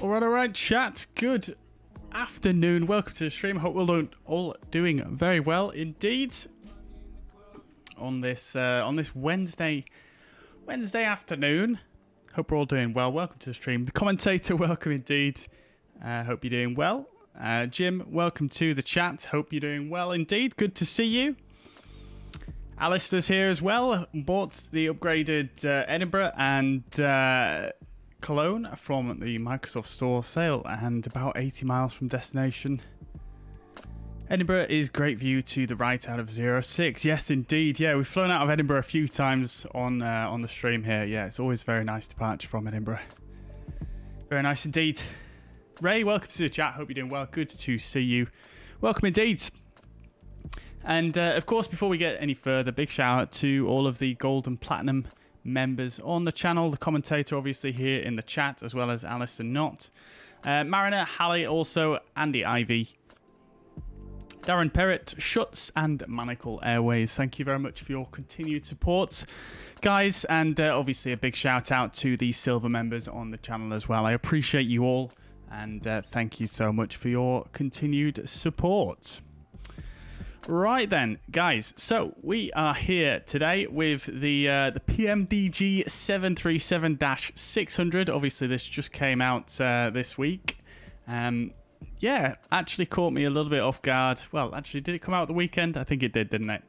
All right, chat. Good afternoon. Welcome to the stream. Hope we're all doing very well indeed on this Wednesday afternoon. Hope we're all doing well. Welcome to the stream. The commentator, welcome indeed. Hope you're doing well. Jim, welcome to the chat. Hope you're doing well indeed. Good to see you. Alistair's here as well. Bought the upgraded Edinburgh and Cologne from the Microsoft Store sale, and about 80 miles from destination. Edinburgh is great view to the right out of 06. Yes, indeed. Yeah, we've flown out of Edinburgh a few times on the stream here. Yeah, it's always very nice departure from Edinburgh. Very nice indeed. Ray, welcome to the chat. Hope you're doing well. Good to see you. Welcome indeed. And of course, before we get any further, big shout out to all of the gold and platinum members on the channel. The commentator obviously here in the chat, as well as Alistair Knott, Mariner, Hallie, also Andy Ivy, Darren Perrett, Schutz, and Manacle Airways. Thank you very much for your continued support, guys. And obviously a big shout out to the silver members on the channel as well. I appreciate you all, and thank you so much for your continued support. Right then, guys, so we are here today with the PMDG 737-600. Obviously, this just came out this week. Yeah, actually caught me a little bit off guard. Well, actually, did it come out the weekend? I think it did, didn't it?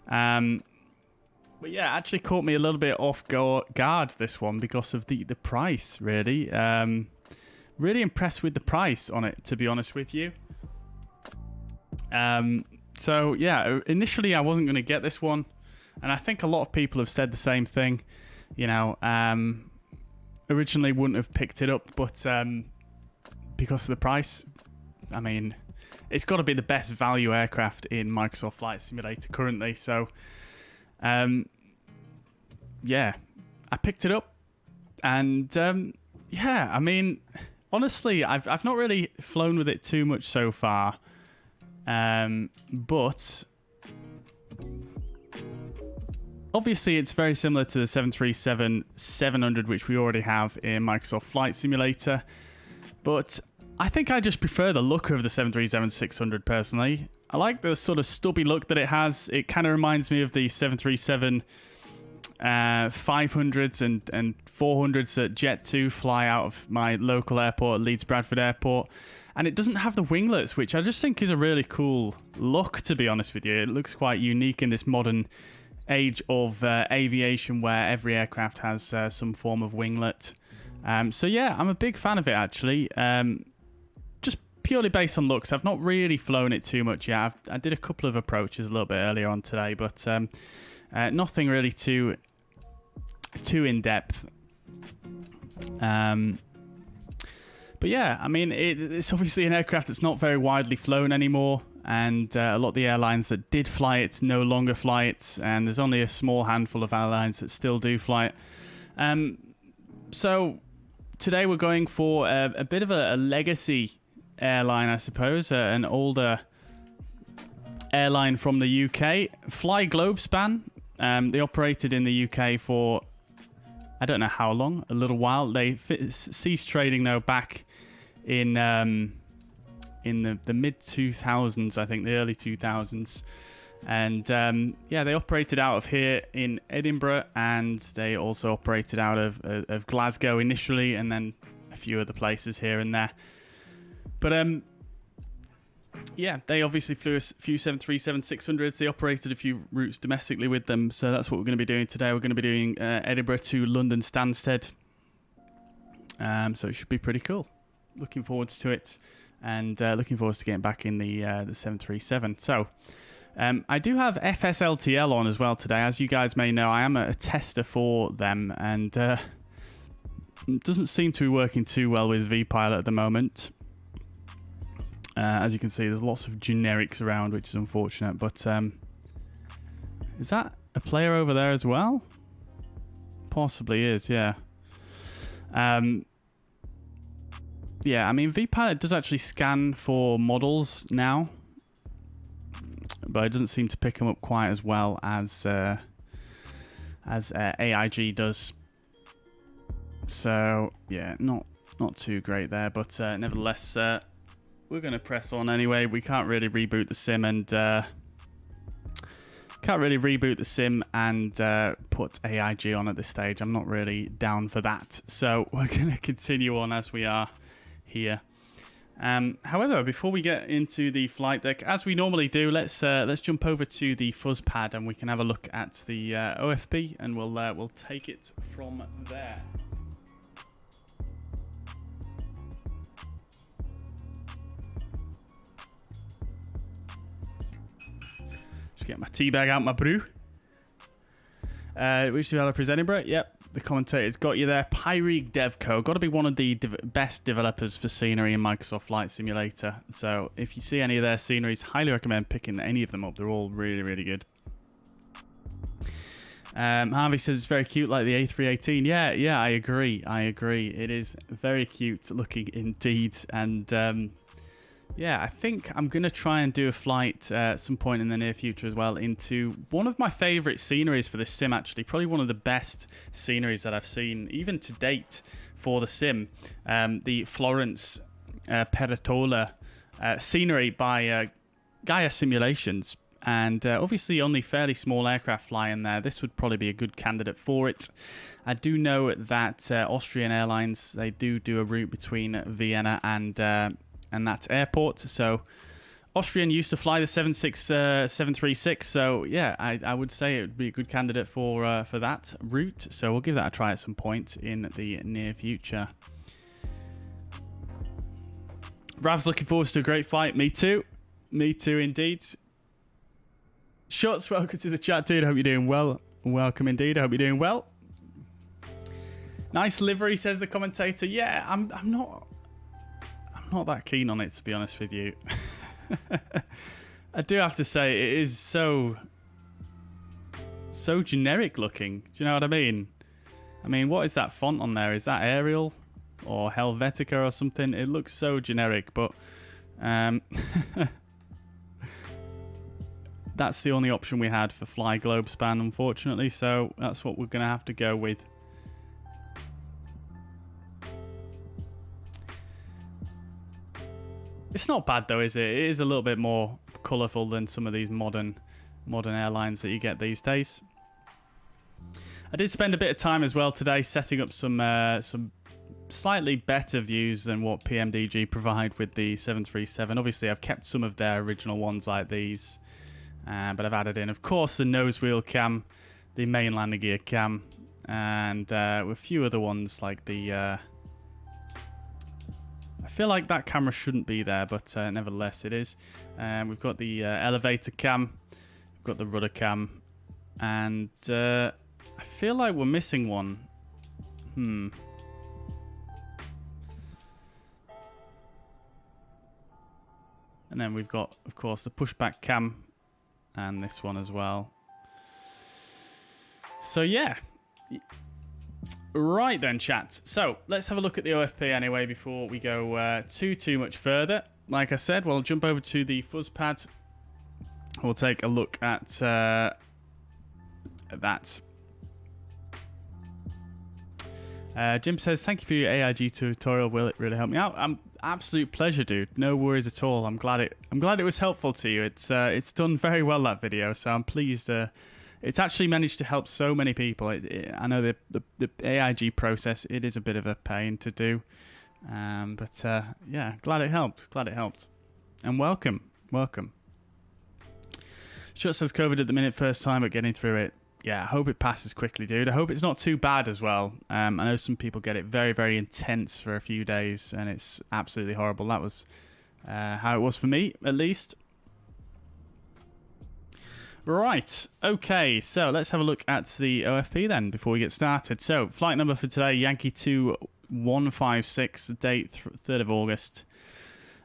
But yeah, actually caught me a little bit off guard, this one, because of the price, really. Really impressed with the price on it, to be honest with you. So, yeah, initially I wasn't going to get this one, and I think a lot of people have said the same thing. You know, originally wouldn't have picked it up, but because of the price, I mean, it's got to be the best value aircraft in Microsoft Flight Simulator currently. So, yeah, I picked it up, and yeah, I mean, honestly, I've not really flown with it too much so far. But obviously it's very similar to the 737-700, which we already have in Microsoft Flight Simulator, but I think I just prefer the look of the 737-600 personally. I like the sort of stubby look that it has. It kind of reminds me of the 737 500s and 400s that Jet2 fly out of my local airport, Leeds Bradford Airport. And it doesn't have the winglets, which I just think is a really cool look, to be honest with you. It looks quite unique in this modern age of aviation where every aircraft has some form of winglet. So yeah, I'm a big fan of it, actually. Just purely based on looks. I've not really flown it too much yet. I did a couple of approaches a little bit earlier on today, but nothing really too in-depth. But yeah, I mean, it's obviously an aircraft that's not very widely flown anymore, and a lot of the airlines that did fly it no longer fly it, and there's only a small handful of airlines that still do fly it. So today we're going for a bit of a legacy airline, I suppose, an older airline from the UK, Flyglobespan. They operated in the UK for I don't know how long, a little while. They ceased trading though back in the mid 2000s, I think, the early 2000s, and yeah, they operated out of here in Edinburgh, and they also operated out of Glasgow initially, and then a few other places here and there. But yeah, they obviously flew a few 737-600s. They operated a few routes domestically with them, so that's what we're going to be doing today. We're going to be doing Edinburgh to London Stansted. So it should be pretty cool. Looking forward to it, and looking forward to getting back in the 737. So I do have FSLTL on as well today. As you guys may know, I am a tester for them, and it doesn't seem to be working too well with vPilot at the moment. As you can see, there's lots of generics around, which is unfortunate. But is that a player over there as well? Possibly is, yeah. Yeah, I mean, vPilot does actually scan for models now, but it doesn't seem to pick them up quite as well as AIG does. So, yeah, not Not too great there, but nevertheless, we're going to press on anyway. We can't really reboot the sim and put AIG on at this stage. I'm not really down for that. So we're going to continue on as we are here. However, before we get into the flight deck, as we normally do, let's jump over to the fuzz pad and we can have a look at the OFP, and we'll take it from there. Just get my tea bag out, my brew. Which developer is Edinburgh? Yep. The commentator's got you there. Pyreeg Devco. Got to be one of the best developers for scenery in Microsoft Flight Simulator. So if you see any of their sceneries, highly recommend picking any of them up. They're all really, really good. Harvey says it's very cute, like the A318. Yeah, I agree. It is very cute looking indeed. And yeah, I think I'm going to try and do a flight at some point in the near future as well into one of my favourite sceneries for this sim, actually. Probably one of the best sceneries that I've seen, even to date, for the sim. The Florence Peretola scenery by Gaia Simulations. And obviously only fairly small aircraft fly in there. This would probably be a good candidate for it. I do know that Austrian Airlines, they do a route between Vienna and that airport. So Austrian used to fly the 737-736. So yeah, I would say it would be a good candidate for that route. So we'll give that a try at some point in the near future. Rav's looking forward to a great flight. Me too indeed. Shots, welcome to the chat, dude. Hope you're doing well. Welcome indeed. I hope you're doing well. Nice livery, says the commentator. Yeah, I'm not that keen on it, to be honest with you. I do have to say it is so generic looking. Do you know what I mean? I mean, what is that font on there? Is that Arial or Helvetica or something? It looks so generic, but that's the only option we had for Flyglobespan, unfortunately, so that's what we're going to have to go with. It's not bad though, is it? It is a little bit more colourful than some of these modern airlines that you get these days. I did spend a bit of time as well today setting up some slightly better views than what PMDG provide with the 737. Obviously, I've kept some of their original ones like these, but I've added in, of course, the nose wheel cam, the main landing gear cam, and a few other ones like the... I feel like that camera shouldn't be there, but nevertheless it is. We've got the elevator cam, we've got the rudder cam, and I feel like we're missing one. And then we've got, of course, the pushback cam, and this one as well. So yeah. Right then, chat. So let's have a look at the OFP anyway before we go too much further. Like I said, we'll jump over to the fuzz pad. We'll take a look at that. Jim says, "Thank you for your AIG tutorial. Will it really help me out?" Absolute pleasure, dude. No worries at all. I'm glad it was helpful to you. It's done very well, that video. So I'm pleased. It's actually managed to help so many people. I know the AIG process, it is a bit of a pain to do. But yeah, glad it helped. And welcome. Shut says COVID at the minute, first time, but getting through it. Yeah, I hope it passes quickly, dude. I hope it's not too bad as well. I know some people get it very, very intense for a few days, and it's absolutely horrible. That was how it was for me, at least. Right, okay, so let's have a look at the OFP then before we get started. So, flight number for today, Yankee 2156, date 3rd of August,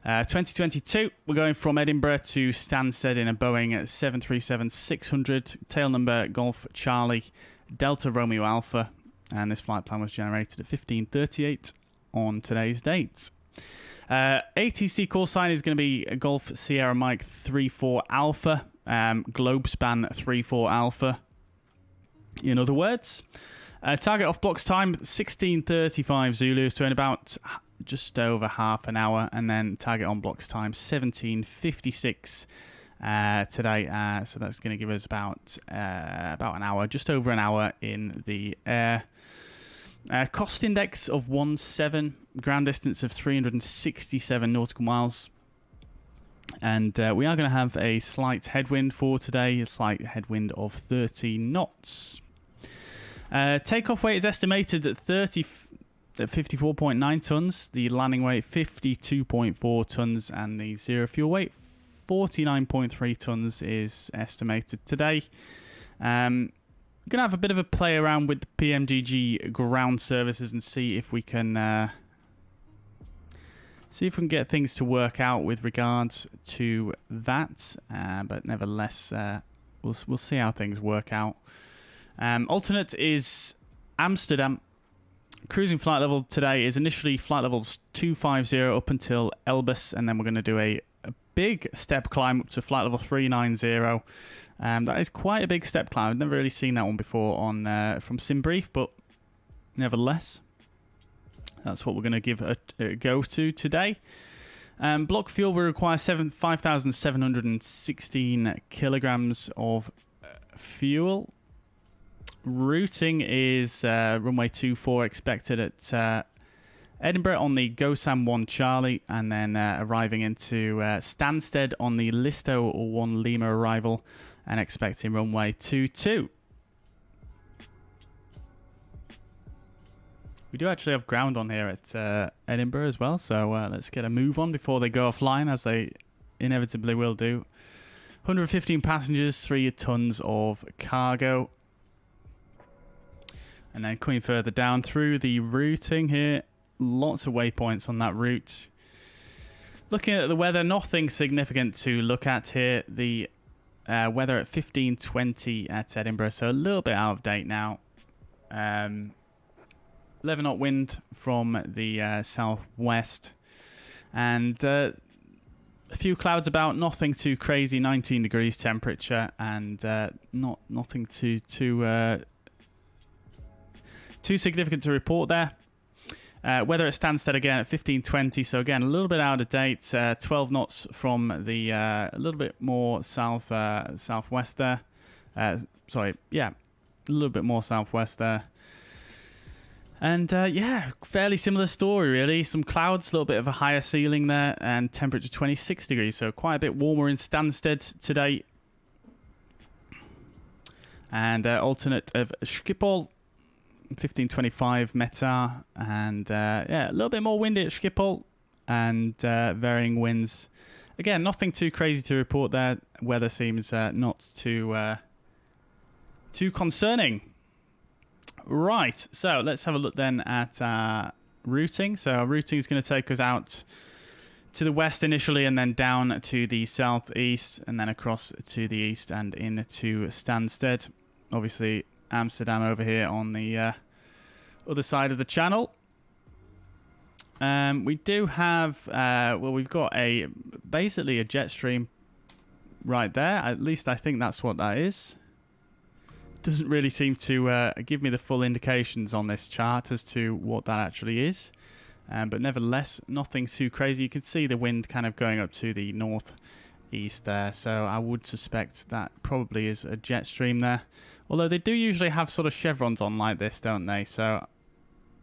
2022. We're going from Edinburgh to Stansted in a Boeing 737-600, tail number Golf Charlie, Delta Romeo Alpha, and this flight plan was generated at 15:38 on today's date. ATC call sign is going to be Golf Sierra Mike 34 Alpha. Globespan 34 Alpha, in other words. Target off blocks time 16:35 Zulus, so in about just over half an hour, and then target on blocks time 17:56 today. So that's going to give us about an hour, just over an hour in the air. Cost index of 1.7, ground distance of 367 nautical miles. And we are going to have a slight headwind for today, a slight headwind of 30 knots. Takeoff weight is estimated at 54.9 tons, the landing weight 52.4 tons, and the zero fuel weight 49.3 tons is estimated today. We're going to have a bit of a play around with the PMDG ground services and see if we can get things to work out with regards to that. But nevertheless, we'll see how things work out. Alternate is Amsterdam. Cruising flight level today is initially flight levels 250 up until Elbus, and then we're going to do a big step climb up to flight level 390. That is quite a big step climb. I've never really seen that one before on from SimBrief, but nevertheless, that's what we're going to give a go to today. Block fuel will require 5,716 kilograms of fuel. Routing is runway 24 expected at Edinburgh on the GoSam 1 Charlie, and then arriving into Stansted on the Listo 1 Lima arrival, and expecting runway 22. We do actually have ground on here at Edinburgh as well, so let's get a move on before they go offline, as they inevitably will do. 115 passengers, 3 tons of cargo. And then coming further down through the routing here, lots of waypoints on that route. Looking at the weather, nothing significant to look at here. The weather at 15:20 at Edinburgh, so a little bit out of date now. 11 knot wind from the southwest, and a few clouds about. Nothing too crazy. 19 degrees temperature, and nothing too significant to report there. Weather at Stansted again at 15:20, so again a little bit out of date. 12 knots from the a little bit more southwest there. A little bit more southwest there. And fairly similar story really. Some clouds, a little bit of a higher ceiling there, and temperature 26 degrees, so quite a bit warmer in Stansted today. And alternate of Schiphol. 15:25 Meta, and a little bit more windy at Schiphol, and varying winds. Again, nothing too crazy to report there. Weather seems not too concerning. Right, so let's have a look then at routing. So our routing is going to take us out to the west initially, and then down to the southeast, and then across to the east and into Stansted. Obviously, Amsterdam over here on the other side of the channel. We do have, we've got basically a jet stream right there. At least I think that's what that is. Doesn't really seem to give me the full indications on this chart as to what that actually is. But nevertheless, nothing too crazy. You can see the wind kind of going up to the northeast there. So I would suspect that probably is a jet stream there. Although they do usually have sort of chevrons on like this, don't they? So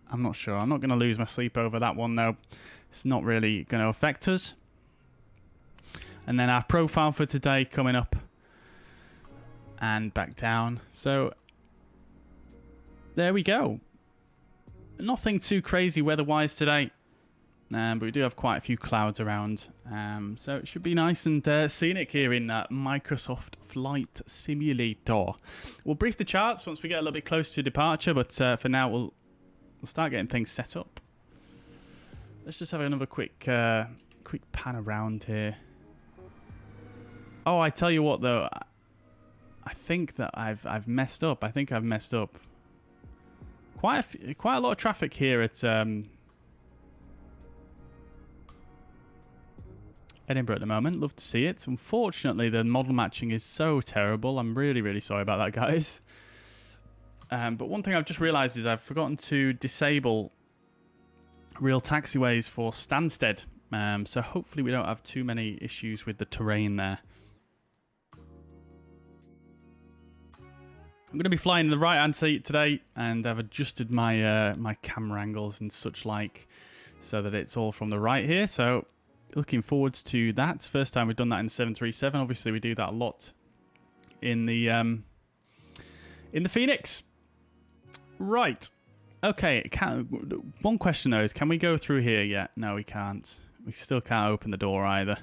I'm not sure. I'm not going to lose my sleep over that one, though. It's not really going to affect us. And then our profile for today coming up and back down. So there we go. Nothing too crazy weather-wise today. But we do have quite a few clouds around. So it should be nice and scenic here in Microsoft Flight Simulator. We'll brief the charts once we get a little bit closer to departure, but for now we'll start getting things set up. Let's just have another quick pan around here. Oh, I tell you what though, I think that I've messed up. I think I've messed up. Quite a lot of traffic here at Edinburgh at the moment. Love to see it. Unfortunately, the model matching is so terrible. I'm really, really sorry about that, guys. But one thing I've just realised is I've forgotten to disable real taxiways for Stansted. So hopefully we don't have too many issues with the terrain there. I'm going to be flying the right-hand seat today, and I've adjusted my my camera angles and such like, so that it's all from the right here. So looking forward to that. First time we've done that in 737. Obviously we do that a lot in the Phoenix. Right. Okay. One question though is, can we go through here yet? No, we can't. We still can't open the door either,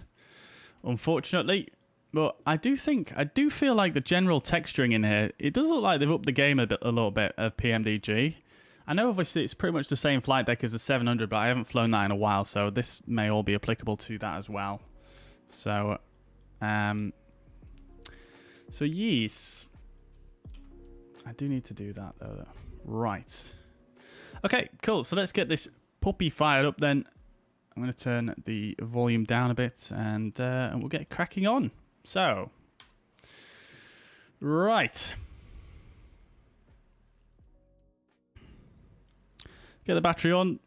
unfortunately. But I do feel like the general texturing in here, it does look like they've upped the game a little bit of PMDG. I know obviously it's pretty much the same flight deck as the 700, but I haven't flown that in a while, so this may all be applicable to that as well. So, yes, I do need to do that though. Right. Okay, cool. So let's get this puppy fired up then. I'm going to turn the volume down a bit, and we'll get cracking on. So, right. Get the battery on.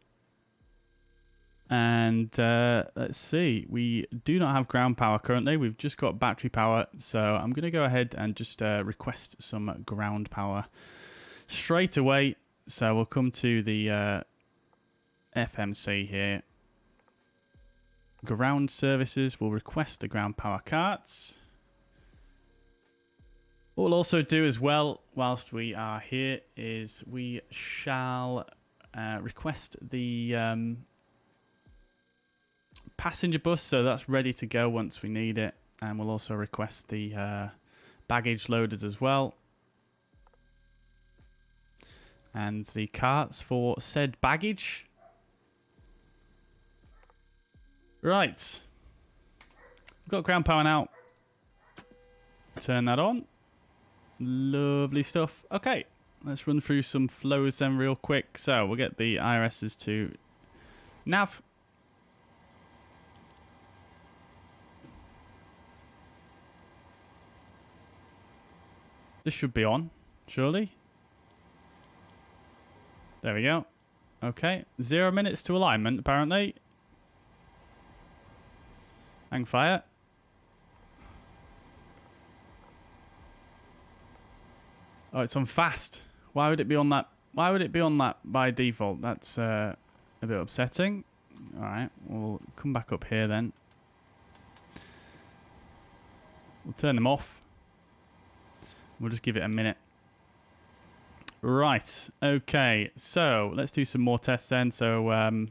And let's see. We do not have ground power currently. We've just got battery power. So I'm going to go ahead and just request some ground power straight away. So we'll come to the FMC here. Ground services will request the ground power carts. What we'll also do as well, whilst we are here, is we shall request the passenger bus, so that's ready to go once we need it. And we'll also request the baggage loaders as well. And the carts for said baggage. Right. We've got ground power now. Turn that on. Lovely stuff. Okay. Let's run through some flows then real quick. So we'll get the IRSs to nav. This should be on, surely. There we go. Okay. 0 minutes to alignment, apparently. Hang fire. Oh, it's on fast. Why would it be on that? Why would it be on that by default? That's a bit upsetting. All right, we'll come back up here then. We'll turn them off. We'll just give it a minute. Right. Okay. So let's do some more tests then. So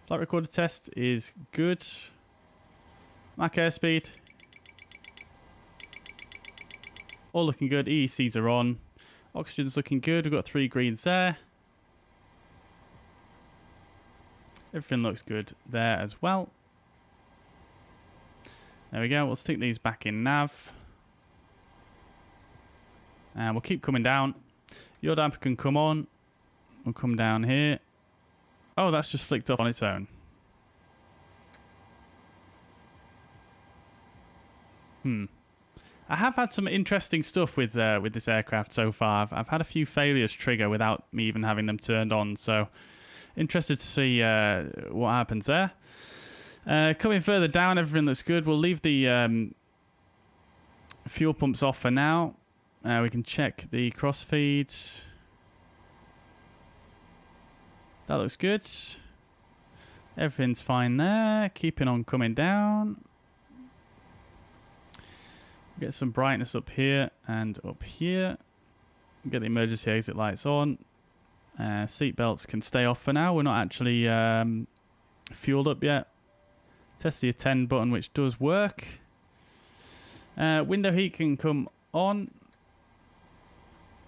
flight recorder test is good. Mach airspeed. All looking good. EECs are on. Oxygen's looking good. We've got 3 greens there. Everything looks good there as well. There we go. We'll stick these back in nav. And we'll keep coming down. Your damper can come on. We'll come down here. Oh, that's just flicked off on its own. I have had some interesting stuff with this aircraft so far. I've had a few failures trigger without me even having them turned on. So, interested to see what happens there. Coming further down, everything looks good. We'll leave the fuel pumps off for now. We can check the crossfeeds. That looks good. Everything's fine there. Keeping on coming down. Get some brightness up here and up here. Get the emergency exit lights on. Seat belts can stay off for now. We're not actually fueled up yet. Test the attend button, which does work. Window heat can come on.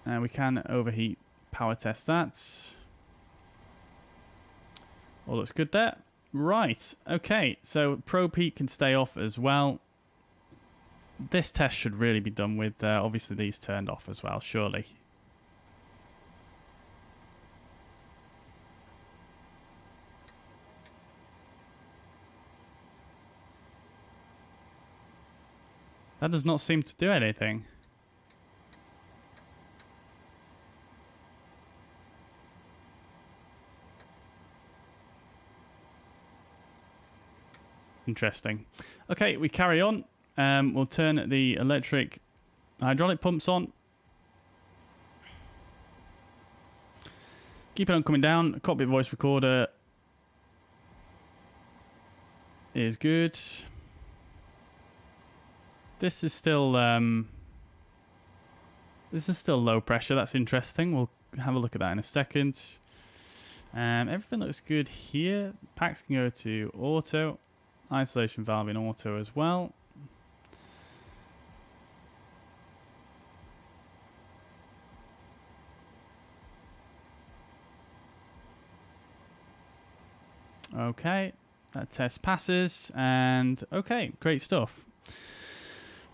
We can overheat power test that. All looks good there. Right. Okay. So probe heat can stay off as well. This test should really be done with, obviously, these turned off as well, surely. That does not seem to do anything. Interesting. Okay, we carry on. We'll turn the electric hydraulic pumps on. Keep it on coming down. Cockpit voice recorder is good. This is still low pressure. That's interesting. We'll have a look at that in a second. Everything looks good here. Packs can go to auto. Isolation valve in auto as well. Okay, that test passes, and okay, great stuff.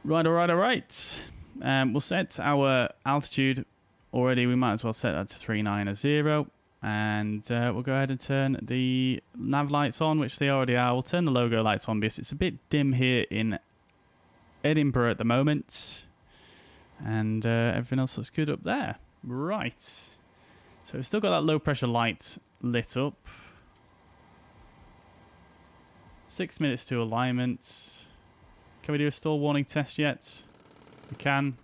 Right, alright. We'll set our altitude already. We might as well set that to 390, and we'll go ahead and turn the nav lights on, which they already are. We'll turn the logo lights on because it's a bit dim here in Edinburgh at the moment, and everything else looks good up there. Right, so we've still got that low pressure light lit up. 6 minutes to alignment. Can we do a stall warning test yet? We can.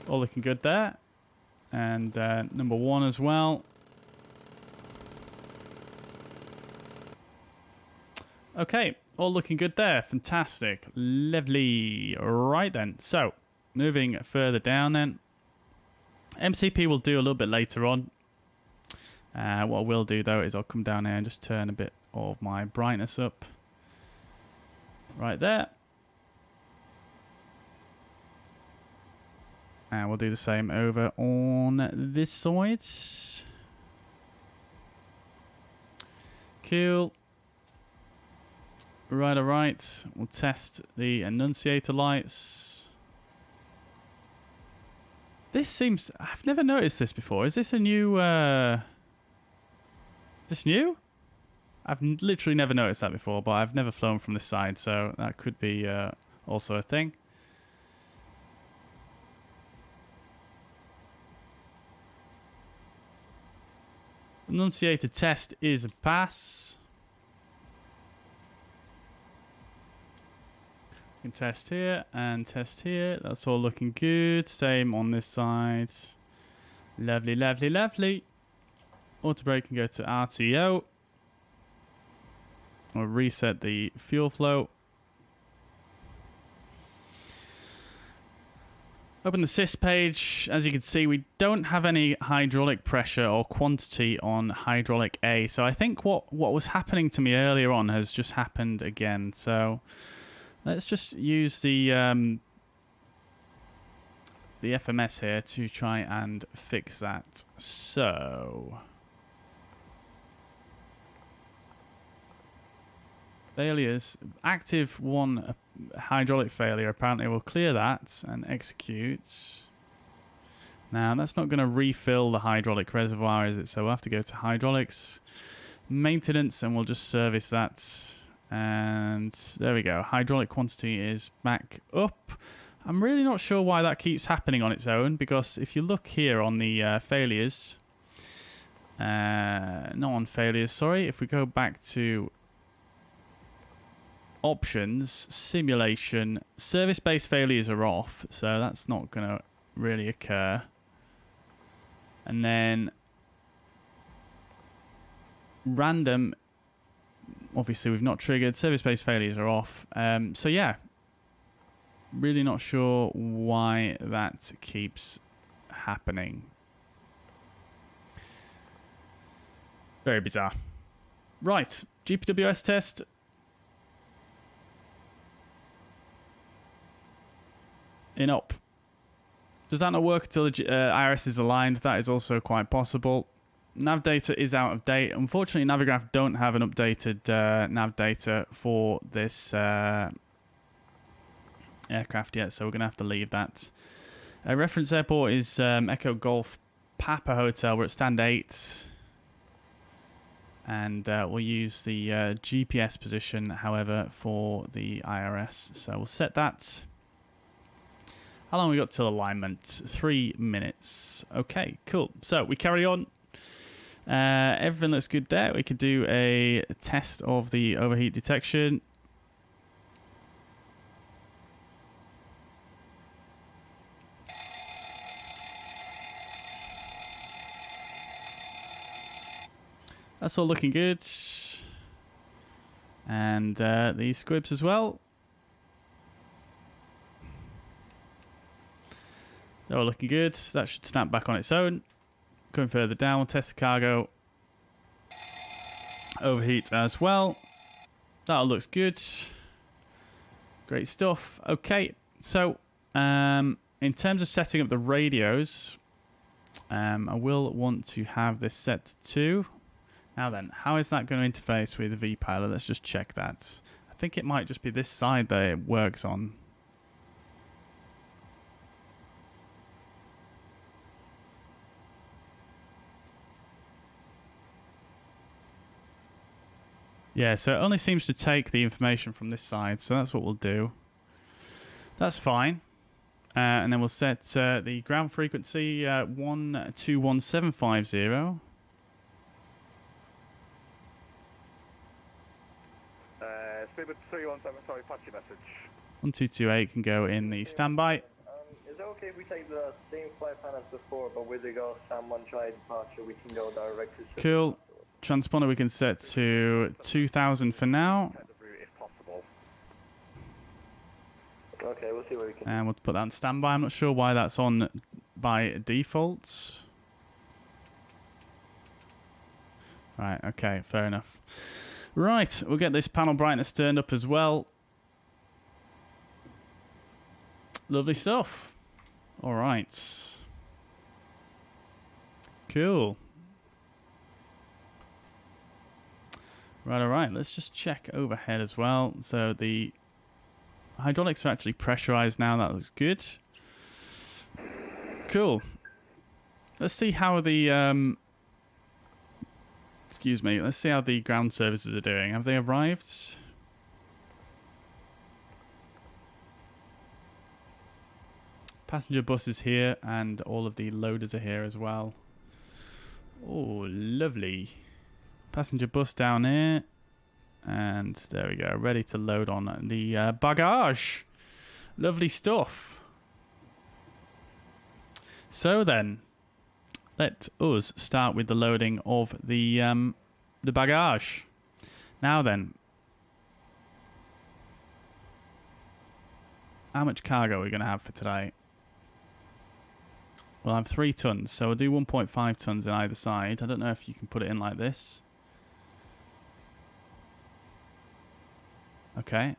All looking good there. And number 1 as well. Okay, all looking good there. Fantastic. Lovely. Right then. So, moving further down then. MCP will do a little bit later on. What I will do though is I'll come down here and just turn a bit of my brightness up. Right there. And we'll do the same over on this side. Cool. Right, alright. We'll test the annunciator lights. This seems... I've never noticed this before. Is this a new... This new? I've literally never noticed that before, but I've never flown from this side, so that could be also a thing. Annunciator test is a pass. We can test here and test here. That's all looking good. Same on this side. Lovely, lovely, lovely. Auto brake can go to RTO. We'll reset the fuel flow. Open the sys page. As you can see, we don't have any hydraulic pressure or quantity on hydraulic A. So I think what was happening to me earlier on has just happened again. So let's just use the FMS here to try and fix that. So... failures. Active 1 hydraulic failure apparently will clear that and execute. Now that's not going to refill the hydraulic reservoir, is it? So we'll have to go to hydraulics, maintenance, and we'll just service that. And there we go. Hydraulic quantity is back up. I'm really not sure why that keeps happening on its own, because if you look here on the failures, not on failures, sorry, if we go back to options, simulation, service-based failures are off, so that's not going to really occur. And then random, obviously we've not triggered, service-based failures are off. So yeah, really not sure why that keeps happening. Very bizarre. Right, GPWS test. In up. Does that not work until the IRS is aligned? That is also quite possible. Nav data is out of date. Unfortunately, Navigraph don't have an updated nav data for this aircraft yet, so we're going to have to leave that. Reference airport is Echo Golf Papa Hotel. We're at stand 8. And we'll use the GPS position, however, for the IRS. So we'll set that. How long have we got till alignment? 3 minutes. Okay, cool. So we carry on. Everything looks good there. We could do a test of the overheat detection. That's all looking good. And the squibs as well. They're all looking good. That should snap back on its own. Going further down, we'll test the cargo. Overheat as well. That all looks good. Great stuff. Okay, so in terms of setting up the radios, I will want to have this set to 2. Now then, how is that going to interface with the vPilot? Let's just check that. I think it might just be this side that it works on. Yeah, so it only seems to take the information from this side, so that's what we'll do. That's fine. And then we'll set the ground frequency 121750. Speedbird 317, sorry, patch your message. 1228 can go in the standby. Is it okay if we take the same flight plan as before, but with regards to someone try departure, we can go directly to... Cool. Transponder we can set to 2000 for now. If possible. Okay, we'll see what we can... And we'll put that on standby. I'm not sure why that's on by default. Right, okay, fair enough. Right, we'll get this panel brightness turned up as well. Lovely stuff. All right. Cool. Right, all right. Let's just check overhead as well. So the hydraulics are actually pressurized now. That looks good. Cool. Let's see how the... Excuse me, let's see how the ground services are doing. Have they arrived? Passenger bus is here and all of the loaders are here as well. Oh, lovely. Passenger bus down here. And there we go, ready to load on the bagage. Lovely stuff. So then, let us start with the loading of the bagage. Now then, how much cargo are we going to have for today? We'll have 3 tons, so we'll do 1.5 tons in either side. I don't know if you can put it in like this. Okay.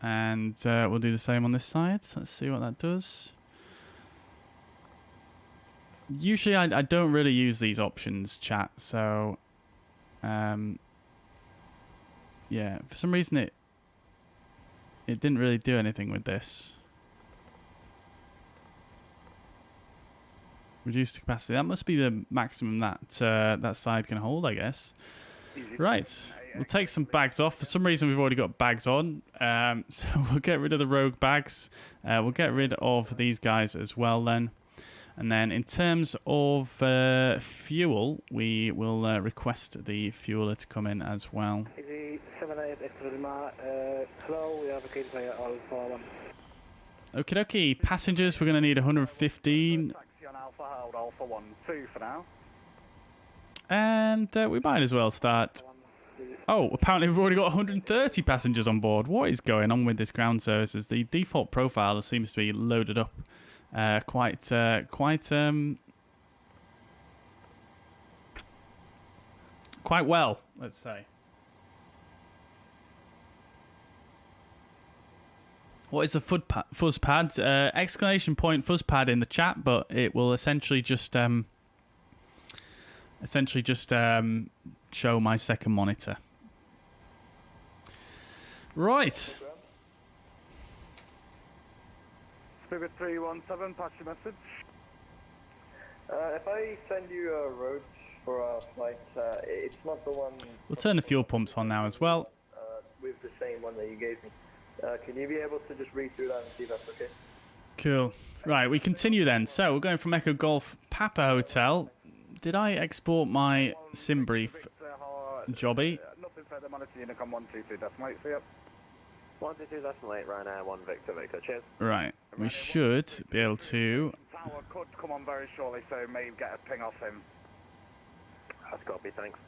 And we'll do the same on this side. Let's see what that does. Usually I don't really use these options, chat, so yeah, for some reason it didn't really do anything with this. Reduced capacity. That must be the maximum that that side can hold, I guess. Right, we'll take some bags off. For some reason we've already got bags on, so we'll get rid of the rogue bags. We'll get rid of these guys as well then. And then in terms of fuel, we will request the fueler to come in as well. Hello, we have a case via Alpha 1. Okie dokie, passengers, we're going to need 115. Taxi on Alpha, hold Alpha 1, 2 for now. And we might as well start. Oh, apparently we've already got 130 passengers on board. What is going on with this ground services? The default profile seems to be loaded up quite well, let's say. What is a fuzz pad? Exclamation point fuzz pad in the chat, but it will essentially just show my second monitor. Right. Speedbird 317, patch your message. If I send you a road for our flight, it's not the one... We'll turn the fuel pumps on now as well. With the same one that you gave me. Can you be able to just read through that and see if that's okay? Cool. Right, we continue then. So we're going from Echo Golf Papa Hotel Did I export my sim brief, Jobby? Nothing further, monitor Unicom 122 decimal 8 for you. 122 decimal 8, Ryanair 1 Victor Victor, cheers. Right, we should be able to... Tower could come on very shortly, so may get a ping off him. That's got to be, thanks.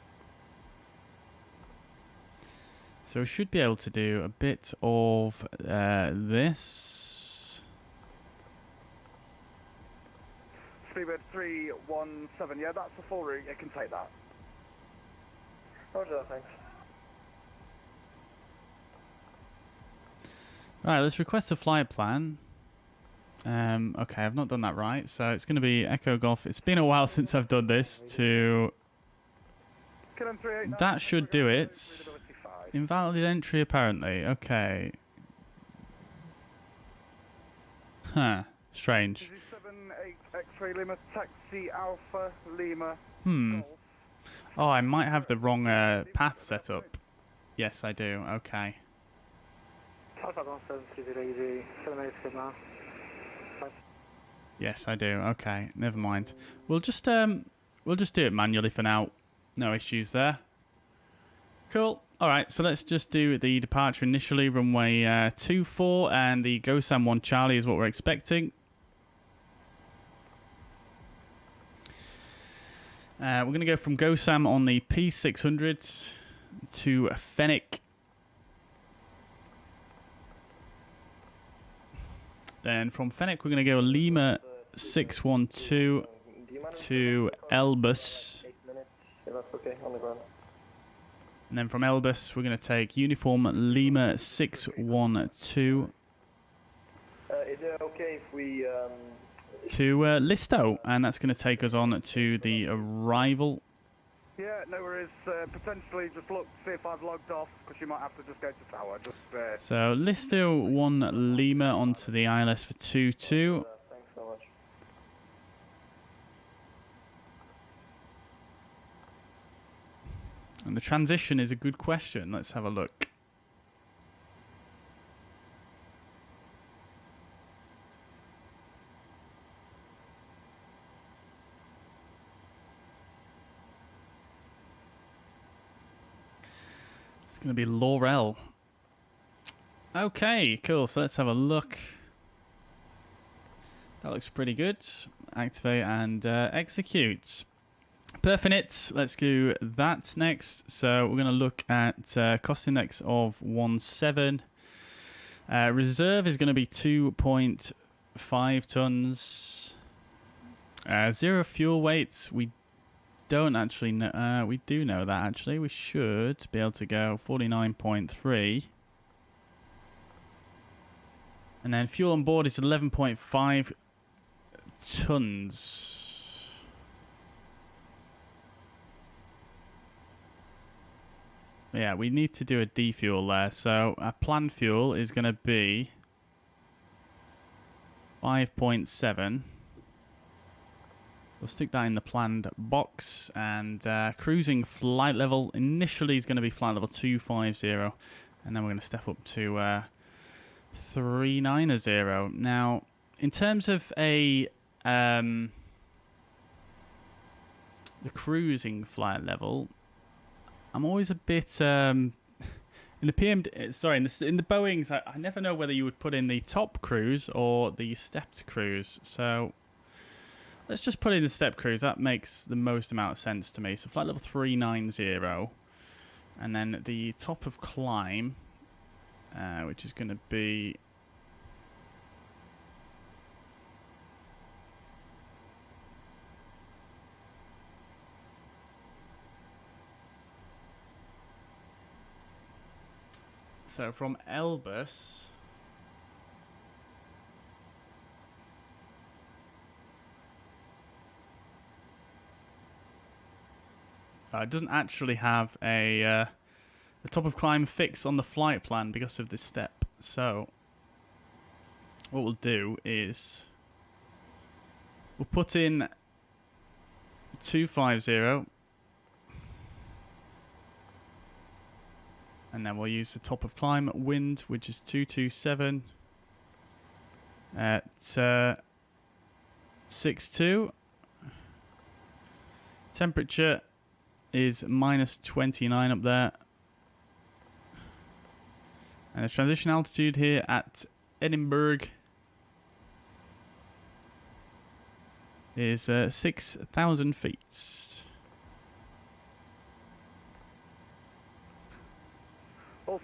So we should be able to do a bit of this. Speedbird 317, yeah, that's the full route, you can take that. Roger that, thanks. Right, let's request a flight plan. Okay, I've not done that right, so it's going to be Echo Golf. It's been a while since I've done this. That should do it. Invalid entry, apparently. Okay. Huh. Strange. 78 X-ray Lima, Taxi Alpha Lima. Oh, I might have the wrong path set up. Yes, I do. Okay. Yes, I do. Okay, never mind. We'll just do it manually for now. No issues there. Cool. All right, so let's just do the departure initially. Runway 24 and the GoSam 1 Charlie is what we're expecting. We're going to go from GoSam on the P600 to Fennec. Then from Fennec, we're going to go Lima 612 to Elbus. And then from Elbus, we're going to take Uniform Lima 612 is it okay if we... to Listo, and that's going to take us on to the arrival. Yeah, no worries. Potentially just look, see if I've logged off, because you might have to just go to tower. So Listo 1 Lima onto the ILS for 22. Thanks so much. And the transition is a good question. Let's have a look. It's going to be Laurel. Okay, cool. So let's have a look. That looks pretty good. Activate and execute. Perfect. Let's do that next. So we're going to look at cost index of 17. Reserve is going to be 2.5 tons. Zero fuel weights. We don't actually know. We do know that actually. We should be able to go 49.3. And then fuel on board is 11.5 tons. Yeah, we need to do a defuel there. So our planned fuel is going to be 5.7. We'll stick that in the planned box. And cruising flight level initially is going to be flight level 250. And then we're going to step up to 390. Now, in terms of the cruising flight level, I'm always a bit in the in the Boeings. I never know whether you would put in the top cruise or the stepped cruise. So let's just put in the step cruise. That makes the most amount of sense to me. So flight level 390, and then the top of climb, which is going to be. So from Elbus, it doesn't actually have a the top of climb fix on the flight plan because of this step. So what we'll do is we'll put in 250. And then we'll use the top of climb wind, which is 227 at 62. Temperature is -29 up there. And the transition altitude here at Edinburgh is 6,000 feet. All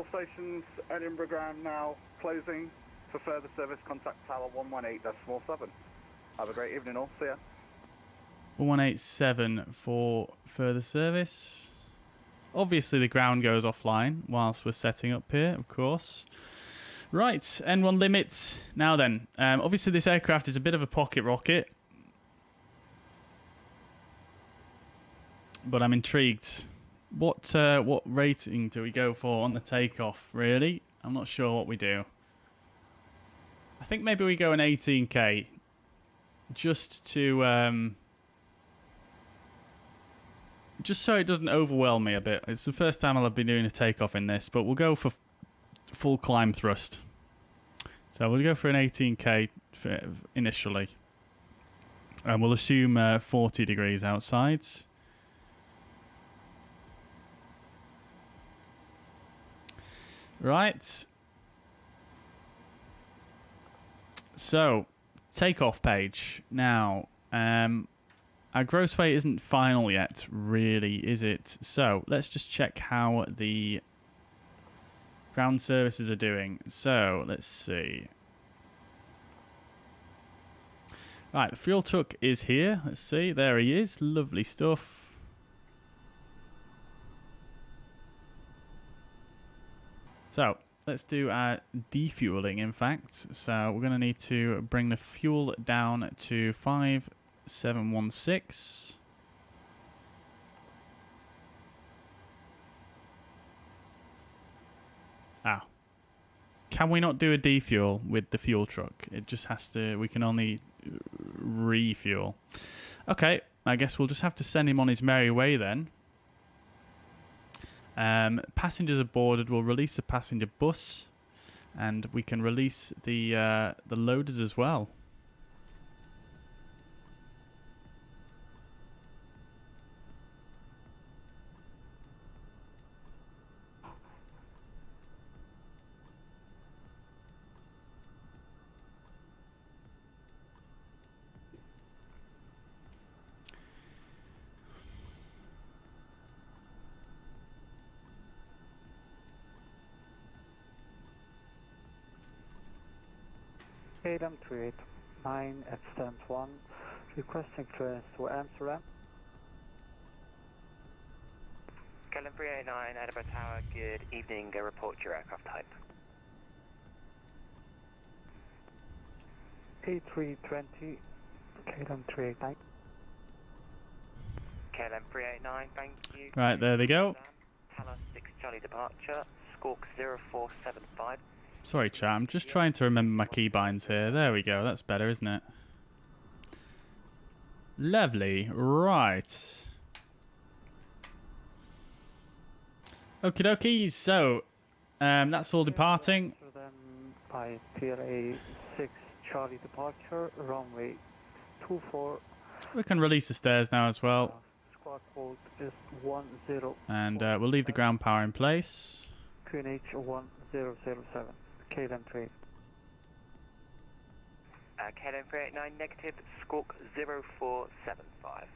stations, Edinburgh ground now closing. For further service, contact tower 118.7. Have a great evening all, see ya. 118.7 for further service. Obviously the ground goes offline whilst we're setting up here, of course. Right, N1 limits. Now then, obviously this aircraft is a bit of a pocket rocket. But I'm intrigued. What rating do we go for on the takeoff, really? I'm not sure what we do. I think maybe we go an 18k. Just to... just so it doesn't overwhelm me a bit. It's the first time I'll be doing a takeoff in this, but we'll go for full climb thrust. So we'll go for an 18k initially. And we'll assume 40 degrees outside. Right. So, takeoff page. Now, our gross weight isn't final yet, really, is it? So, let's just check how the ground services are doing. So, let's see. Right, the fuel truck is here. Let's see. There he is. Lovely stuff. So, let's do our defueling, in fact. So, we're going to need to bring the fuel down to 5716. Ah. Can we not do a defuel with the fuel truck? It just has to... We can only refuel. Okay, I guess we'll just have to send him on his merry way then. Passengers are boarded. We'll release the passenger bus, and we can release the loaders as well. Adam 389 at stand 1, requesting clearance to Amsterdam. Kelvin 389, Edinburgh Tower, good evening, report your aircraft type. A320, Kelvin 389. Kelvin 389, thank you. Right, there they go. Tower 6 Charlie departure, squawk 0475. Sorry, chat. I'm just trying to remember my keybinds here. There we go. That's better, isn't it? Lovely. Right. Okie dokies. So, that's all departing. By PLA 6 Charlie departure, runway 24. We can release the stairs now as well. Squawk code is 10. And we'll leave the ground power in place. QNH 1007. KLM 3. KLM 389 negative, squawk 0475.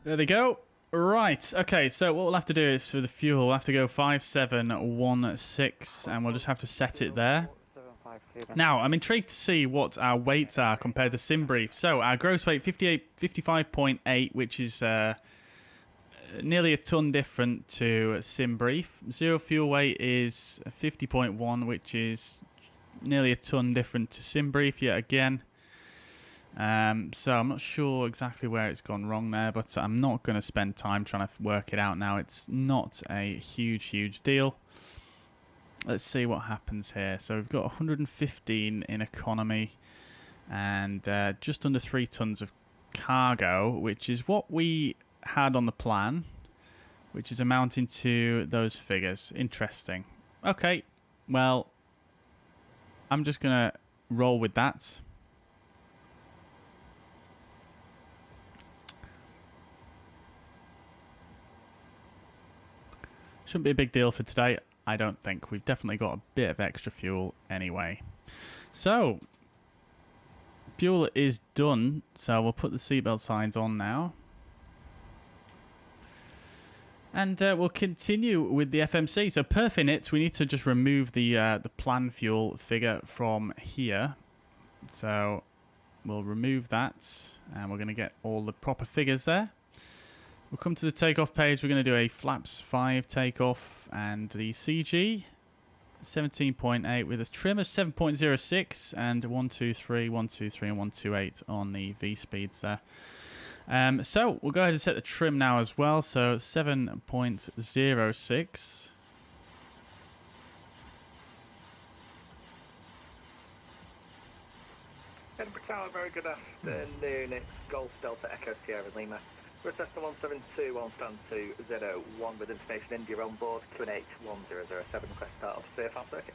There they go. Right, okay, so what we'll have to do is for the fuel, we'll have to go 5716 and we'll just have to set it there. Now, I'm intrigued to see what our weights are compared to SimBrief. So, our gross weight 55.8, which is nearly a ton different to SimBrief. Zero fuel weight is 50.1, which is nearly a ton different to SimBrief yet again. So I'm not sure exactly where it's gone wrong there, but I'm not going to spend time trying to work it out now. It's not a huge deal. Let's see what happens here. So we've got 115 in economy and just under 3 tons of cargo, which is what we had on the plan, which is amounting to those figures. Interesting. Okay, well, I'm just going to roll with that. Shouldn't be a big deal for today, I don't think. We've definitely got a bit of extra fuel anyway. So, fuel is done, so we'll put the seatbelt signs on now. And we'll continue with the FMC. So perf inits, we need to just remove the plan fuel figure from here. So we'll remove that, and we're going to get all the proper figures there. We'll come to the takeoff page. We're going to do a flaps 5 takeoff, and the CG 17.8 with a trim of 7.06 and 123, 123, and 128 on the V speeds there. So we'll go ahead and set the trim now as well. So 7.06. Edinburgh Tower, very good afternoon. It's Golf Delta Echo Sierra Lima. We're Cessna 172 on stand 201 with information India on board. QNH 1007. Request start off CFR circuit.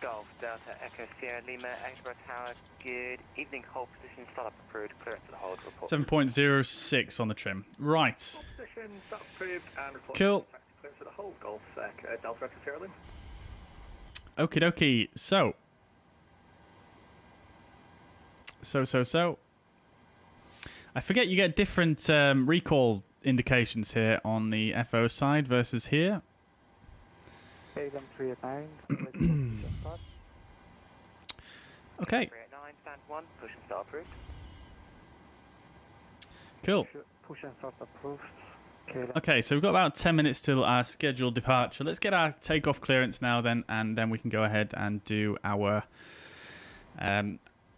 Golf Delta Echo Sierra Lima, Edinburgh Tower, good evening, hold position, startup approved, clearance to the hold, report. 7.06 on the trim. Right. Hold position, start approved, and report. Cool. Clearance to the hold, Golf Delta Echo Sierra Lima. Okie dokie. So. I forget you get different recall indications here on the FO side versus here. KLM 389. Okay. 389, stand 1, push and start approved. Cool. Push and start approved. KLM. Okay, so we've got about 10 minutes till our scheduled departure. Let's get our takeoff clearance now then, and then we can go ahead and do our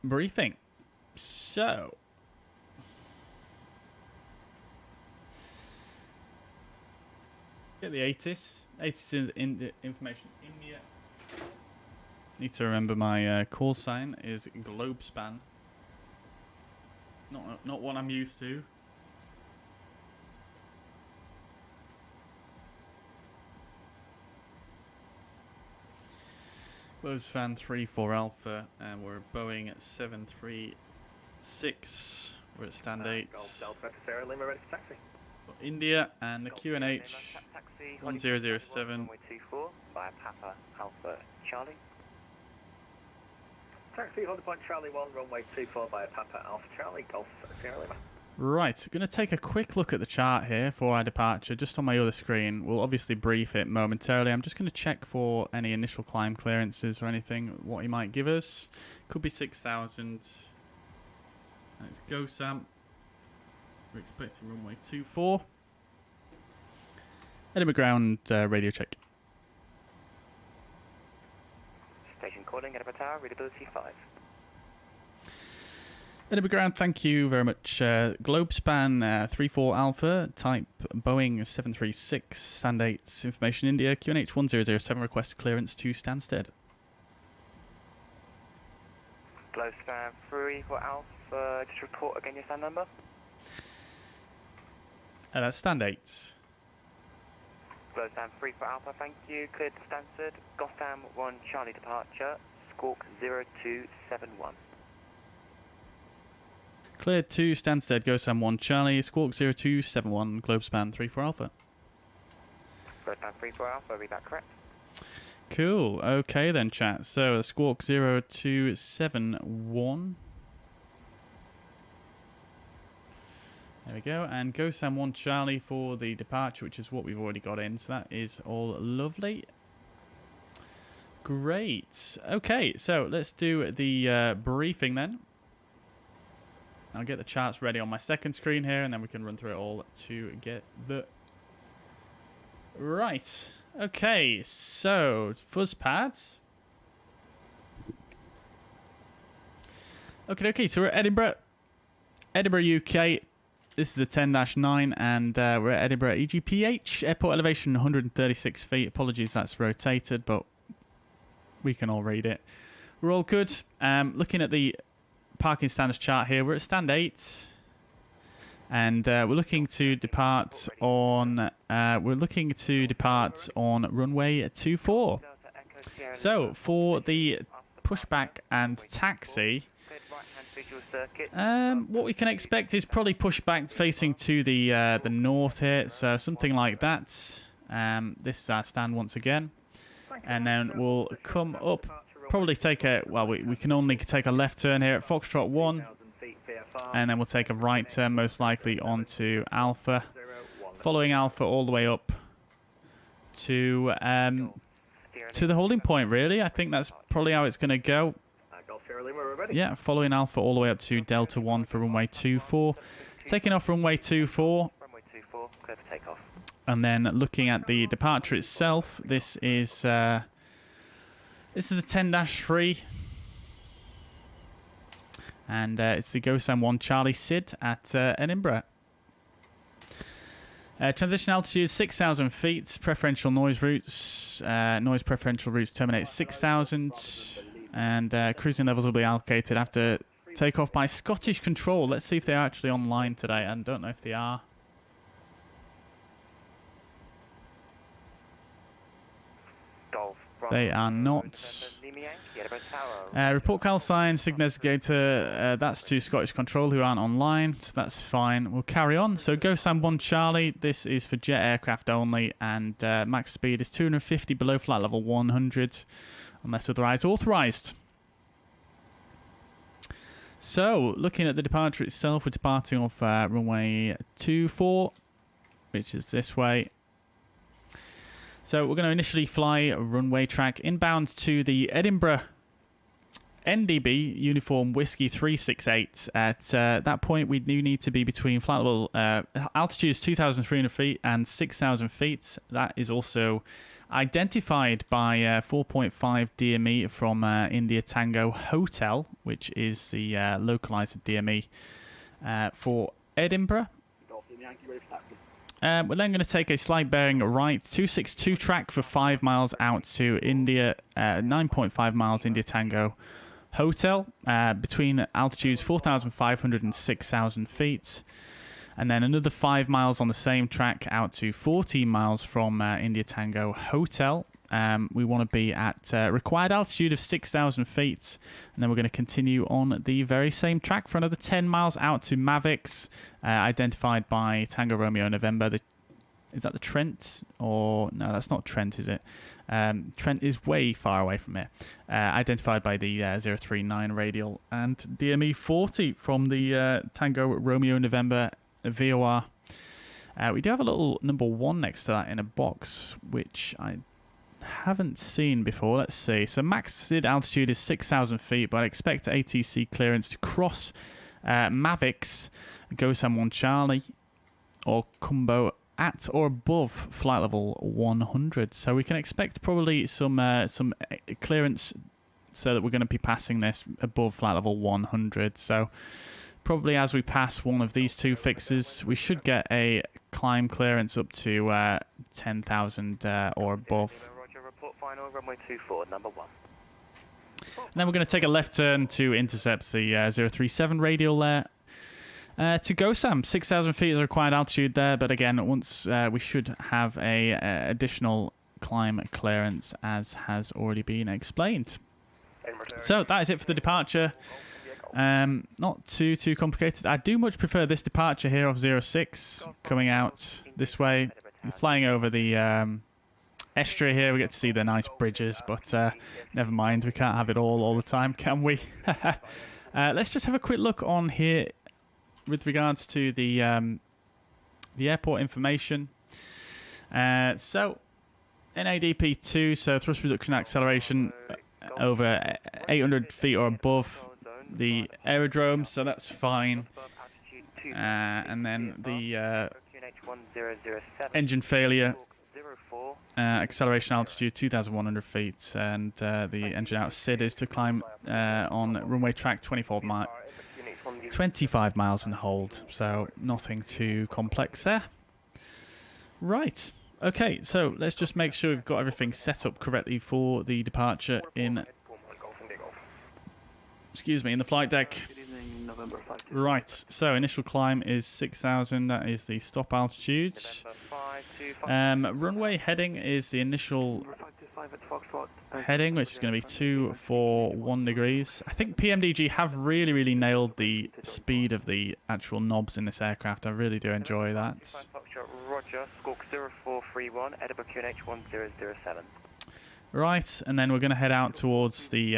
briefing. So, get the ATIS. ATIS is in the information India. Need to remember my call sign is Globespan. Not one I'm used to. Globespan 34 Alpha, and we're Boeing at 736. We're at stand 8. Golf Delta Echo Sierra Lima, ready for taxi. India and the QNH Taxi 1007. runway 24 via Papa Alpha Charlie. Taxi, Honda Point Charlie 1, runway 24 via Papa Alpha Charlie, Golf Sierra Lima. Right, going to take a quick look at the chart here for our departure, just on my other screen. We'll obviously brief it momentarily. I'm just going to check for any initial climb clearances or anything, what he might give us. Could be 6,000. Let's go, Sam. We're expecting runway 24. Edinburgh ground radio check. Station calling, Edinburgh Tower, readability 5. Edinburgh ground, thank you very much. Globespan 34 Alpha, type Boeing 736, stand 8, information India, QNH 1007, request clearance to Stansted. Globespan 34 Alpha, just report again your stand number. That's stand 8. Globespan 34 Alpha, thank you, cleared to Stansted, Gotham 1 Charlie departure, squawk 0271. Cleared to Stansted, Gotham 1 Charlie, squawk 0271, Globespan 34 Alpha. Globespan 34 Alpha, read that correct. Cool, okay then chat. So squawk 0271. There we go, and Gotham 1 Charlie for the departure, which is what we've already got in, so that is all lovely. Great. Okay, so let's do the briefing then. I'll get the charts ready on my second screen here, and then we can run through it all together. Right. Okay, so fuzz pads. Okay, so we're at Edinburgh, UK. This is a 10-9, and we're at Edinburgh EGPH. Airport elevation 136 feet. Apologies, that's rotated, but we can all read it. We're all good. Looking at the parking standards chart here, we're at stand 8, and we're looking to depart on runway 24. So for the pushback and taxi, visual circuit. What we can expect is probably pushback facing to the north here, so something like that. This is our stand once again, and then we'll come up. Probably take a we can only take a left turn here at Foxtrot 1, and then we'll take a right turn most likely onto Alpha, following Alpha all the way up to the holding point. Really, I think that's probably how it's going to go. Yeah, following Alpha all the way up to Delta 1 for runway 24. Taking off runway 24. Runway 24, clear for takeoff. And then looking at the departure itself, this is a 10-3. And it's the GoSam 1 Charlie Sid at Edinburgh. Transition altitude 6,000 feet. Preferential noise routes. Noise preferential routes terminate 6,000. And cruising levels will be allocated after takeoff by Scottish Control. Let's see if they're actually online today. I don't know if they are. They are not. Report call sign, Signature, that's to Scottish Control who aren't online, so that's fine. We'll carry on. So GoSam 1 Charlie, this is for jet aircraft only, and max speed is 250 below flight level 100, unless otherwise authorised. So, looking at the departure itself, we're departing off runway 24, which is this way. So we're going to initially fly runway track inbound to the Edinburgh NDB Uniform Whiskey 368. At that point, we do need to be between flight level altitude is 2,300 feet and 6,000 feet. That is also identified by 4.5 DME from India Tango Hotel, which is the localizer DME for Edinburgh. We're then going to take a slight bearing right, 262 track for 5 miles out to India, 9.5 miles India Tango Hotel, between altitudes 4,500 and 6,000 feet. And then another 5 miles on the same track out to 14 miles from India Tango Hotel. We want to be at required altitude of 6,000 feet. And then we're going to continue on the very same track for another 10 miles out to Mavix, identified by Tango Romeo November. Is that the Trent? Or no, that's not Trent, is it? Trent is way far away from here. Identified by the 039 radial and DME 40 from the Tango Romeo November VOR. We do have a little number 1 next to that in a box, which I haven't seen before. Let's see. So max altitude is 6,000 feet, but I expect ATC clearance to cross Mavix, GoSam 1 Charlie, or Cumbo at or above flight level 100. So we can expect probably some clearance, so that we're going to be passing this above flight level 100. So probably as we pass one of these two fixes, we should get a climb clearance up to 10,000 or above. Roger, report final, runway 24, number 1. And then we're going to take a left turn to intercept the 037 radial there. To GoSam, 6,000 feet is the required altitude there, but again, once we should have a additional climb clearance, as has already been explained. So that is it for the departure. Not too complicated. I do much prefer this departure here of 06, coming out this way, flying over the estuary here. We get to see the nice bridges, but never mind, we can't have it all the time, can we? Let's just have a quick look on here with regards to the airport information. So NADP2, so thrust reduction acceleration over 800 feet or above the aerodrome, so that's fine. And then the engine failure, acceleration altitude 2,100 feet, and the engine out SID is to climb on runway track 25 miles and hold, so nothing too complex there. Right, okay, so let's just make sure we've got everything set up correctly for the departure in, in the flight deck. Right, so initial climb is 6,000, that is the stop altitude. Runway heading is the initial heading, which is going to be 241 degrees. I think PMDG have really nailed the speed of the actual knobs in this aircraft. I really do enjoy that. Foxtrot, Roger, Squawk 0431, Edinburgh QNH 1007. Right, and then we're going to head out towards the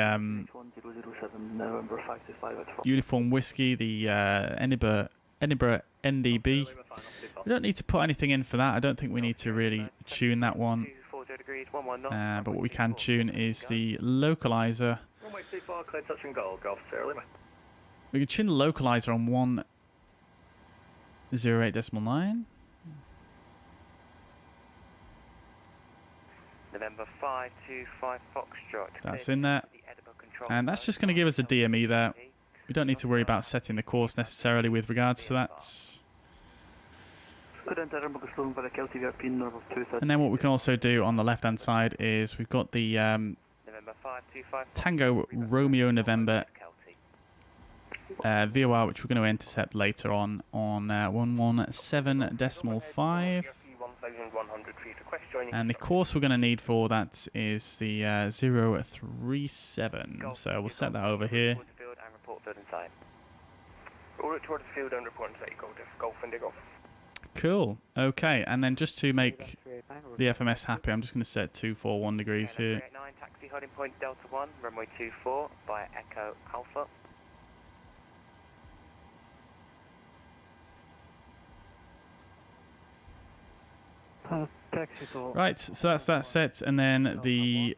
Uniform Whiskey, the Edinburgh NDB. We don't need to put anything in for that. I don't think we need to really tune that one. But what we can tune is the localizer. We can tune the localizer on 108.9. November 525 Foxtrot. That's in there. And that's just going to give us a DME there. We don't need to worry about setting the course necessarily with regards to that. And then what we can also do on the left hand side is we've got the Tango Romeo November VOR, which we're going to intercept later on 117.5. And the course we're going to need for that is the 037. So we'll set that over here. Cool. Okay, and then just to make the FMS happy, I'm just going to set 241 degrees here. Taxi holding point Delta 1, runway 24 by Echo Alpha. Right, so that's that set, and then the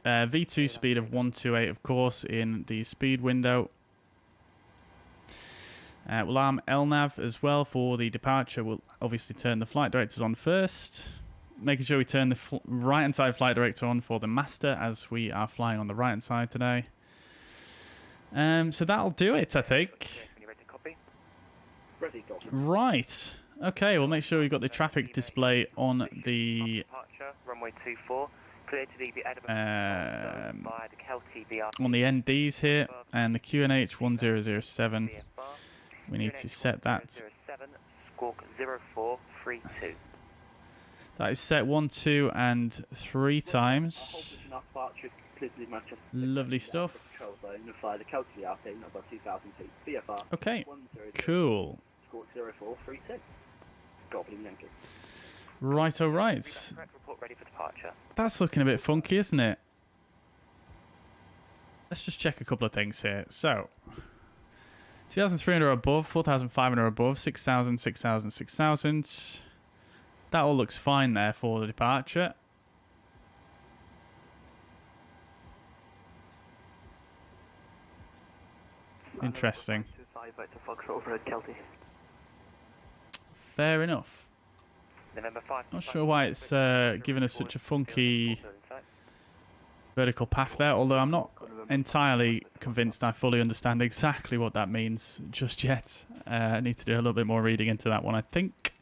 V2 speed of 128, of course, in the speed window. We'll arm LNAV as well for the departure. We'll obviously turn the flight directors on first, making sure we turn the right-hand side flight director on for the master, as we are flying on the right-hand side today. So that'll do it, I think. Right. Okay, we'll make sure we've got the traffic display on the NDs here, and the QNH 1007. We need to set that. That is set 1, 2, and 3 times. Lovely stuff. Okay, cool. Right, alright. That's looking a bit funky, isn't it? Let's just check a couple of things here. So, 2,300 or above, 4,500 or above, 6,000, 6,000, 6,000. That all looks fine there for the departure. Interesting. Fair enough. Not sure why it's given us such a funky vertical path there, although I'm not entirely convinced I fully understand exactly what that means just yet. I need to do a little bit more reading into that one, I think.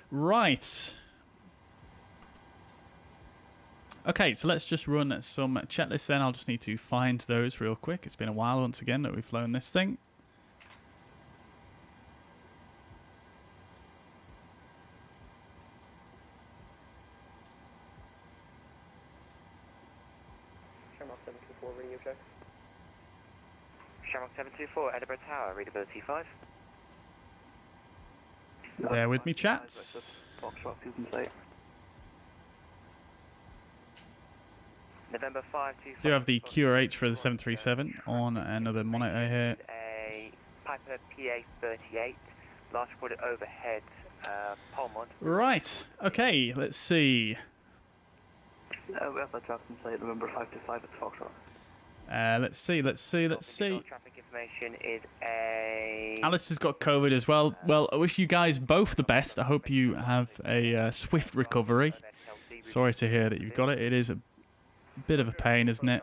Right. Okay, so let's just run some checklists then. I'll just need to find those real quick. It's been a while once again that we've flown this thing. Shamrock 724, Edinburgh Tower, readability 5. Bear with me, chats. November 525. Do have the QRH for the 737 on another monitor here. A Piper PA38, last reported overhead, Polmont. Right, okay, let's see. We have a draft in sight, November 525 at Foxtrot. Let's see. Traffic information is a... Alice has got COVID as well. Well, I wish you guys both the best. I hope you have a swift recovery. Sorry to hear that you've got it. It is a bit of a pain, isn't it?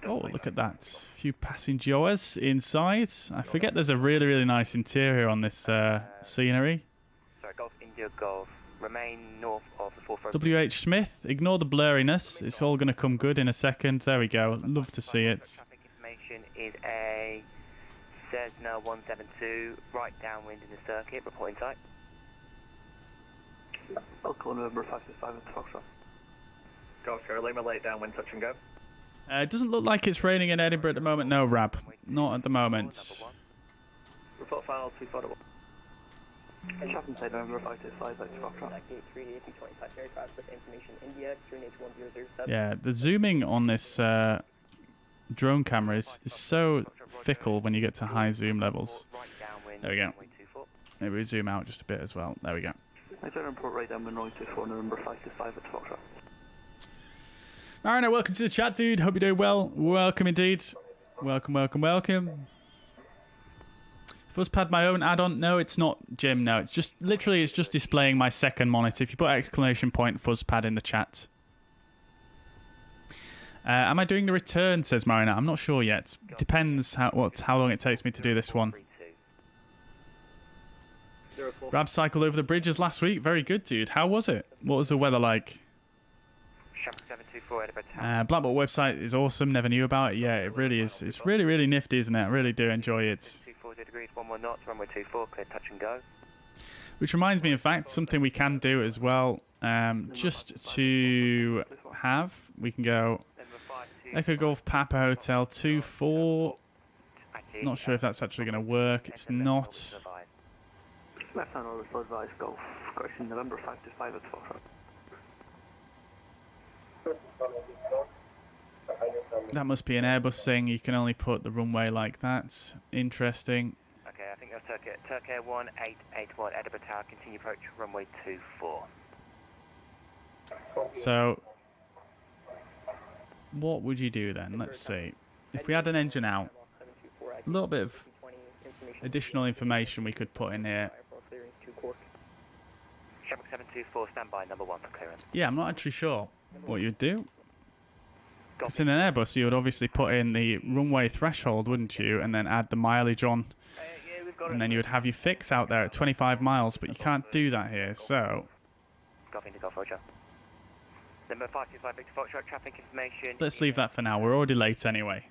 Oh, look at that. A few passengers inside. I forget there's a really nice interior on this scenery. Sorry, Golf India Golf. Remain north of the 4 WH Smith, ignore the blurriness. It's all going to come good in a second. There we go. Love to see it. Traffic information is a Cessna 172, right downwind in the circuit, reporting site. Alcohol November 525 at Foxtrot. Golf Sierra Lima, lay it down when touch and go. It doesn't look like it's raining in Edinburgh at the moment. No, Rab. Not at the moment. Report final 241. Traffic inside November 525 at Foxtrot. Yeah, the zooming on this drone camera is so fickle when you get to high zoom levels. There we go. Maybe we zoom out just a bit as well. There we go. I don't report right down with noise 24 November 525 at Foxtrot. Mariner, welcome to the chat, dude. Hope you're doing well. Welcome indeed. Welcome, welcome, welcome. Fuzzpad my own add-on? No, it's not, Jim. No, it's just literally it's just displaying my second monitor. If you put exclamation point Fuzzpad in the chat. Am I doing the return? Says Mariner. I'm not sure yet. Depends how long it takes me to do this one. Rab cycled over the bridges last week. Very good, dude. How was it? What was the weather like? Blackboard website is awesome. Never knew about it. Yeah, it really is. It's really, really nifty, isn't it? I really do enjoy it. 240 degrees, 11 knots, runway 24, clear touch and go. Which reminds me, in fact, something we can do as well. Just to have, we can go Echo Golf Papa Hotel 24. Not sure if that's actually going to work. It's not. Left hand order, slow advice, Golf. Correction, November 525 at Foxtrot. That must be an Airbus thing. You can only put the runway like that. Interesting. Okay, I think that's Turkey 1881, Edinburgh Tower, continue approach, runway 24. So, what would you do then? Let's see. If we had an engine out, a little bit of additional information we could put in here. Shamrock 724, standby, number 1 for clearance. Yeah, I'm not actually sure what you'd do. Because in an Airbus, you would obviously put in the runway threshold, wouldn't you? And then add the mileage on. And then you would have your fix out there at 25 miles, but you can't do that here, so... Golf into Golf, Roger. Number 525, Victor Foxtrot, traffic information... Let's leave that for now. We're already late anyway.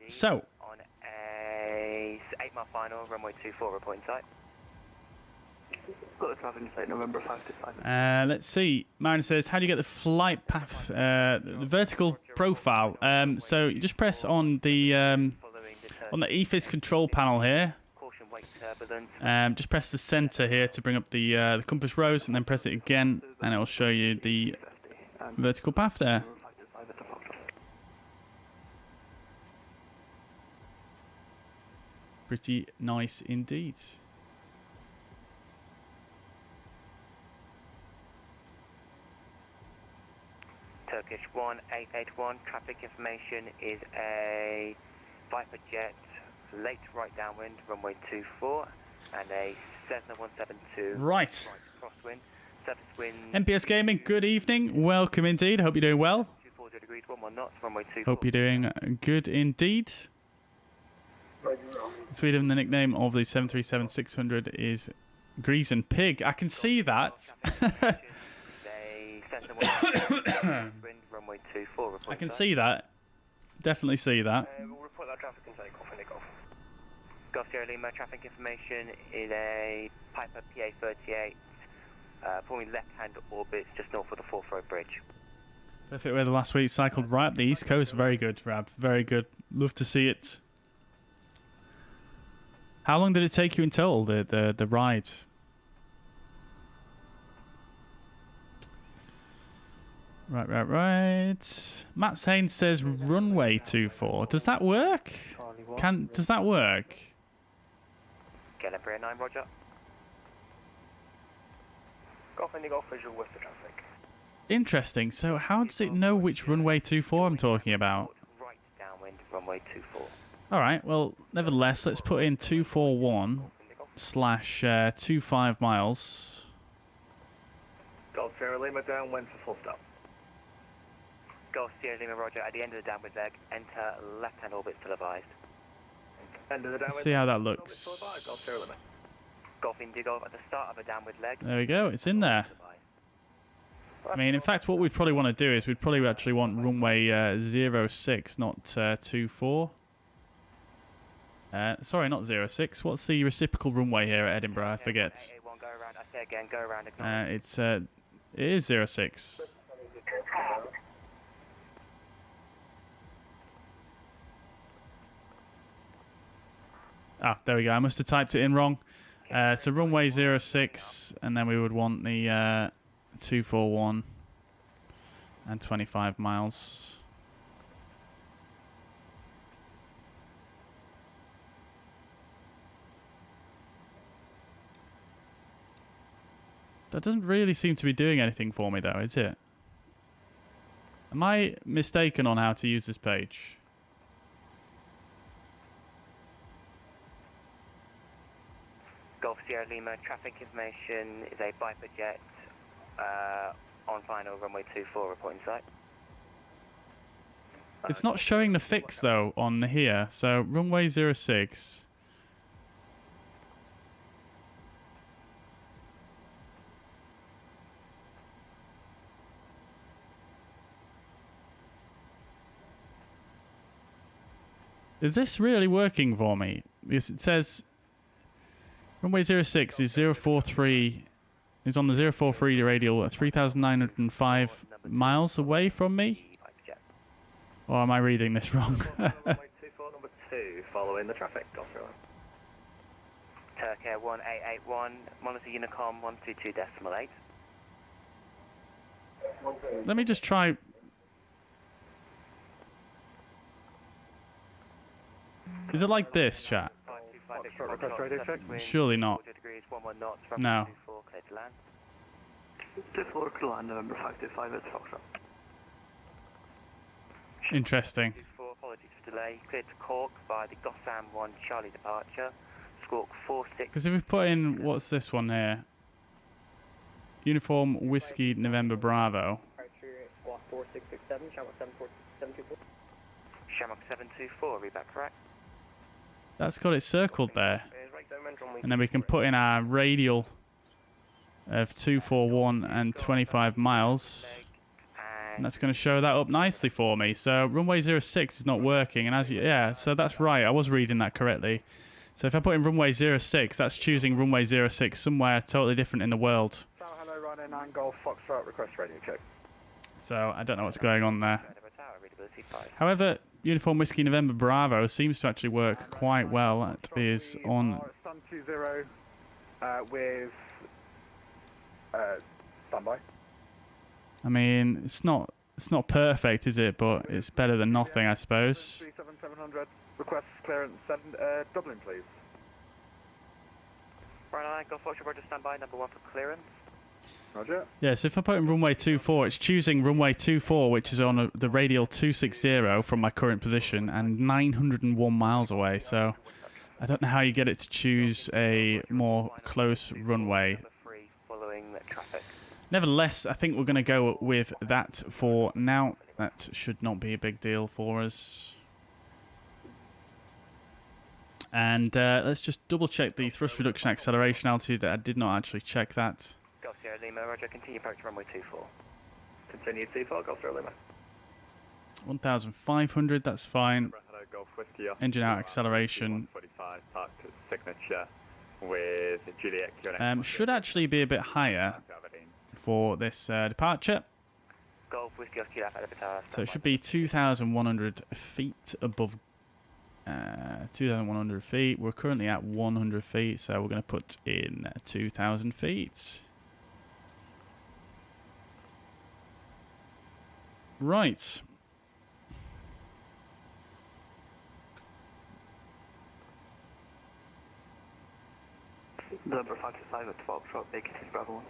So... On a 8-mile final, runway 24, reporting site. Got the traffic inside November 525. Let's see. Mariner says, how do you get the flight path, the vertical profile? So you just press on the EFIS control panel here. Caution, wake turbulence. Just press the center here to bring up the compass rose, and then press it again, and it will show you the vertical path there. Pretty nice indeed. Turkish 1881, traffic information is a Viper jet, late right downwind, runway 24, and a Cessna 172. Right. Crosswind, surface wind. NPS Gaming, good evening. Welcome indeed. Hope you're doing well. 240 degrees, 11 knots, runway 24. Hope you're doing good indeed. Sweden, the nickname of the 737-600 is Grease and Pig. I can see that. Runway 24, I can see that. Definitely see that. We'll report that traffic and take off and Golf. Golf Sierra Lima, traffic information is a Piper PA38, forming left-hand orbit just north of the Fourth Road Bridge. Perfect weather last week. Cycled right up the East Coast. Very good, Rab. Very good. Love to see it. How long did it take you in total, the ride? Right. Matt Sain says runway 24. Does that work? Does that work? LKPR 9, roger. Golf Indy Golf visual with the traffic. Interesting. So how does it know which runway 24 I'm talking about? Right downwind, runway 24. Alright, well, nevertheless, let's put in 241/25 miles. Golf Sierra Lima downwind for full stop. Golf Sierra Lima, roger. At the end of the downwind leg, enter left-hand orbit still advised. End of the downwind. Let's see how that looks. Still advised, Golf Sierra Lima. Golf Indigo at the start of a downward leg. There we go, it's in there. I mean, in fact, what we'd probably want to do is we'd probably actually want runway 06, not 24. Sorry, not 06. What's the reciprocal runway here at Edinburgh? I forget. Say again, go around, acknowledge. It is 06. Ah, there we go. I must have typed it in wrong. So runway 06, and then we would want the 241 and 25 miles. That doesn't really seem to be doing anything for me, though, is it? Am I mistaken on how to use this page? Golf Sierra Lima, traffic information is a Viper jet on final runway 24 reporting site. It's not showing the fix, though, on here. So, runway 06. Is this really working for me? Because it says runway 06 is 043 is on the 043 radial at 3,905 miles away from me. Or am I reading this wrong? Runway 24, number 2, following the traffic. Golf Sierra Lima. Turkey 1881, monitor Unicom 122.8. Let me just try. Is it like this, chat? Request radio check. Surely not. No. 24 to land, November 525, it's Foxtrot. Interesting. Apologies for delay. Cleared to Cork by the Gotham 1 Charlie departure. Squawk 46. Because if we put in, what's this one here? Uniform Whiskey November Bravo. Squawk 4667, Shamrock 724. Shamrock 724, read back correct. That's got it circled there. And then we can put in our radial of 241 and 25 miles. And that's going to show that up nicely for me. So runway 06 is not working. And as you, yeah, so that's right. I was reading that correctly. So if I put in runway 06, that's choosing runway 06 somewhere totally different in the world. Hello, Ryanair 9 Golf Foxtrot, request radio check. So I don't know what's going on there. However, Uniform Whiskey November Bravo seems to actually work quite well. It is on... Sun 20 with standby. I mean, it's not perfect, is it? But it's better than nothing, I suppose. 37700, request clearance, send Dublin, please. Right, Golf Foxtrot, Roger, standby, number 1 for clearance. Roger. Yeah, so if I put in runway 24, it's choosing runway 24, which is on the radial 260 from my current position, and 901 miles away. So I don't know how you get it to choose a more close runway. Nevertheless, I think we're going to go with that for now. That should not be a big deal for us. And let's just double check the thrust reduction acceleration altitude. I did not actually check that. Golf Sierra Lima, Roger, continue approach runway 24. Continue 24, Golf Sierra Lima. 1,500, that's fine. Golf Whiskey off. Engine out acceleration. 145, parked at signature with Juliet. Should actually be a bit higher for this departure. Golf Whiskey off Juliet, So it should be 2,100 feet above 2,100 feet. We're currently at 100 feet, so we're going to put in 2,000 feet. Right. Number 525 at 12, short vacancies, Bravo 1.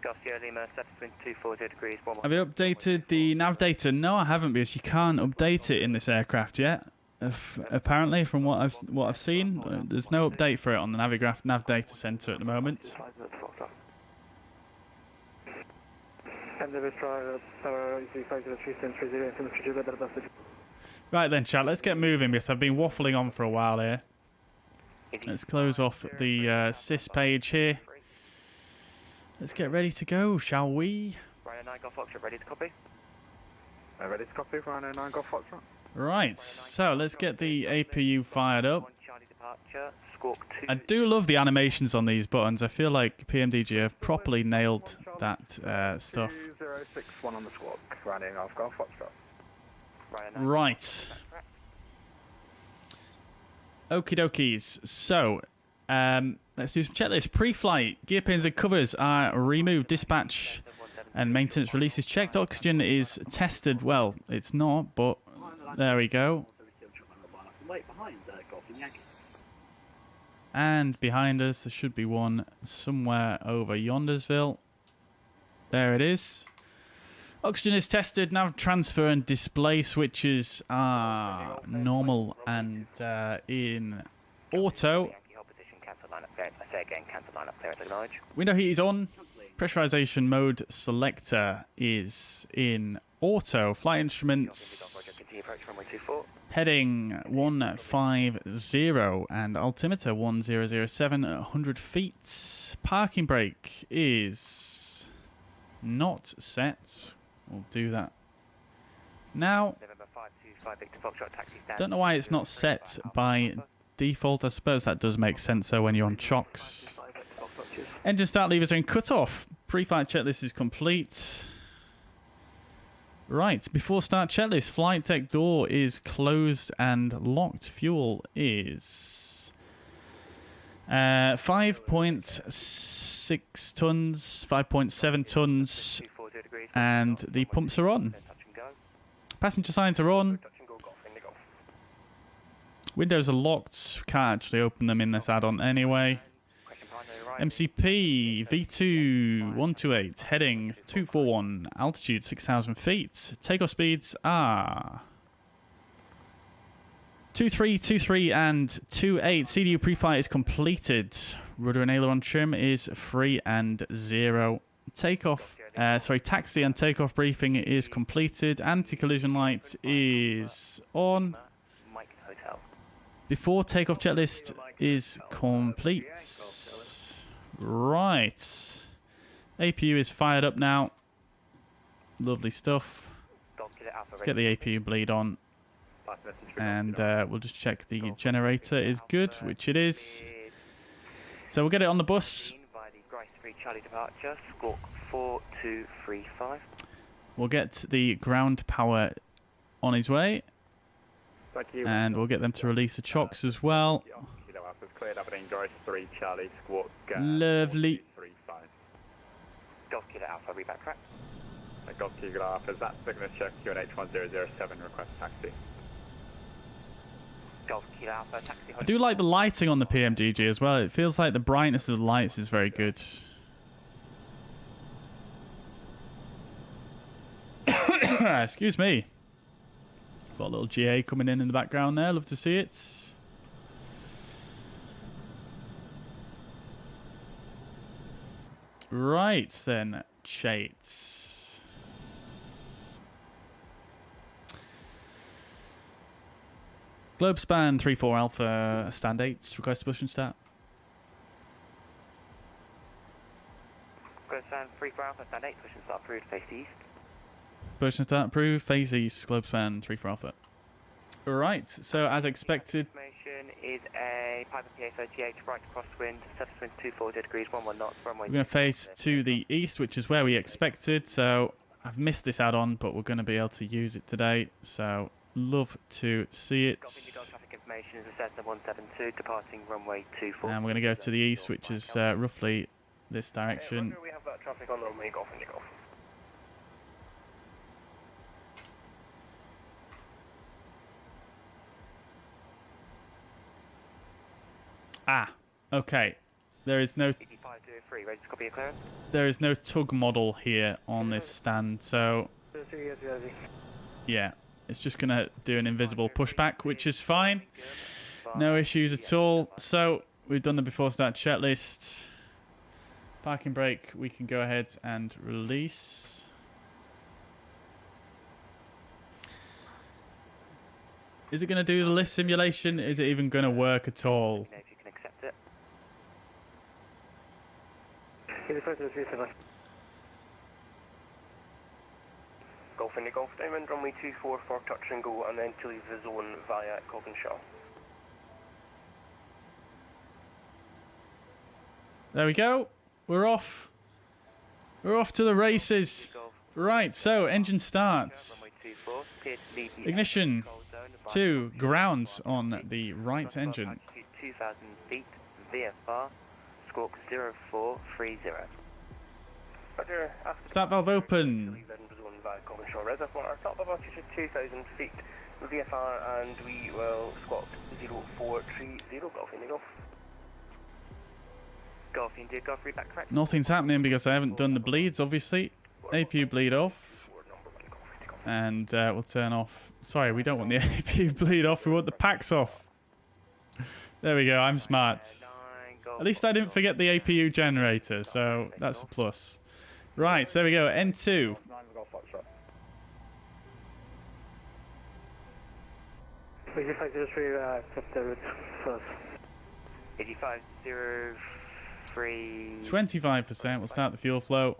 Golf Sierra Lima, set between 240 degrees. Have you updated the nav data? No, I haven't, because you can't update it in this aircraft yet. Apparently, from what I've seen, there's no update for it on the Navigraph Nav Data Center at the moment. Right then, chat, let's get moving because I've been waffling on for a while here. Let's close off the sys page here. Let's get ready to go, shall we? Ryanair 9 Golf Foxtrot, ready to copy? Ready to copy, Ryanair 9 Golf Foxtrot. Right, so let's get the APU fired up. departure, Squawk 2. I do love the animations on these buttons. I feel like PMDG have properly nailed that stuff. 2061 on the squawk, running off Golf Foxtrot. Right. Okie dokies. So, let's do some checklist. Pre-flight, gear pins and covers are removed. Dispatch and maintenance releases checked. Oxygen is tested. Well, it's not, but there we go. And behind us, there should be one somewhere over Yondersville. There it is. Oxygen is tested. Nav transfer and display switches are normal and in auto. Window heat is on. Pressurization mode selector is in auto. Flight instruments heading 150 and altimeter 1007 at 100 feet. Parking brake is not set. We'll do that now. Don't know why it's not set by default. I suppose that does make sense though when you're on chocks. Engine start levers are in cut-off. Pre-flight checklist is complete. Right, before start checklist, flight deck door is closed and locked. Fuel is 5.6 tons, 5.7 tons, and the pumps are on. Passenger signs are on. Windows are locked. Can't actually open them in this add-on anyway. MCP V2 128 heading 241, altitude 6,000 feet. Takeoff speeds are 2323 and 28. CDU pre-flight is completed. Rudder and aileron trim is 3 and 0. Taxi and takeoff briefing is completed. Anti-collision light is on. Before takeoff checklist is complete. Right. APU is fired up now. Lovely stuff. Let's get the APU bleed on. And we'll just check the generator is good, which it is. So we'll get it on the bus. We'll get the ground power on his way. And we'll get them to release the chocks as well. Lovely. Golf Kilo Alpha, read back correct. Golf Kilo Alpha, is that signature QNH1007, request taxi. Golf Kilo Alpha, taxi. I do like the lighting on the PMDG as well. It feels like the brightness of the lights is very good. Excuse me. Got a little GA coming in the background there. Love to see it. Right then, chates. Globespan 3-4 Alpha stand 8. Request push and start. Globespan 3-4 Alpha stand 8. Push and start approved. Face east. Push and start approved. Phase east. Globespan 3-4 Alpha. Right. So as expected. Is a Piper PA38 right crosswind, surface wind 240 degrees, 11 knots, runway. We're going to face to the east, which is where we expected. So I've missed this add-on, but we're going to be able to use it today. So love to see it. Traffic information is a Cessna 172 departing runway 24. And we're going to go to the east, which is roughly this direction. We have that traffic on runway Golf and Golf. Ah, okay. There is no tug model here on this stand, so yeah, it's just gonna do an invisible pushback, which is fine. No issues at all. So we've done the before start checklist. Parking brake, we can go ahead and release. Is it gonna do the lift simulation? Is it even gonna work at all? Golf India Golf Diamond, runway 24 for touch and go, and then to leave the zone via Cogenshaw. There we go. We're off. We're off to the races. Right, so engine starts. Runway 24, clear to leave the Ignition control zone by to ground on the right altitude engine. 2,000 feet, VFR, squawk 0430. Roger, after Start valve open. Shore Reservoir, top of altitude 2,000 feet, VFR, and we will squawk 0430, Golf India Golf. Golf India Golf, read back correct. Nothing's happening because I haven't done the bleeds, obviously. APU bleed off. And we'll turn off. Sorry, we don't want the APU bleed off. We want the packs off. There we go. I'm smart. At least I didn't forget the APU generator, so that's a plus. Right, so there we go. N2. 8503, accept the route first. 8503. 25%. We'll start the fuel flow.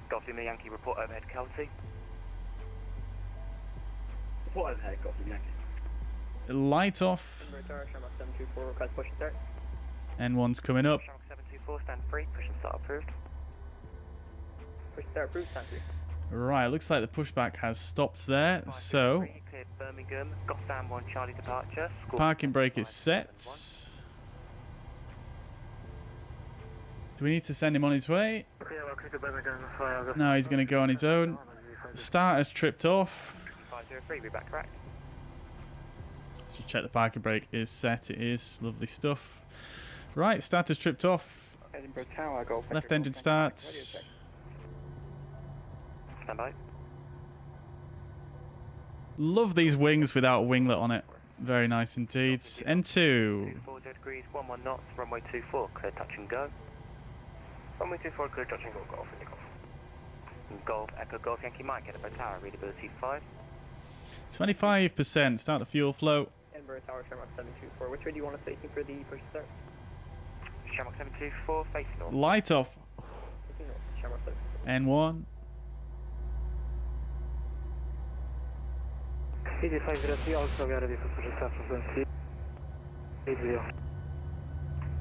Golf Lima Yankee, report overhead Kelsey. Report overhead, Golf Lima Yankee. Light off. Shamrock 724, request push and start. N1's coming up. Shamrock 724, stand free, push and start approved. Push and start approved, stand free. Right, looks like the pushback has stopped there. So, Cleared Birmingham, Gotham 1 Charlie departure. parking brake is set. Do we need to send him on his way? No, he's going to go on his own. Start has tripped off. 503, be back correct. Let's just check the parking brake is set. It is. Lovely stuff. Right, start has tripped off. Edinburgh Tower, Golf. Left engine starts. Stand by. Love these wings without a winglet on it. Very nice indeed. N2. 40 degrees, 11 knots, runway 24, clear touch and go. Runway 24, clear touch and go, Golf, India Golf. Golf, Echo Golf, Yankee Mike, Edinburgh Tower, readability 5. 25%. Start the fuel flow. Edinburgh Tower, Shamrock 724. Which way do you want us taking for the push and start? Shamrock 724, facing north. Light off. Facing north, Shamrock 724. N1. 8503, also we are ready for push and start from 20. 80.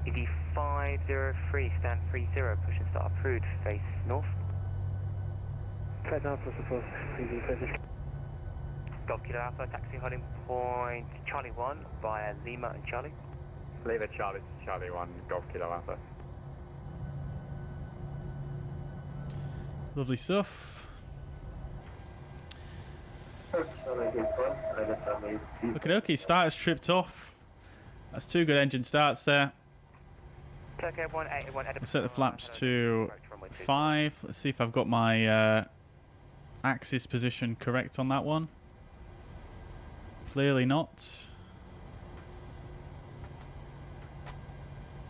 ED 503, stand 30, push and start approved, face north. Right now, for suppose, 8503. Golf Kilo Alpha, taxi holding point Charlie 1 via Lima and Charlie. Leave it, Charlie. Charlie 1, Golf Kilo Alpha. Lovely stuff. Okie dokie, starter's tripped off. That's 2 good engine starts there. Turkey 181, I'll set the flaps to 5. Let's see if I've got my axis position correct on that one. Clearly not.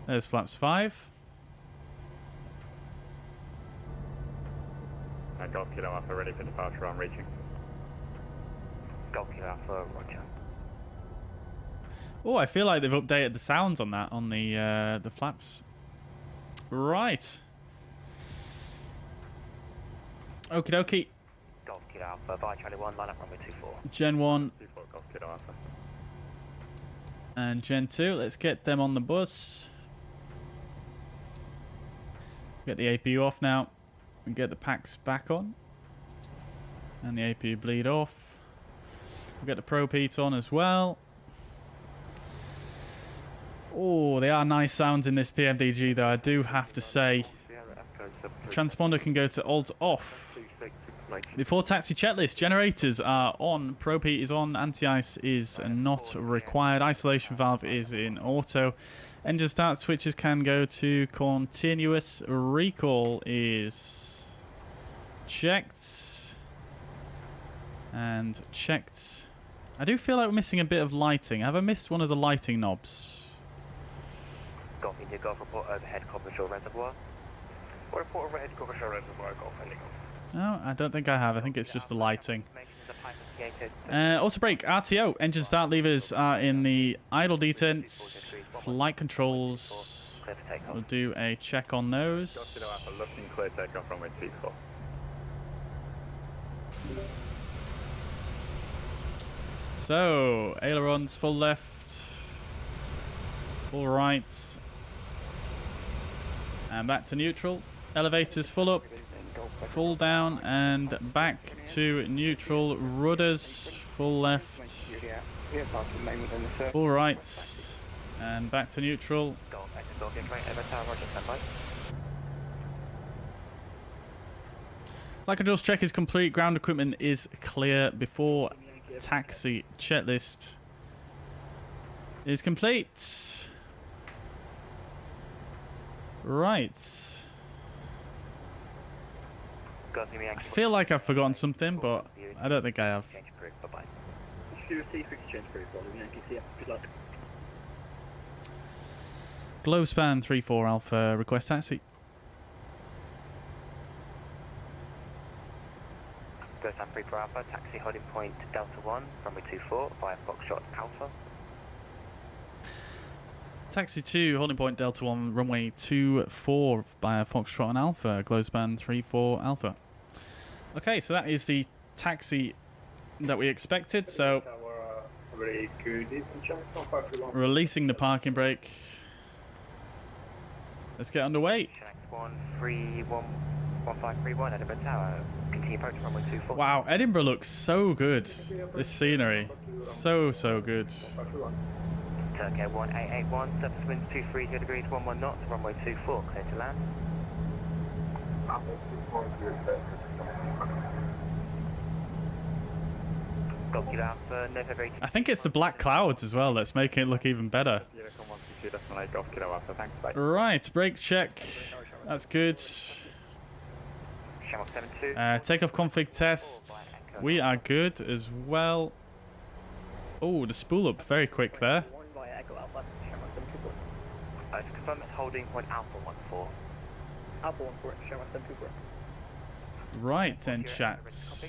There's flaps 5. Golf Kilo Alpha ready for departure on reaching. Golf Kilo Alpha, roger. Oh, I feel like they've updated the sounds on that, on the flaps. Right. Okie dokie. Golf Kilo Alpha, via Charlie 1, line up runway 24. Gen 1 24 Golf Kilo Alpha. and Gen 2. Let's get them on the bus. Get the APU off now. And get the packs back on. And the APU bleed off. We'll get the Pro Pete on as well. Oh, they are nice sounds in this PMDG though, I do have to say. Transponder can go to alt off. Before taxi checklist, generators are on, Pro Pete is on, anti-ice is not required, isolation valve is in auto. Engine start switches can go to continuous, recall is checked. And checked. I do feel like we're missing a bit of lighting. Have I missed one of the lighting knobs? Golf India Golf, report overhead Cobbleshore Reservoir. Report overhead Cobbleshore Reservoir, Golf India Golf. No, I don't think I have. I think it's just the lighting. Auto brake, RTO. Engine start levers are in the idle detents. Flight controls. We'll do a check on those. Golf Kilo Alpha looking clear takeoff runway 24. So, ailerons full left, full right, And back to neutral. Elevators full up, full down, and back to neutral. Rudders full left, full right, and back to neutral. Flyglobespan check is complete. Ground equipment is clear before taxi checklist is complete. Right. I feel like I've forgotten something, but I don't think I have. Globespan 34 Alpha, request taxi. Globespan 34 Alpha, taxi holding point Delta 1, runway 24 via Foxtrot Alpha. Taxi 2, holding point Delta 1, runway 24 via Foxtrot and Alpha, Globespan 34 Alpha. Okay, so that is the taxi that we expected, so releasing the parking brake. Let's get underway. 1531 Edinburgh Tower. Continue approach runway 24. Wow, Edinburgh looks so good. This scenery, so good. Turkey 1881, surface winds 230 degrees, 11 knots, runway 24, clear to land. I think it's the black clouds as well that's making it look even better. Right, brake check. That's good. Takeoff config test. We are good as well. Oh, the spool up very quick there. To confirm it's holding point Alpha 14. Alpha 14, show us 724. Right then, chats.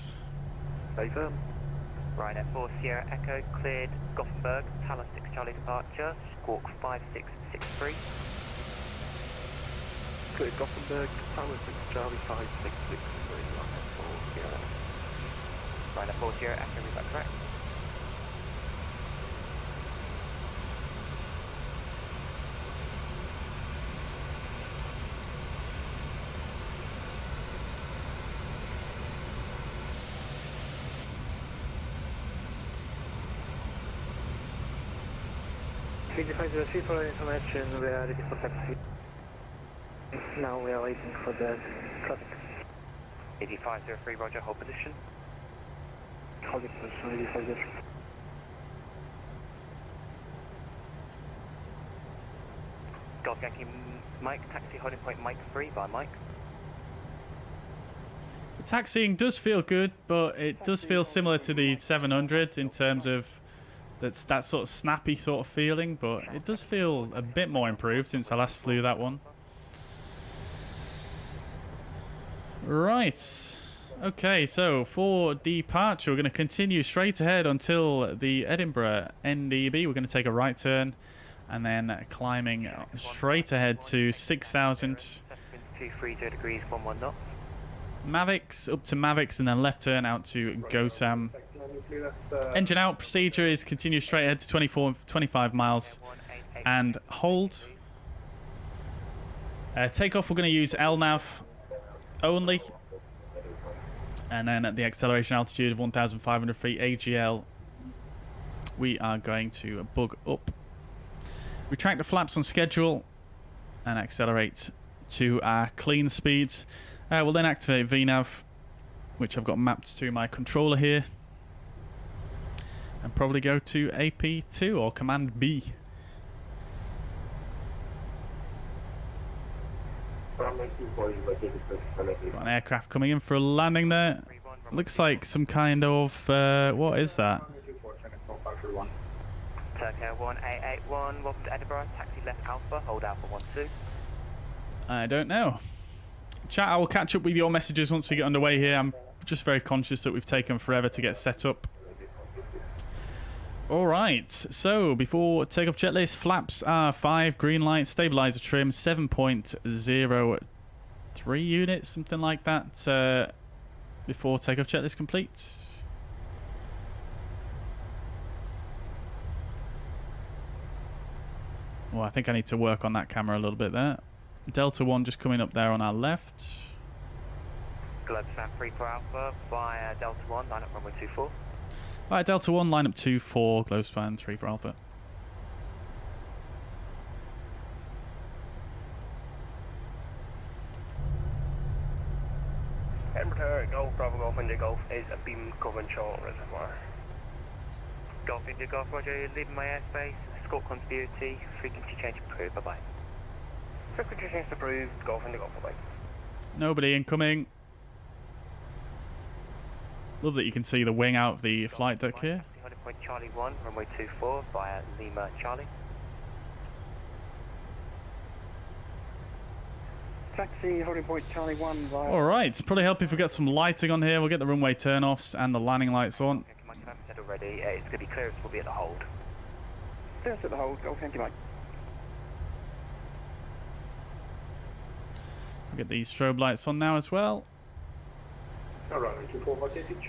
Ryanair 4 Sierra Echo cleared Gothenburg, Tower 6 Charlie departure, squawk 5663. Cleared Gothenburg, Tower 6 Charlie 5663, Ryanair 4 Sierra Echo, is that correct? For information, we are ready for taxi. Now we are waiting for the traffic. 8503, roger, hold position. Hold it position, 8503. Golf Yankee Mike, taxi holding point Mike 3 by Mike. The taxiing does feel good, but it does feel similar to the 700 in terms of that's that sort of snappy sort of feeling, but it does feel a bit more improved since I last flew that one. Right. Okay, so for departure, we're going to continue straight ahead until the Edinburgh NDB. We're going to take a right turn and then climbing straight ahead to 6,000. 230 degrees, 11 knots. Mavics, up to Mavics, and then left turn out to Gotham. Engine out procedure is continue straight ahead to 25 miles and hold. Takeoff, we're going to use LNAV only. And then at the acceleration altitude of 1,500 feet AGL, we are going to bug up. Retract the flaps on schedule and accelerate to our clean speeds. We'll then activate VNAV, which I've got mapped to my controller here. And probably go to AP2 or Command B. Got an aircraft coming in for a landing there. Looks like some kind of, what is that? Turkey 1881, welcome to Edinburgh, taxi left Alpha, hold Alpha 12. I don't know. Chat, I will catch up with your messages once we get underway here. I'm just very conscious that we've taken forever to get set up. Alright, so before takeoff checklist, flaps are 5, green light, stabilizer trim 7.03 units, something like that, before takeoff checklist complete. Well, I think I need to work on that camera a little bit there. Delta 1 just coming up there on our left. Globespan 3 for Alpha via Delta 1, line up runway 24. Alright, Delta 1, line up 2-4, Globespan 3 for Alpha. Edinburgh, Golf, Bravo Golf, India Golf is a beam covering short reservoir. Golf India Golf, Roger, leaving my airspace. Score continuity, frequency change approved, bye bye. Frequency change approved, Golf, India Golf, bye bye. Nobody incoming. Love that you can see the wing out of the flight deck here. Point Charlie 1, runway 24 via Lima Charlie. Taxi, holding point Charlie 1 via... Alright, probably help if we get some lighting on here. We'll get the runway turn-offs and the landing lights on. Okay, Mike, I've said already, it's going to be clearance, will be at the hold. Clearance at the hold, Golf Yankee Mike. We'll get these strobe lights on now as well.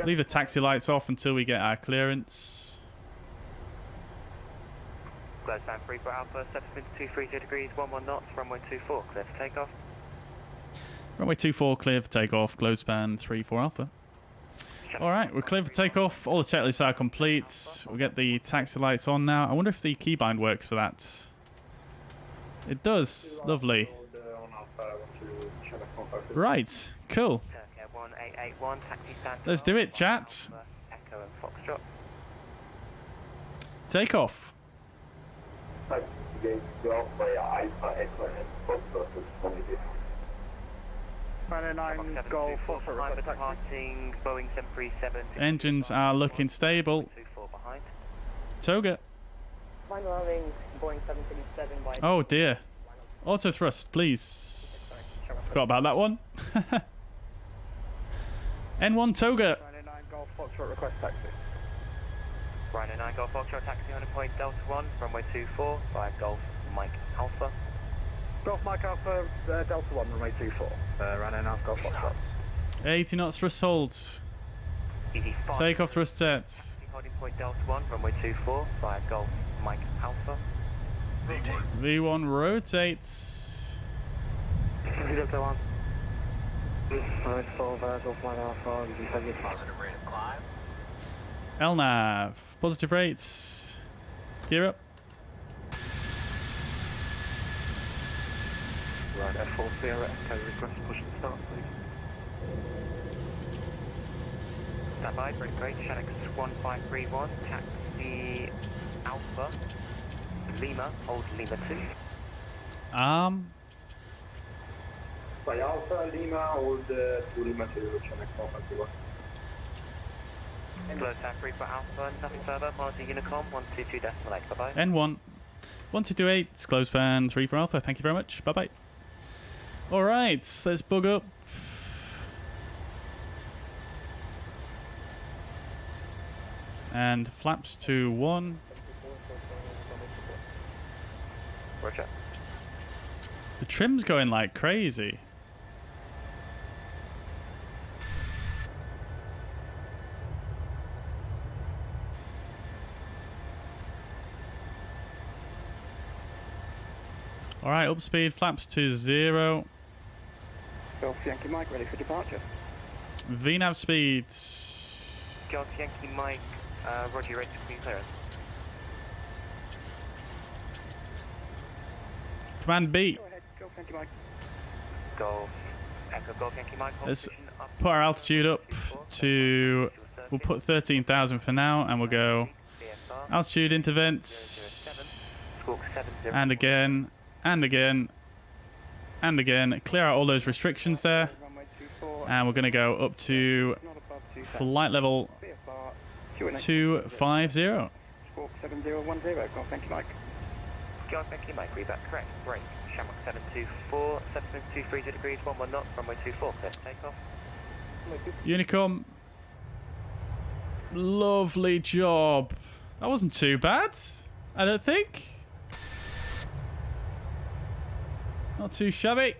Leave the taxi lights off until we get our clearance. Globespan 3 for Alpha, 7.230 degrees, 11 knots, runway 24, clear for takeoff. Runway 24 clear for takeoff, Globespan 3 for Alpha. Alright, we're clear for takeoff. All the checklists are complete. We'll get the taxi lights on now. I wonder if the keybind works for that. It does. Lovely. Right, cool. 1881, taxi stand. Let's do it, chat. Echo and Foxtrot. Take off. 99 Golf, Foxtrot, Time request taxi. departing Boeing 737. Engines are looking stable. 24 behind. Toga. Mind allowing Boeing 737 by... Oh dear. Auto thrust, please. Forgot about that one. N1 Toga. 99 Golf, Foxtrot, request taxi. Rhino 9 Golf Foxtrot, taxi on point Delta 1, runway 24 via Golf Mike Alpha. Golf Mike Alpha, Delta 1, runway 24. Rhino 9 Golf Foxtrot. 80 knots thrust holds. Easy 5. Take off thrust sets. Taxi holding point Delta 1, runway 24 via Golf Mike Alpha. V1 rotates. Delta 1. Runway 4 via Golf Mike Alpha, positive rate of climb. LNAV. Positive rates. Gear up. Right, F4 Sierra Echo, request push and start, please. Stand by, break, Shanix 1531, taxi Alpha, Lima, hold Lima 2. By Alpha, Lima, hold to Lima 2, Shanix 151. Globespan 3 for Alpha, nothing further, monitor Unicom, 122.8, bye-bye. N1. 1228. It's Globespan 3 for Alpha. Thank you very much. Bye bye. Alright, let's bug up. And flaps to 1. Roger. The trim's going like crazy. Alright, up speed, flaps to 0. Golf Yankee Mike, ready for departure. VNAV speed. Golf Yankee Mike, Roger, ready for clearance. Command B. Go ahead, Golf Yankee Mike. Golf, Echo Golf Yankee Mike, hold Let's position up. put our altitude up to... We'll put 13,000 for now, and we'll go VFR, altitude into vents. 007, squawk 70. And again, and again, and again. Clear out all those restrictions there. Runway 24. And we're going to go up to Not above 2,000. flight level VFR, QNH 250. Squawk 7010, Golf Yankee Mike. Golf Yankee Mike, read back correct. Break, Shamrock 724, 7.230 degrees, 11 knots, runway 24, clear for takeoff. Unicom. Lovely job. That wasn't too bad, I don't think. Not too shabby.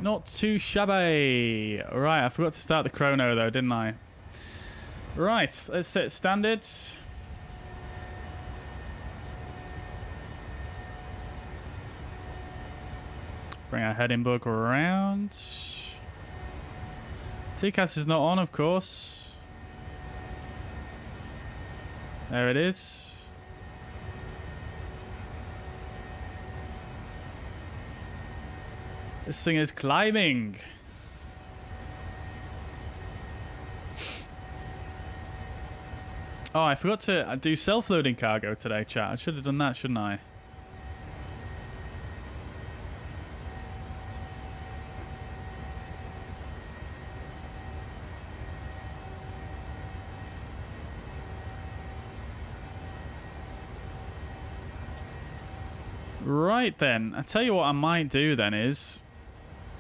Not too shabby. Right, I forgot to start the chrono though, didn't I? Right, let's set standard. Bring our Edinburgh around. TCAS is not on, of course. There it is. This thing is climbing. Oh, I forgot to do self-loading cargo today, chat. I should have done that, shouldn't I? Right then, I tell you what I might do then is,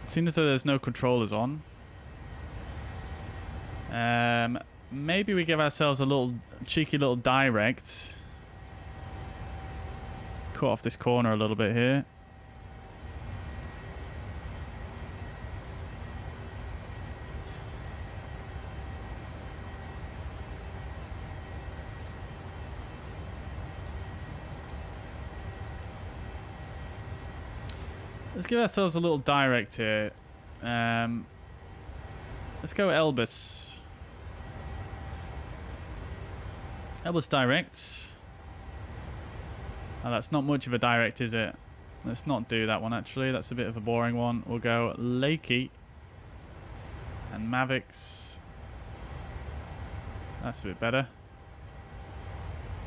seeing as though there's no controllers on, maybe we give ourselves a little cheeky little direct. Cut off this corner a little bit here. Let's give ourselves a little direct here. Let's go Elbus. Elbus direct. Oh, that's not much of a direct, is it? Let's not do that one, actually. That's a bit of a boring one. We'll go Lakey. And Mavics. That's a bit better.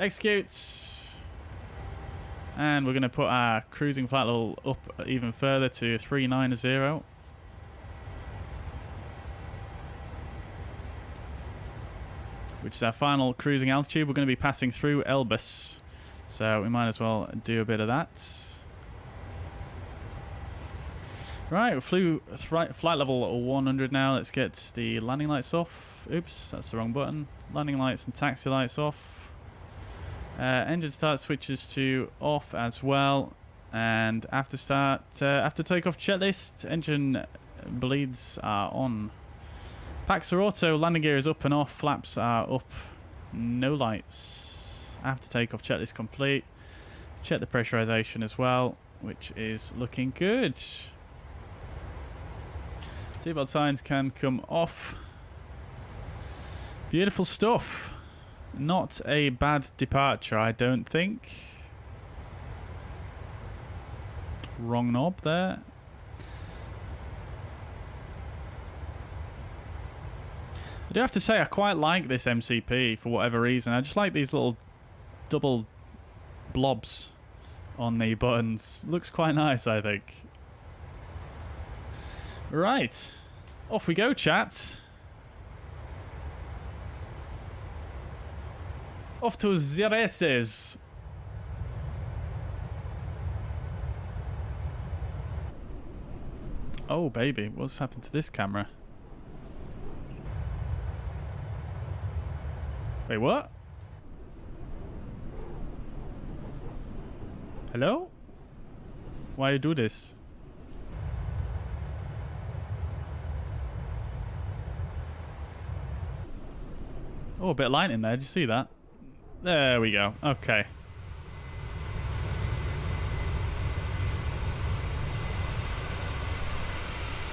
Execute. And we're going to put our cruising flight level up even further to 390. Which is our final cruising altitude. We're going to be passing through Elbus. So we might as well do a bit of that. Right, we flew flight level 100 now. Let's get the landing lights off. Oops, that's the wrong button. Landing lights and taxi lights off. Engine start switches to off as well, and after takeoff checklist, engine bleeds are on. Packs are auto, landing gear is up and off, flaps are up, no lights. After takeoff checklist complete. Check the pressurization as well, which is looking good. Seatbelt signs can come off. Beautiful stuff. Not a bad departure, I don't think. Wrong knob there. I do have to say I quite like this MCP for whatever reason. I just like these little double blobs on the buttons. Looks quite nice, I think. Right. Off we go, chat. Off to the races. Oh, baby. What's happened to this camera? Wait, what? Hello? Why you do this? Oh, a bit of light in there. Did you see that? There we go. Okay.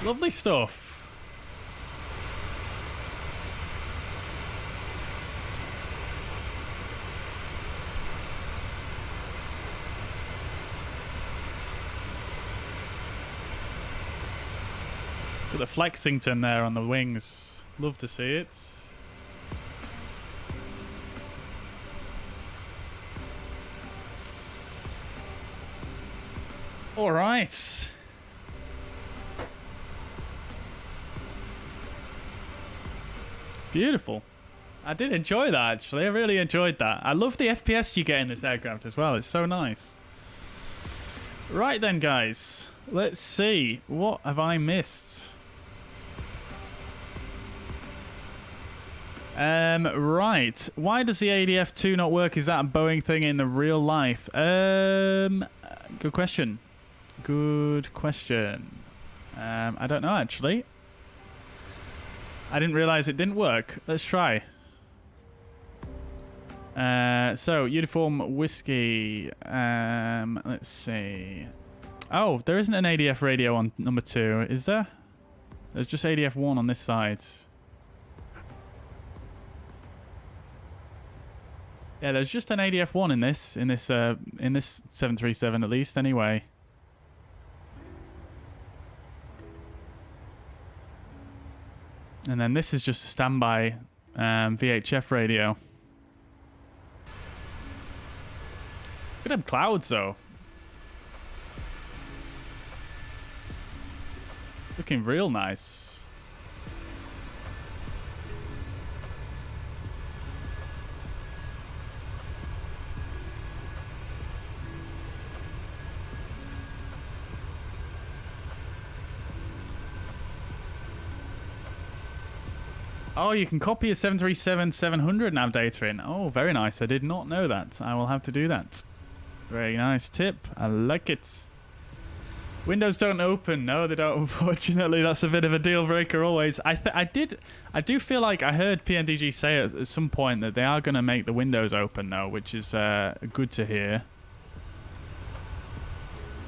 Lovely stuff. Got the Flexington there on the wings. Love to see it. All right. Beautiful. I did enjoy that, actually. I really enjoyed that. I love the FPS you get in this aircraft as well. It's so nice. Right then, guys. Let's see. What have I missed? Right. Why does the ADF-2 not work? Is that a Boeing thing in the real life? Good question. Good question. I don't know, actually. I didn't realize it didn't work. Let's try. So, uniform whiskey. Let's see. Oh, there isn't an ADF radio on number 2, is there? There's just ADF 1 on this side. Yeah, there's just an ADF 1 in this 737 at least, anyway. And then this is just a standby VHF radio. Look at them clouds, though. Looking real nice. Oh, you can copy a 737-700 nav data in. Oh, very nice. I did not know that. I will have to do that. Very nice tip. I like it. Windows don't open. No, they don't, unfortunately. That's a bit of a deal breaker always. I do feel like I heard PMDG say at some point that they are going to make the windows open, though, which is good to hear.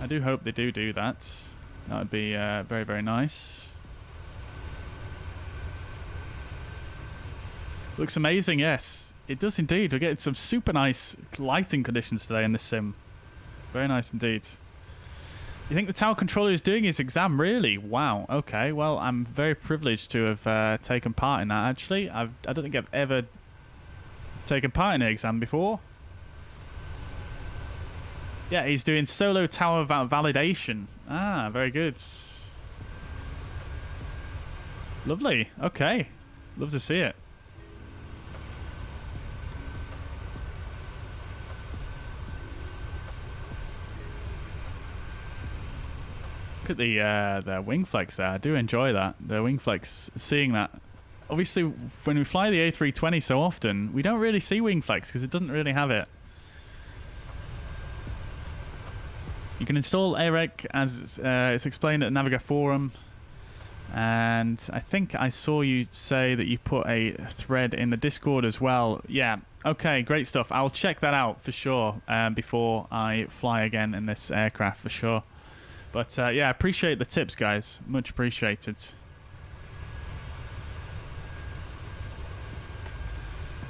I do hope they do that. That would be very, very nice. Looks amazing, yes. It does indeed. We're getting some super nice lighting conditions today in this sim. Very nice indeed. You think the tower controller is doing his exam? Really? Wow. Okay. Well, I'm very privileged to have taken part in that, actually. I don't think I've ever taken part in an exam before. Yeah, he's doing solo tower validation. Ah, very good. Lovely. Okay. Love to see it. Look at the wing flex there. I do enjoy that. The wing flex, seeing that. Obviously, when we fly the A320 so often, we don't really see wing flex because it doesn't really have it. You can install Arex as it's explained at the Naviga forum. And I think I saw you say that you put a thread in the Discord as well. Yeah. Okay, great stuff. I'll check that out for sure before I fly again in this aircraft for sure. But yeah, I appreciate the tips, guys. Much appreciated.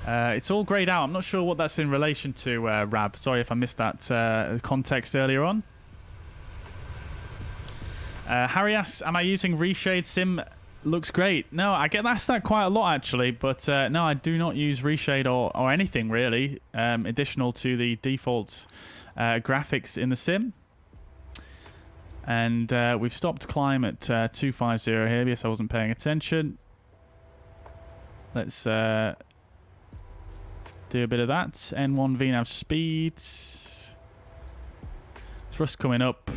It's all grayed out. I'm not sure what that's in relation to, Rab. Sorry if I missed that context earlier on. Harry asks, am I using Reshade Sim? Looks great. No, I get asked that quite a lot, actually. But no, I do not use Reshade or anything, really, additional to the default graphics in the sim. And we've stopped climb at 250 here. Yes, I wasn't paying attention. Let's do a bit of that. N1 VNAV speed. Thrust coming up.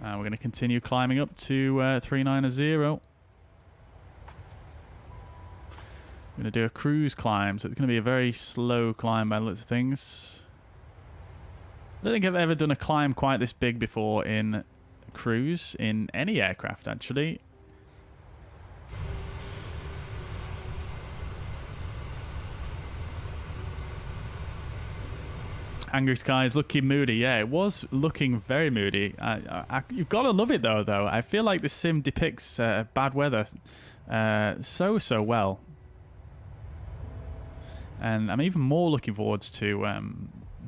And we're going to continue climbing up to 390. I'm going to do a cruise climb, so it's going to be a very slow climb by the looks of things. I don't think I've ever done a climb quite this big before in cruise, in any aircraft actually. Angry Skies looking moody. Yeah, it was looking very moody. You've got to love it though. I feel like the sim depicts bad weather so well. And I'm even more looking forward to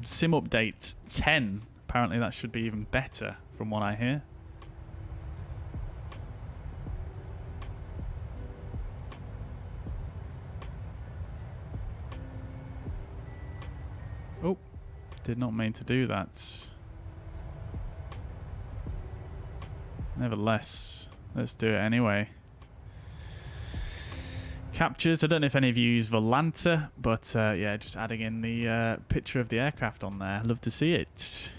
Sim Update 10. Apparently that should be even better from what I hear. Oh, did not mean to do that. Nevertheless, let's do it anyway. Captures. I don't know if any of you use Volanta, but yeah, just adding in the picture of the aircraft on there. Love to see it.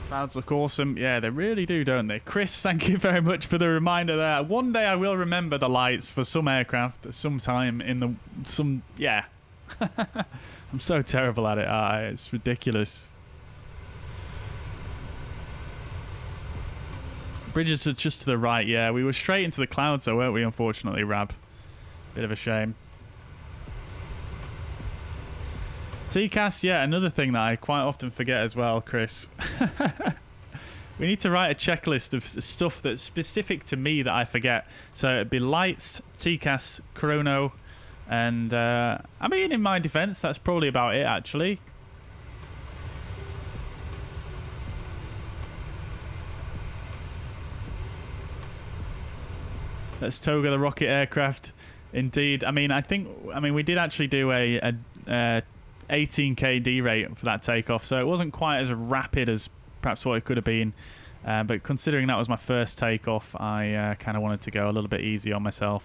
Clouds look awesome. Yeah, they really do, don't they? Chris, thank you very much for the reminder there. One day I will remember the lights for some aircraft sometime in the... Yeah. I'm so terrible at it. It's ridiculous. Bridges are just to the right. Yeah, we were straight into the clouds though, weren't we, unfortunately, Rab? Bit of a shame. TCAS, yeah, another thing that I quite often forget as well, Chris. We need to write a checklist of stuff that's specific to me that I forget. So it'd be lights, TCAS, chrono, and I mean, in my defense, that's probably about it, actually. Let's toga the rocket aircraft. Indeed. I mean, we did actually do a 18k D rate for that takeoff, so it wasn't quite as rapid as perhaps what it could have been. But considering that was my first takeoff, I kind of wanted to go a little bit easy on myself.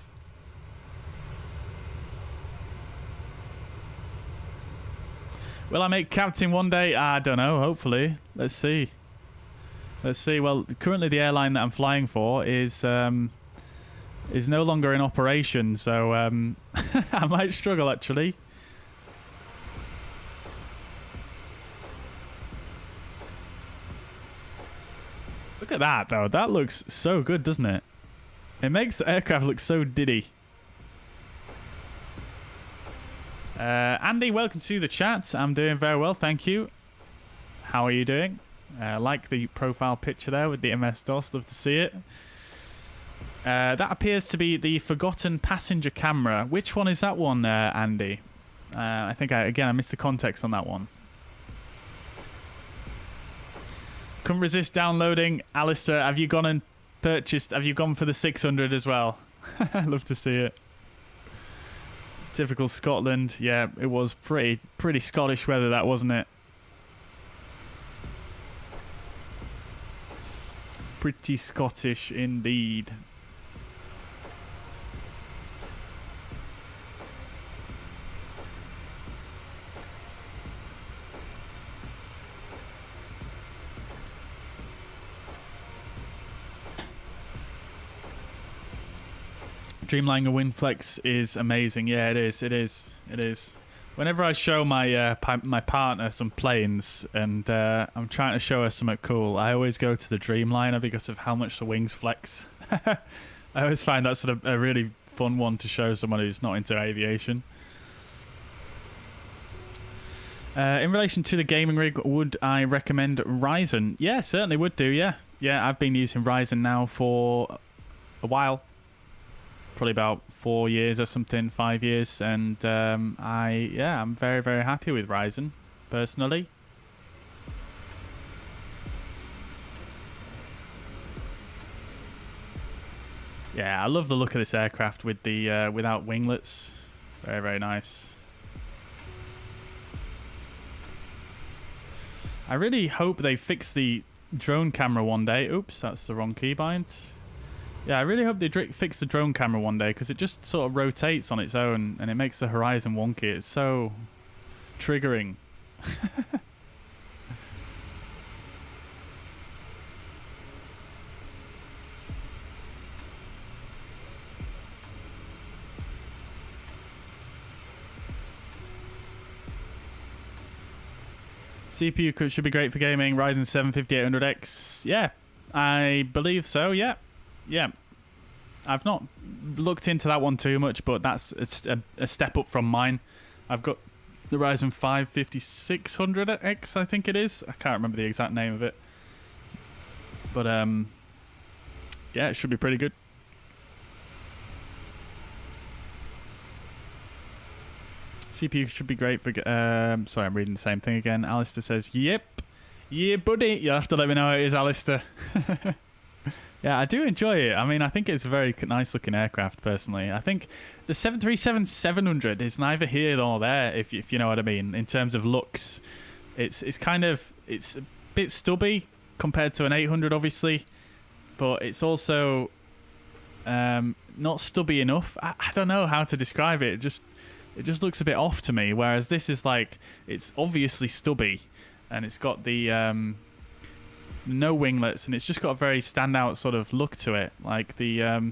Will I make captain one day? I don't know, hopefully. Let's see. Let's see. Well, currently the airline that I'm flying for is no longer in operation, so I might struggle, actually. Look at that, though. That looks so good, doesn't it? It makes the aircraft look so diddy. Andy, welcome to the chat. I'm doing very well, thank you. How are you doing? Like the profile picture there with the MS-DOS. Love to see it. That appears to be the forgotten passenger camera. Which one is that one, Andy? I think, I missed the context on that one. Couldn't resist downloading. Alistair, have you gone and purchased? Have you gone for the 600 as well? Love to see it. Typical Scotland. Yeah, it was pretty Scottish weather, that, wasn't it? Pretty Scottish indeed. Dreamliner Windflex is amazing. Yeah, it is. It is. It is. Whenever I show my my partner some planes and I'm trying to show her something cool, I always go to the Dreamliner because of how much the wings flex. I always find that sort of a really fun one to show someone who's not into aviation. In relation to the gaming rig, would I recommend Ryzen? Yeah, certainly would do. Yeah, I've been using Ryzen now for a while. Probably about 4 years or something, 5 years, and I'm very, very happy with Ryzen personally. Yeah, I love the look of this aircraft with the without winglets. Very, very nice. I really hope they fix the drone camera one day. Oops, that's the wrong keybind. Yeah, I really hope they fix the drone camera one day, because it just sort of rotates on its own and it makes the horizon wonky. It's so triggering. CPU should be great for gaming. Ryzen 7 5800X. Yeah, I believe so. Yeah. I've not looked into that one too much, but it's a step up from mine. I've got the Ryzen 5 5600X, I think it is. I can't remember the exact name of it. But yeah, it should be pretty good. CPU should be great for... sorry, I'm reading the same thing again. Alistair says, yep. Yeah, buddy. You'll have to let me know how it is, Alistair. Yeah, I do enjoy it. I mean, I think it's a very nice looking aircraft, personally. I think the 737-700 is neither here nor there, if you know what I mean, in terms of looks. It's a bit stubby compared to an 800, obviously, but it's also not stubby enough. I don't know how to describe it. It just looks a bit off to me, whereas this is like, it's obviously stubby, and it's got the no winglets, and it's just got a very standout sort of look to it. Like the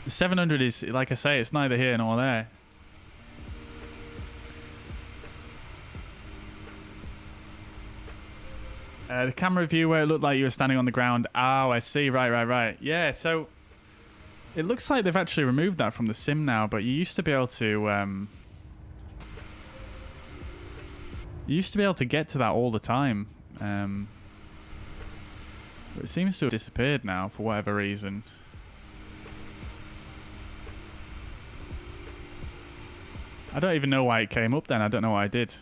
700 is, like I say, it's neither here nor there. The camera view where it looked like you were standing on the ground. Oh, I see. Right. Yeah, so it looks like they've actually removed that from the sim now, but you used to be able to get to that all the time. But it seems to have disappeared now for whatever reason. I don't even know why it came up then. I don't know what I did.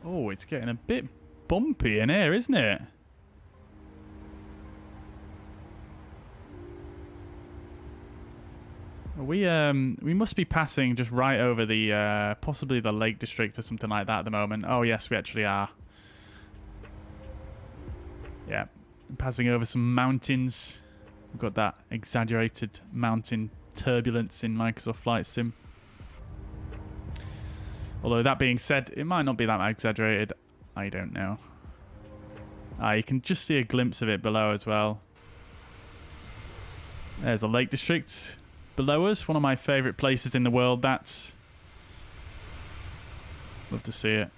Oh, it's getting a bit bumpy in here, isn't it? We must be passing just right over the possibly the Lake District or something like that at the moment. Oh yes, we actually are. Yeah, passing over some mountains. We've got that exaggerated mountain turbulence in Microsoft Flight Sim. Although that being said, it might not be that exaggerated. I don't know. You can just see a glimpse of it below as well. There's the Lake District below us. One of my favourite places in the world, that's. Love to see it.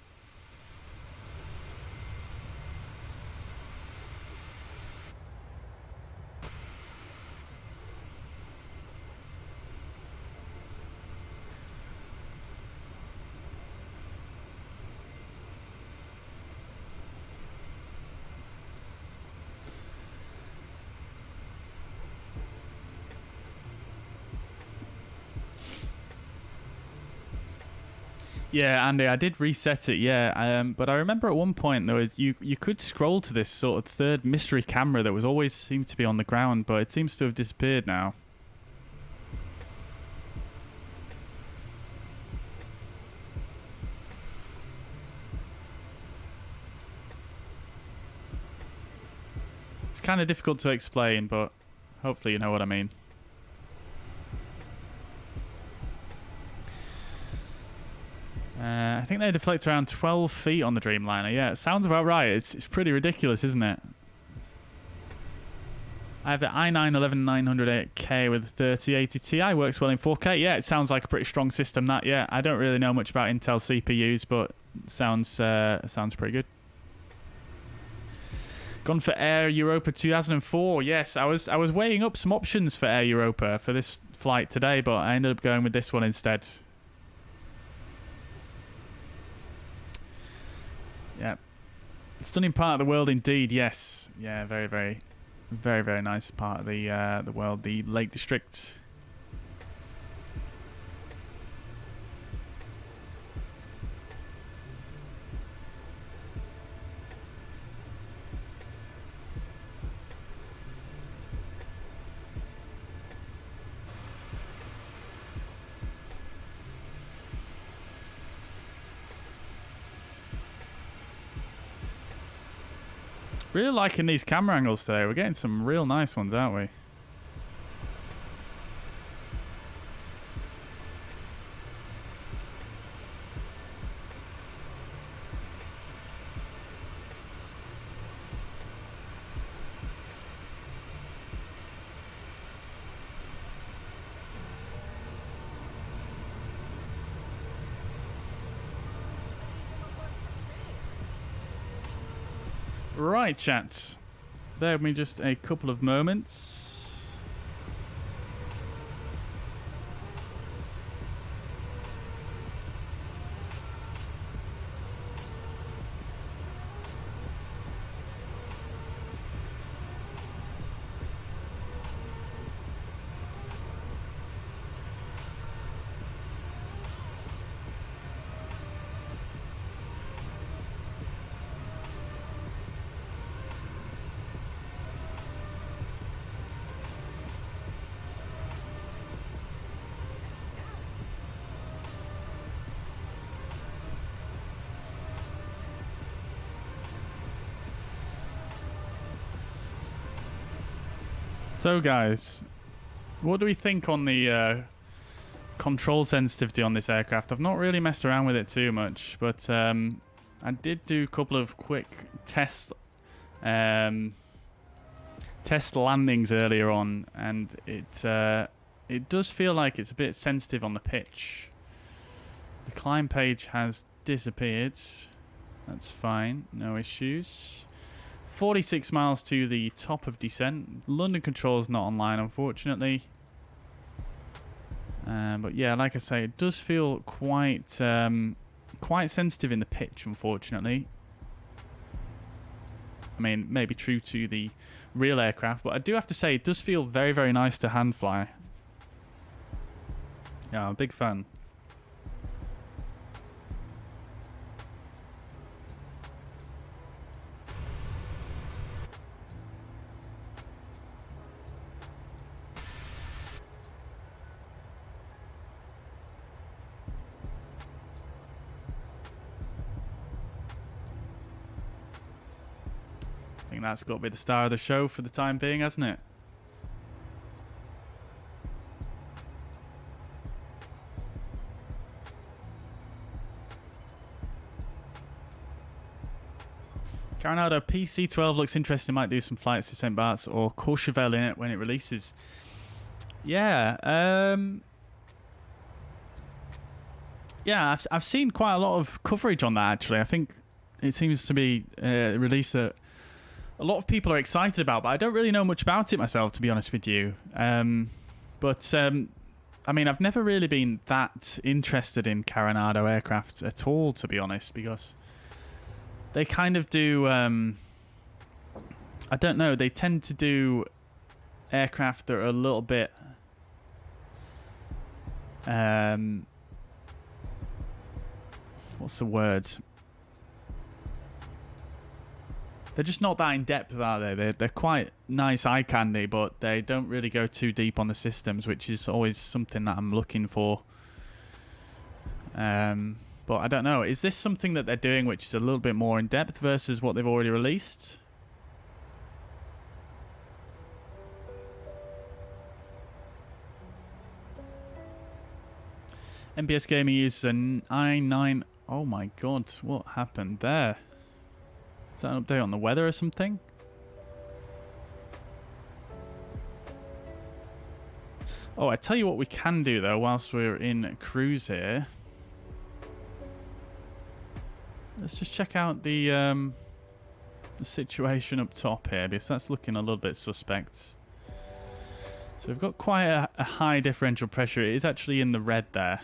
Yeah, Andy, I did reset it, yeah. But I remember at one point there was you could scroll to this sort of third mystery camera that was always seemed to be on the ground, but it seems to have disappeared now. It's kind of difficult to explain, but hopefully you know what I mean. I think they deflect around 12 feet on the Dreamliner. Yeah, it sounds about right. It's pretty ridiculous, isn't it? I have the i9-11900K with 3080 Ti. Works well in 4K. Yeah, it sounds like a pretty strong system, that. Yeah, I don't really know much about Intel CPUs, but it sounds pretty good. Gone for Air Europa 2004. Yes, I was weighing up some options for Air Europa for this flight today, but I ended up going with this one instead. Yeah, stunning part of the world indeed. Yes, yeah, very nice part of the world, the Lake District. Really liking these camera angles today. We're getting some real nice ones, aren't we? Right, chats. Bear with me just a couple of moments. So guys, what do we think on the control sensitivity on this aircraft? I've not really messed around with it too much, but I did do a couple of quick tests test landings earlier on, and it does feel like it's a bit sensitive on the pitch. The climb page has disappeared. That's fine, no issues. 46 miles to the top of descent. London control is not online, unfortunately. But yeah, like I say, it does feel quite sensitive in the pitch, unfortunately. I mean, maybe true to the real aircraft, but I do have to say, it does feel very, very nice to hand fly. Yeah, I'm a big fan. I think that's got to be the star of the show for the time being, hasn't it? Coronado PC-12 looks interesting. Might do some flights to St. Bart's or Courchevel in it when it releases. Yeah, yeah. I've seen quite a lot of coverage on that actually. I think it seems to be released that a lot of people are excited about, but I don't really know much about it myself, to be honest with you. I mean, I've never really been that interested in Coronado aircraft at all, to be honest, because they kind of do, I don't know, they tend to do aircraft that are a little bit, what's the word? They're just not that in depth, are they? They're quite nice eye candy, but they don't really go too deep on the systems, which is always something that I'm looking for. But I don't know. Is this something that they're doing which is a little bit more in depth versus what they've already released? MPS Gaming uses an i9. Oh my god, what happened there? Is that an update on the weather or something? Oh, I tell you what we can do though whilst we're in cruise here. Let's just check out the situation up top here, because that's looking a little bit suspect. So we've got quite a high differential pressure. It is actually in the red there.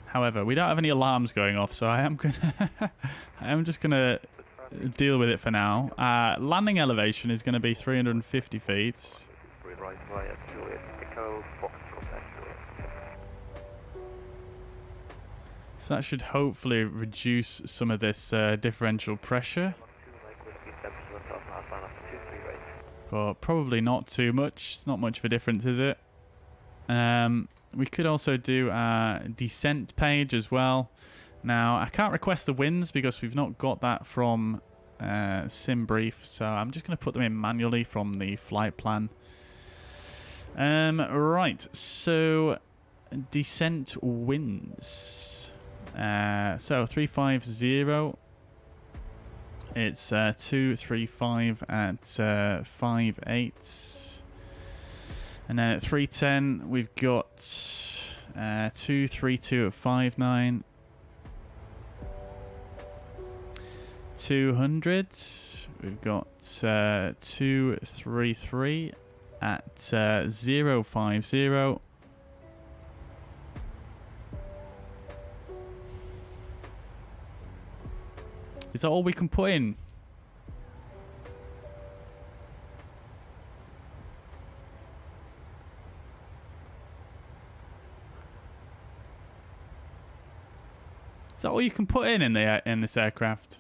However, we don't have any alarms going off, so I am just gonna deal with it for now. Landing elevation is going to be 350 feet. So that should hopefully reduce some of this differential pressure. But probably not too much. It's not much of a difference, is it? We could also do a descent page as well. Now, I can't request the winds because we've not got that from SimBrief, so I'm just going to put them in manually from the flight plan. Right, so descent winds. So 350. It's 235 at 5.8. And then at 310, we've got 232 at 5.9. 200, we've got 233 at 050. Is that all we can put in? Is that all you can put in this aircraft?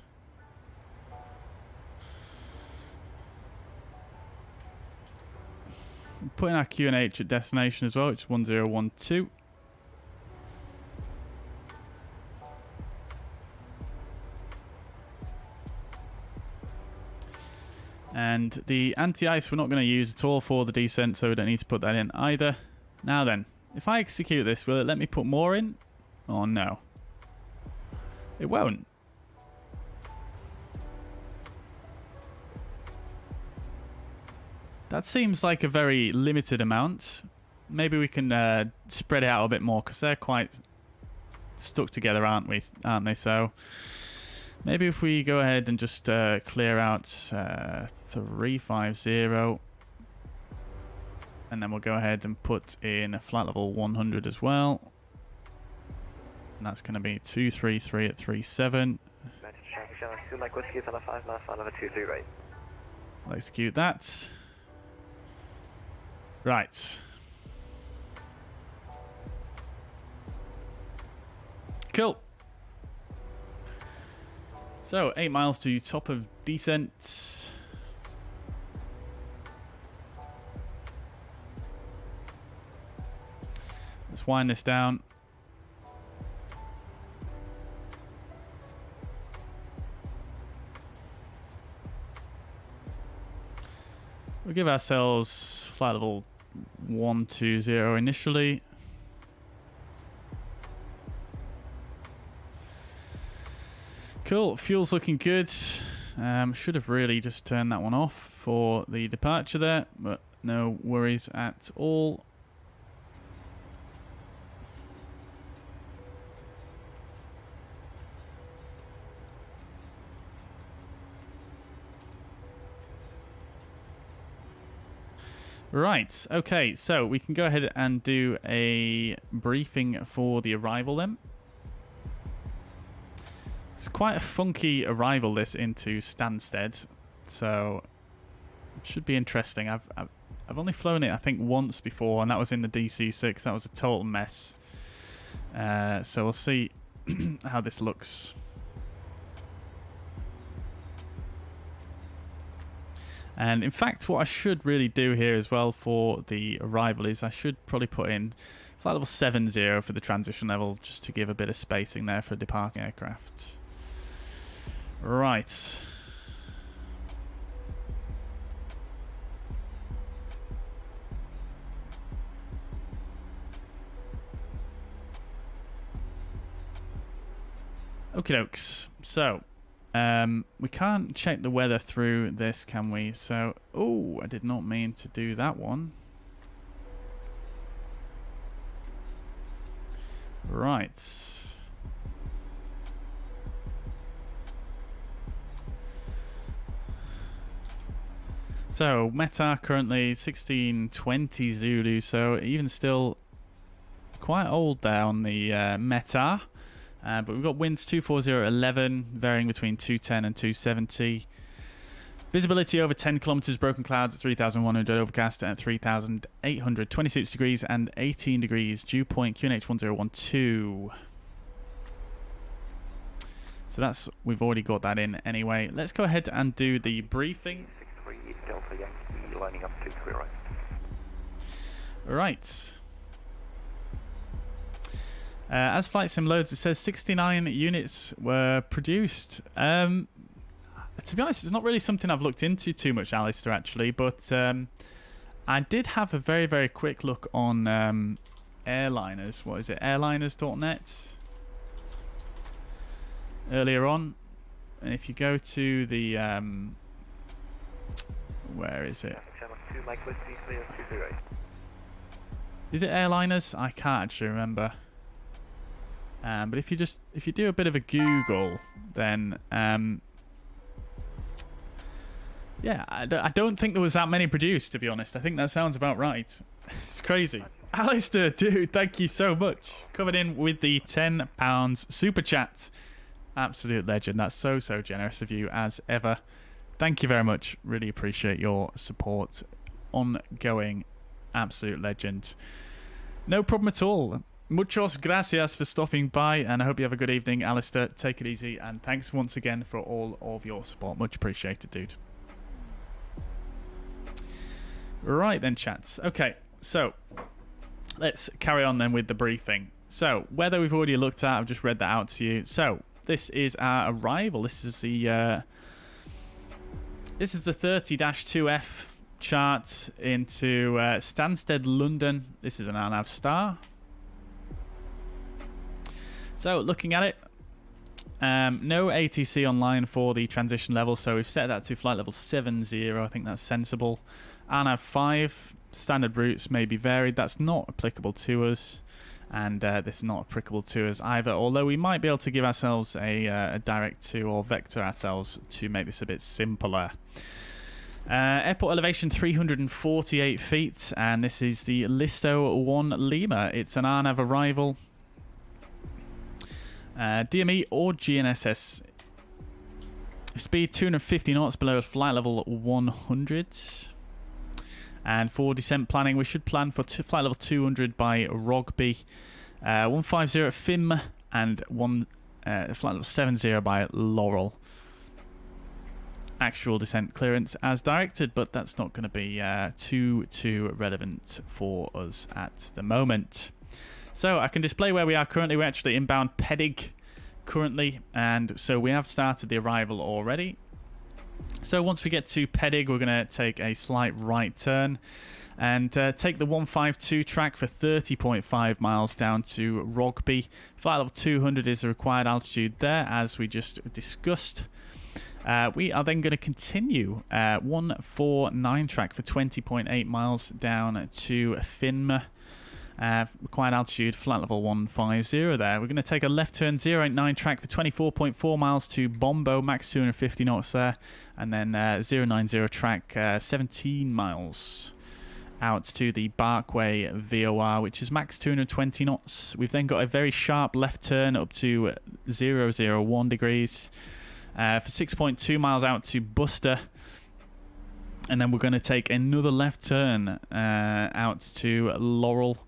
Put in our QNH at destination as well, which is 1012. And the anti-ice we're not going to use at all for the descent, so we don't need to put that in either. Now then, if I execute this, will it let me put more in? Oh no. It won't. That seems like a very limited amount. Maybe we can spread it out a bit more because they're quite stuck together, aren't they? So maybe if we go ahead and just clear out 350, and then we'll go ahead and put in a flight level 100 as well. And that's going to be 233 at 37. I'll execute that. Right. Cool. So, 8 miles to top of descent. Let's wind this down. We'll give ourselves flight level 120 initially. Cool, fuel's looking good. Should have really just turned that one off for the departure there, but no worries at all. Right, okay, so we can go ahead and do a briefing for the arrival then. It's quite a funky arrival this into Stansted, so it should be interesting. I've only flown it I think once before, and that was in the DC-6. That was a total mess. So we'll see how this looks. And in fact, what I should really do here as well for the arrival is I should probably put in flight level 70 for the transition level, just to give a bit of spacing there for departing aircraft. Right. Okie dokes. So, we can't check the weather through this, can we? So, oh, I did not mean to do that one. Right. So, META currently 1620 Zulu, so even still quite old there on the META. But we've got winds 240-11, varying between 210 and 270. Visibility over 10 kilometers, broken clouds at 3,100, overcast at 3,800, 26 degrees and 18 degrees, dew point QNH 1012. So that's, we've already got that in anyway. Let's go ahead and do the briefing. 63 Delta Yankee, lining up 23 right. Right. As Flight Sim loads, it says 69 units were produced. To be honest, it's not really something I've looked into too much, Alistair, actually, but I did have a very, very quick look on airliners. What is it? Airliners.net earlier on. And if you go to the... where is it? Is it airliners? I can't actually remember. But if you do a bit of a Google, then yeah, I don't think there was that many produced, to be honest. I think that sounds about right. It's crazy. Alistair, dude, thank you so much. Coming in with the £10 super chat. Absolute legend. That's so generous of you as ever. Thank you very much. Really appreciate your support. Ongoing. Absolute legend. No problem at all. Muchos gracias for stopping by, and I hope you have a good evening, Alistair. Take it easy, and thanks once again for all of your support. Much appreciated, dude. Right then, chats. Okay, so let's carry on then with the briefing. So, weather we've already looked at. I've just read that out to you. So, this is our arrival. This is the 30-2F chart into Stansted, London. This is an RNAV star. So looking at it, no ATC online for the transition level, so we've set that to flight level 70. I think that's sensible. ANAV 5, standard routes may be varied. That's not applicable to us, and this is not applicable to us either, although we might be able to give ourselves a direct to or vector ourselves to make this a bit simpler. Airport elevation 348 feet, and this is the Listo 1 Lima. It's an RNAV arrival. DME or GNSS. Speed 250 knots below flight level 100. And for descent planning, we should plan for flight level 200 by Rugby, 150 at FIM, and flight level 70 by Laurel. Actual descent clearance as directed, but that's not going to be too relevant for us at the moment. So I can display where we are currently. We're actually inbound Pedig currently, and so we have started the arrival already. So once we get to Pedig, we're going to take a slight right turn and take the 152 track for 30.5 miles down to Rugby. Flight level 200 is the required altitude there, as we just discussed. We are then going to continue 149 track for 20.8 miles down to Finma. Required altitude, flight level 150 there. We're going to take a left turn 089 track for 24.4 miles to Bombo, max 250 knots there. And then 090 track 17 miles out to the Barkway VOR, which is max 220 knots. We've then got a very sharp left turn up to 001 degrees. For 6.2 miles out to Buster, and then we're going to take another left turn out to Laurel,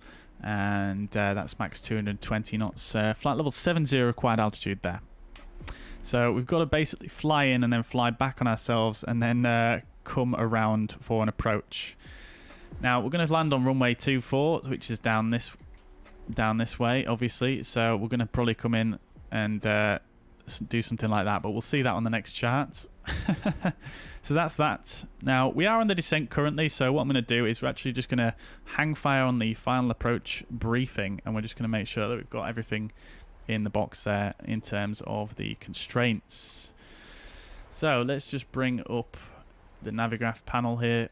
and that's max 220 knots. Flight level 70 required altitude there. So we've got to basically fly in and then fly back on ourselves, and then come around for an approach. Now we're going to land on runway 24, which is down this way, obviously. So we're going to probably come in and do something like that, but we'll see that on the next chart. So that's that. Now we are on the descent currently, so what I'm going to do is we're actually just going to hang fire on the final approach briefing, and we're just going to make sure that we've got everything in the box there in terms of the constraints. So let's just bring up the Navigraph panel here.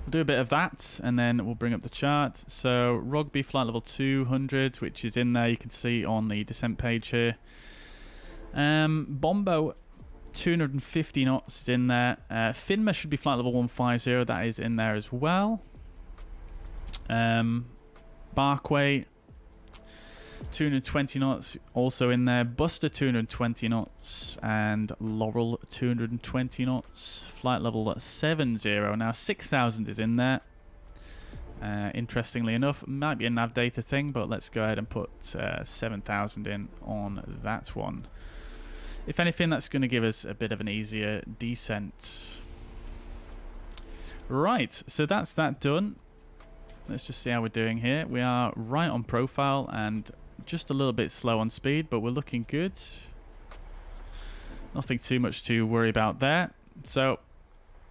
We'll do a bit of that, and then we'll bring up the chart. So Rugby flight level 200, which is in there, you can see on the descent page here. Bombo 250 knots is in there. Finma should be flight level 150, that is in there as well. Barkway 220 knots also in there. Buster 220 knots, and Laurel 220 knots. Flight level 70. Now 6,000 is in there. Interestingly enough, might be a nav data thing, but let's go ahead and put 7,000 in on that one. If anything, that's going to give us a bit of an easier descent. Right, so that's that done. Let's just see how we're doing here. We are right on profile and just a little bit slow on speed, but we're looking good. Nothing too much to worry about there. So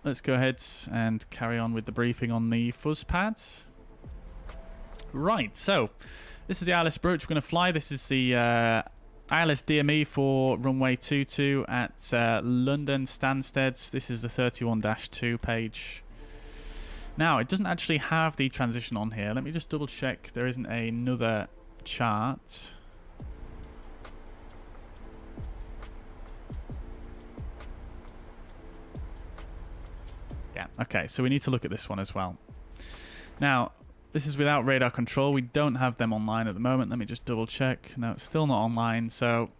let's go ahead and carry on with the briefing on the fuzz pads. Right, so this is the ILS approach we're going to fly. This is the ILS DME for runway 22 at London Stansted. This is the 31-2 page. Now, it doesn't actually have the transition on here. Let me just double check there isn't another chart. Yeah, okay, so we need to look at this one as well. Now, this is without radar control. We don't have them online at the moment. Let me just double check. No, it's still not online. So,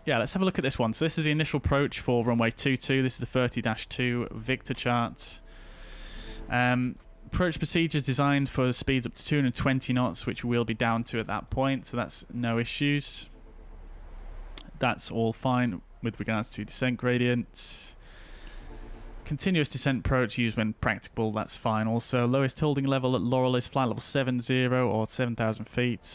yeah, let's have a look at this one. So this is the initial approach for runway 22. This is the 30-2 Victor chart. Approach procedures designed for speeds up to 220 knots, which we'll be down to at that point, so that's no issues. That's all fine with regards to descent gradient. Continuous descent approach used when practicable, that's fine. Also, lowest holding level at Laurel is flight level 70 or 7,000 feet.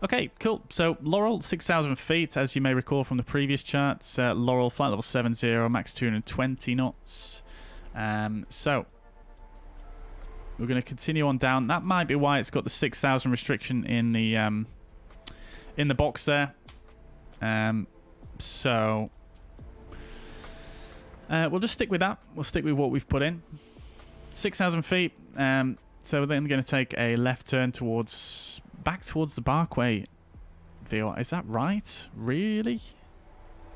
Okay, cool. So Laurel, 6,000 feet, as you may recall from the previous charts. Laurel, flight level 70, max 220 knots. So we're going to continue on down. That might be why it's got the 6,000 restriction in the box there. So we'll just stick with that. We'll stick with what we've put in. 6,000 feet. So we're then going to take a left turn back towards the Barkway VOR. Is that right? Really?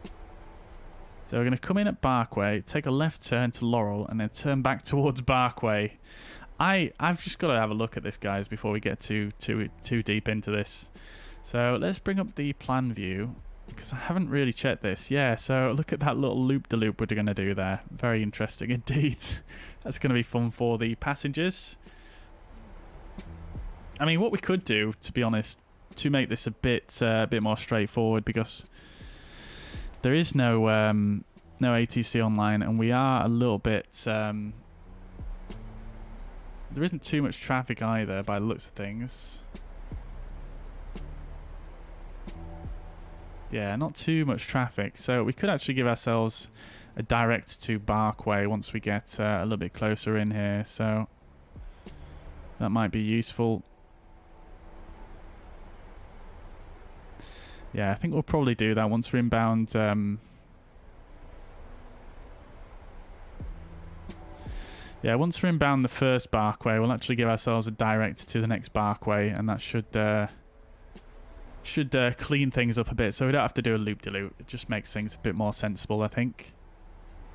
So we're going to come in at Barkway, take a left turn to Laurel, and then turn back towards Barkway. I've just got to have a look at this, guys, before we get too deep into this. So let's bring up the plan view, because I haven't really checked this. Yeah, so look at that little loop-de-loop we're going to do there. Very interesting indeed. That's going to be fun for the passengers. I mean, what we could do, to be honest, to make this a bit more straightforward, because there is no ATC online, and we are a little bit... there isn't too much traffic either, by the looks of things. Yeah, not too much traffic, so we could actually give ourselves a direct to Barkway once we get a little bit closer in here, so that might be useful. Yeah, I think we'll probably do that once we're inbound. Yeah, once we're inbound the first Barkway, we'll actually give ourselves a direct to the next Barkway, and that should clean things up a bit, so we don't have to do a loop-de-loop. It just makes things a bit more sensible, I think,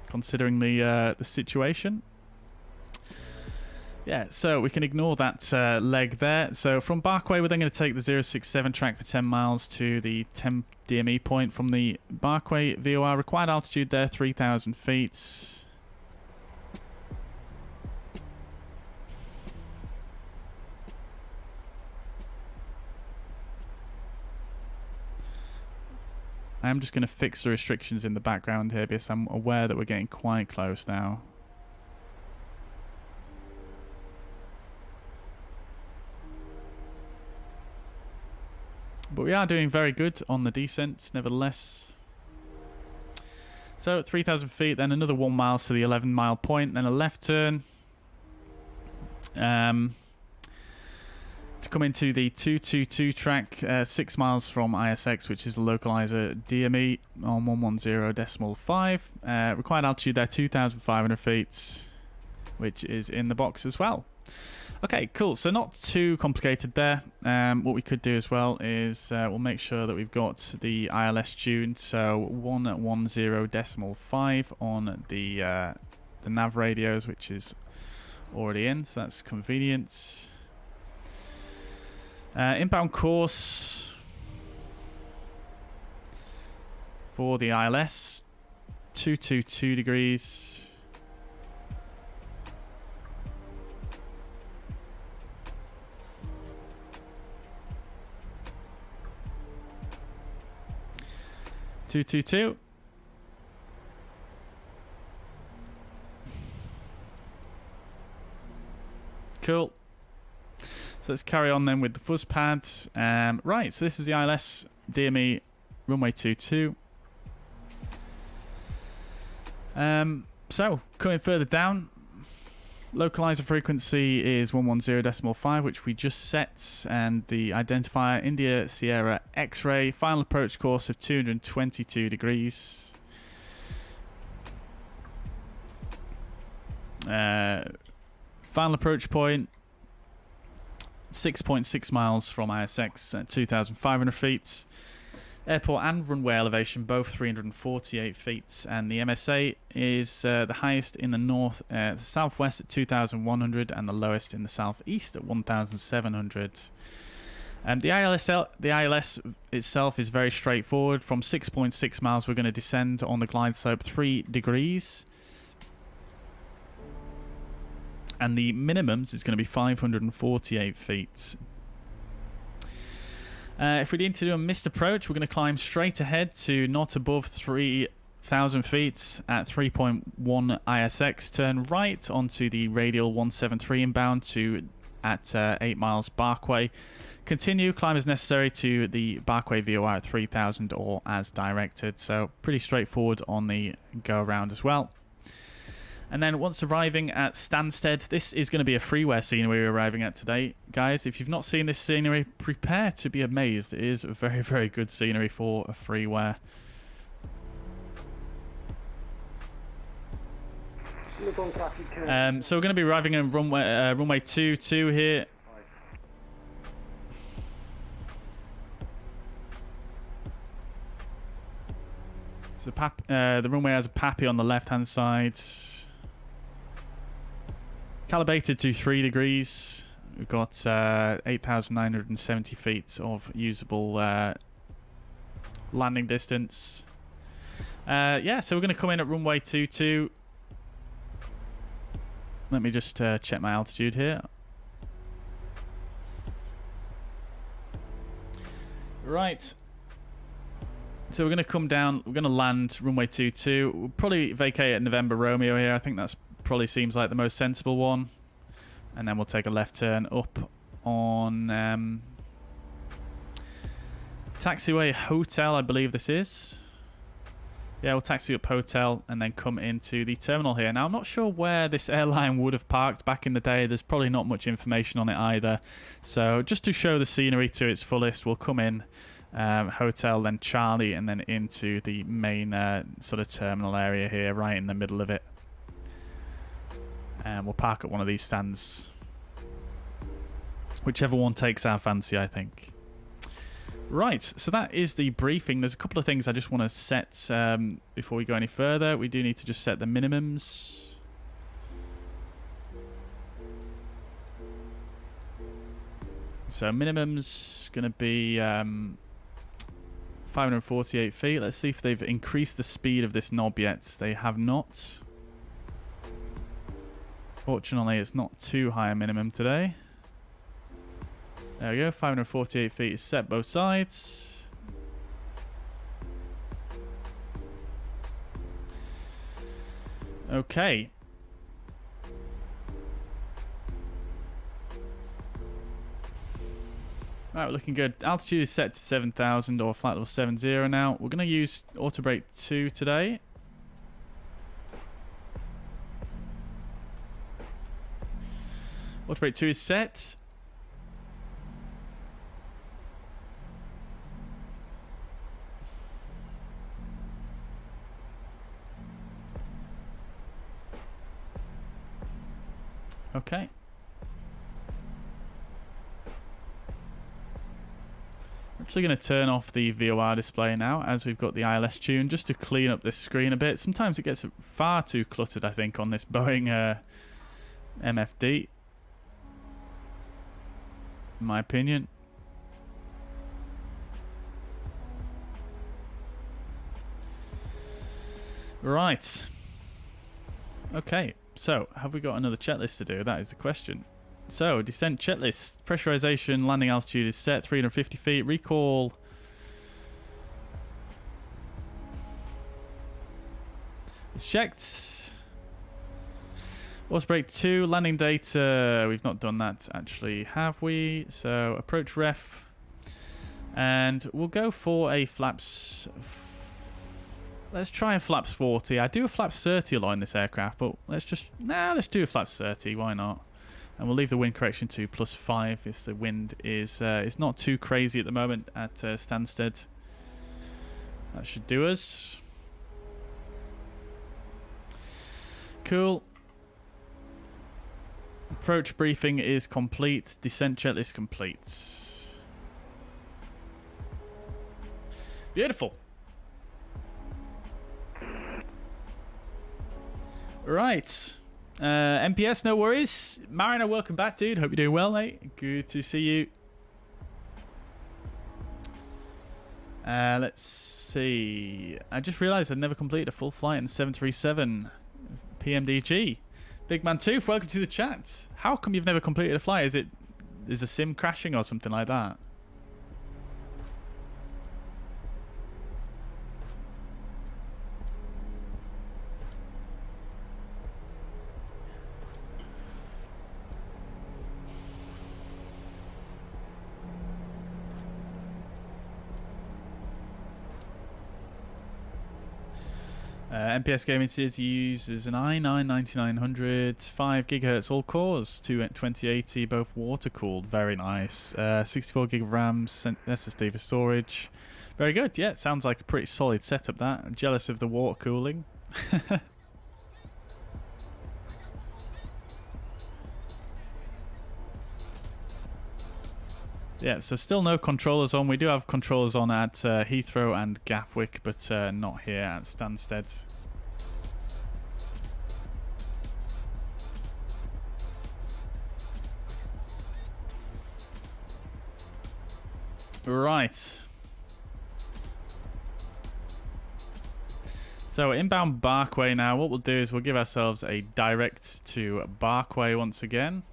considering the situation. Yeah, so we can ignore that leg there. So from Barkway, we're then going to take the 067 track for 10 miles to the 10 DME point from the Barkway VOR. Required altitude there, 3,000 feet. I'm just going to fix the restrictions in the background here, because I'm aware that we're getting quite close now. But we are doing very good on the descent, nevertheless. So at 3,000 feet, then another 1 mile to the 11 mile point, then a left turn. To come into the 222 track, 6 miles from ISX, which is the localizer DME on 110.5. Required altitude there, 2,500 feet, which is in the box as well. Okay, cool. So not too complicated there. What we could do as well is we'll make sure that we've got the ILS tuned. So 110.5 on the nav radios, which is already in. So that's convenient. Inbound course for the ILS, 222 degrees. Two. Cool. So let's carry on then with the fuzz pad. Right, so this is the ILS DME runway 22. So coming further down, localizer frequency is 110.5, which we just set, and the identifier India Sierra X-ray. Final approach course of 222 degrees. Final approach point 6.6 miles from ISX at 2,500 feet. Airport and runway elevation both 348 feet, and the MSA is the highest in the north, the southwest at 2,100, and the lowest in the southeast at 1,700. The ILS itself is very straightforward. From 6.6 miles, we're going to descend on the glide slope 3 degrees. And the minimums is going to be 548 feet. If we need to do a missed approach, we're going to climb straight ahead to not above 3,000 feet at 3.1 ISX. Turn right onto the radial 173 inbound to at 8 miles Barkway. Continue, climb as necessary to the Barkway VOR at 3000 or as directed. So pretty straightforward on the go around as well. And then once arriving at Stansted, this is going to be a freeware scenery we're arriving at today. Guys, if you've not seen this scenery, prepare to be amazed. It is a very, very good scenery for a freeware. So we're going to be arriving in runway 22 here. So the runway has a PAPI on the left-hand side. Calibrated to 3 degrees. We've got 8,970 feet of usable landing distance. Yeah, so we're going to come in at runway 22. Let me just check my altitude here. Right. So we're going to come down. We're going to land runway 22. We'll probably vacate at November Romeo here. I think that's probably seems like the most sensible one. And then we'll take a left turn up on Taxiway Hotel, I believe this is. Yeah, we'll taxi up Hotel and then come into the terminal here. Now, I'm not sure where this airline would have parked back in the day. There's probably not much information on it either. So just to show the scenery to its fullest, we'll come in Hotel, then Charlie, and then into the main sort of terminal area here, right in the middle of it. And we'll park at one of these stands. Whichever one takes our fancy, I think. Right, so that is the briefing. There's a couple of things I just want to set before we go any further. We do need to just set the minimums. So minimum's going to be 548 feet. Let's see if they've increased the speed of this knob yet. They have not. Fortunately, it's not too high a minimum today. There we go, 548 feet is set both sides. Okay. Right, we're looking good. Altitude is set to 7,000 or flight level 70 now. We're going to use auto brake 2 today. Auto brake 2 is set. Okay. I'm actually going to turn off the VOR display now as we've got the ILS tune just to clean up this screen a bit. Sometimes it gets far too cluttered, I think, on this Boeing MFD. In my opinion. Right. Okay. So, have we got another checklist to do? That is the question. So, descent checklist. Pressurization, landing altitude is set, 350 feet. Recall. It's checked. Auto brake 2, landing data. We've not done that actually, have we? So, approach ref. And we'll go for a flaps. Let's try a flaps 40. I do a flaps 30 a lot in this aircraft, but let's do a flaps 30. Why not? And we'll leave the wind correction to +5 if the wind is it's not too crazy at the moment at Stansted. That should do us. Cool. Approach briefing is complete. Descent checklist complete. Beautiful. Right. MPS, no worries. Mariner, welcome back, dude. Hope you're doing well, mate. Good to see you. Let's see. I just realised I'd never completed a full flight in the 737 PMDG. Big Man Tooth, welcome to the chat. How come you've never completed a flight? Is a sim crashing or something like that? MPS Gaming says he uses an i9-9900, 5 GHz all cores, 2080, both water cooled. Very nice. 64 gig of RAM, SSD for storage. Very good. Yeah, it sounds like a pretty solid setup. That. I'm jealous of the water cooling. Yeah, so still no controllers on. We do have controllers on at Heathrow and Gatwick, but not here at Stansted. Right. So inbound Barkway now. What we'll do is we'll give ourselves a direct to Barkway once again.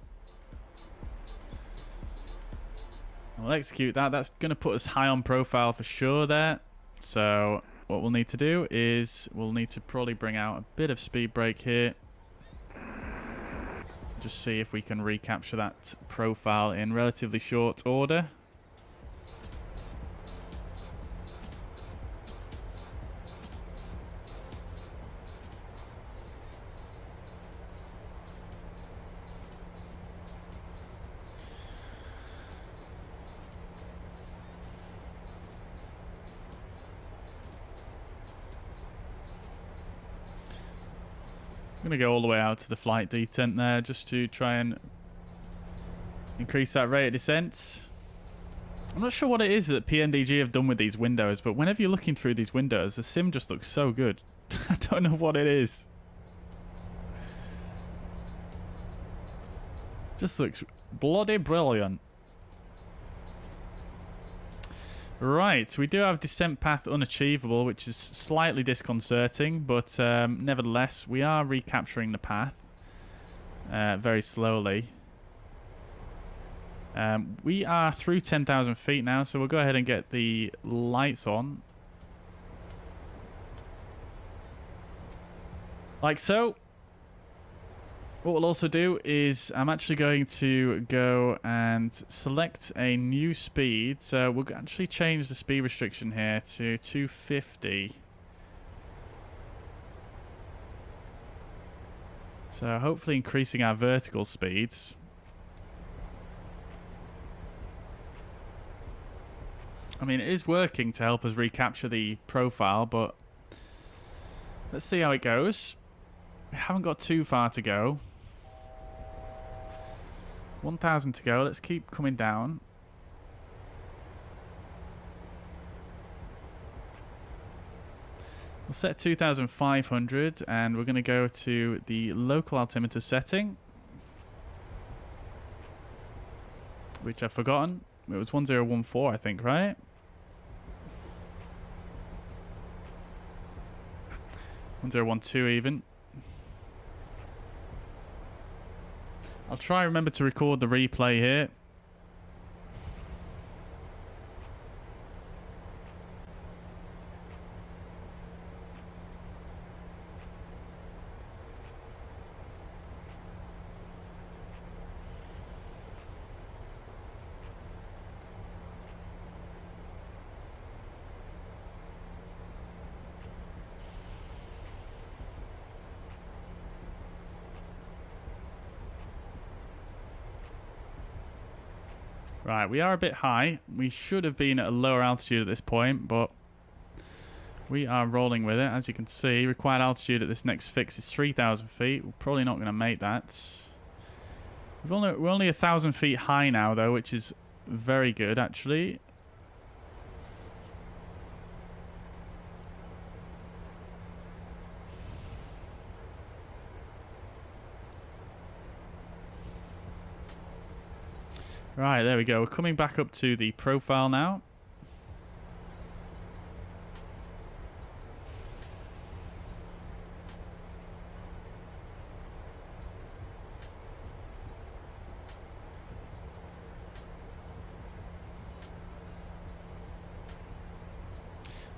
We'll execute that. That's going to put us high on profile for sure there. So what we'll need to do is we'll need to probably bring out a bit of speed brake here. Just see if we can recapture that profile in relatively short order. I'm going to go all the way out to the flight detent there just to try and increase that rate of descent. I'm not sure what it is that PMDG have done with these windows, but whenever you're looking through these windows, the sim just looks so good. I don't know what it is. Just looks bloody brilliant. Right, we do have descent path unachievable, which is slightly disconcerting, but nevertheless, we are recapturing the path very slowly. We are through 10,000 feet now, so we'll go ahead and get the lights on. Like so. What we'll also do is I'm actually going to go and select a new speed. So we'll actually change the speed restriction here to 250. So hopefully increasing our vertical speeds. I mean, it is working to help us recapture the profile, but let's see how it goes. We haven't got too far to go. 1,000 to go. Let's keep coming down. We'll set 2,500 and we're going to go to the local altimeter setting, which I've forgotten. It was 1014, I think, right? .1012 even. I'll try and remember to record the replay here. Right, we are a bit high. We should have been at a lower altitude at this point, but we are rolling with it. As you can see, required altitude at this next fix is 3,000 feet. We're probably not going to make that. We're only 1,000 feet high now, though, which is very good, actually. Right, there we go. We're coming back up to the profile now.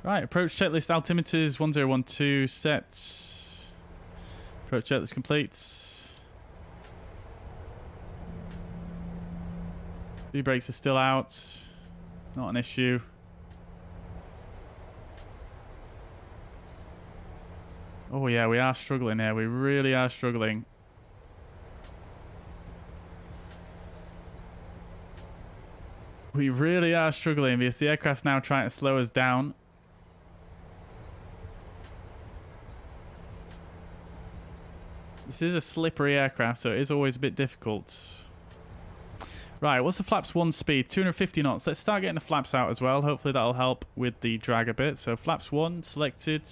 Right, approach checklist altimeters 1012 sets. Approach checklist complete. Speed brakes are still out. Not an issue. Oh yeah, we are struggling here. We really are struggling. We really are struggling because the aircraft's now trying to slow us down. This is a slippery aircraft, so it is always a bit difficult. Right, what's the flaps 1 speed? 250 knots. Let's start getting the flaps out as well. Hopefully that'll help with the drag a bit. So flaps 1 selected.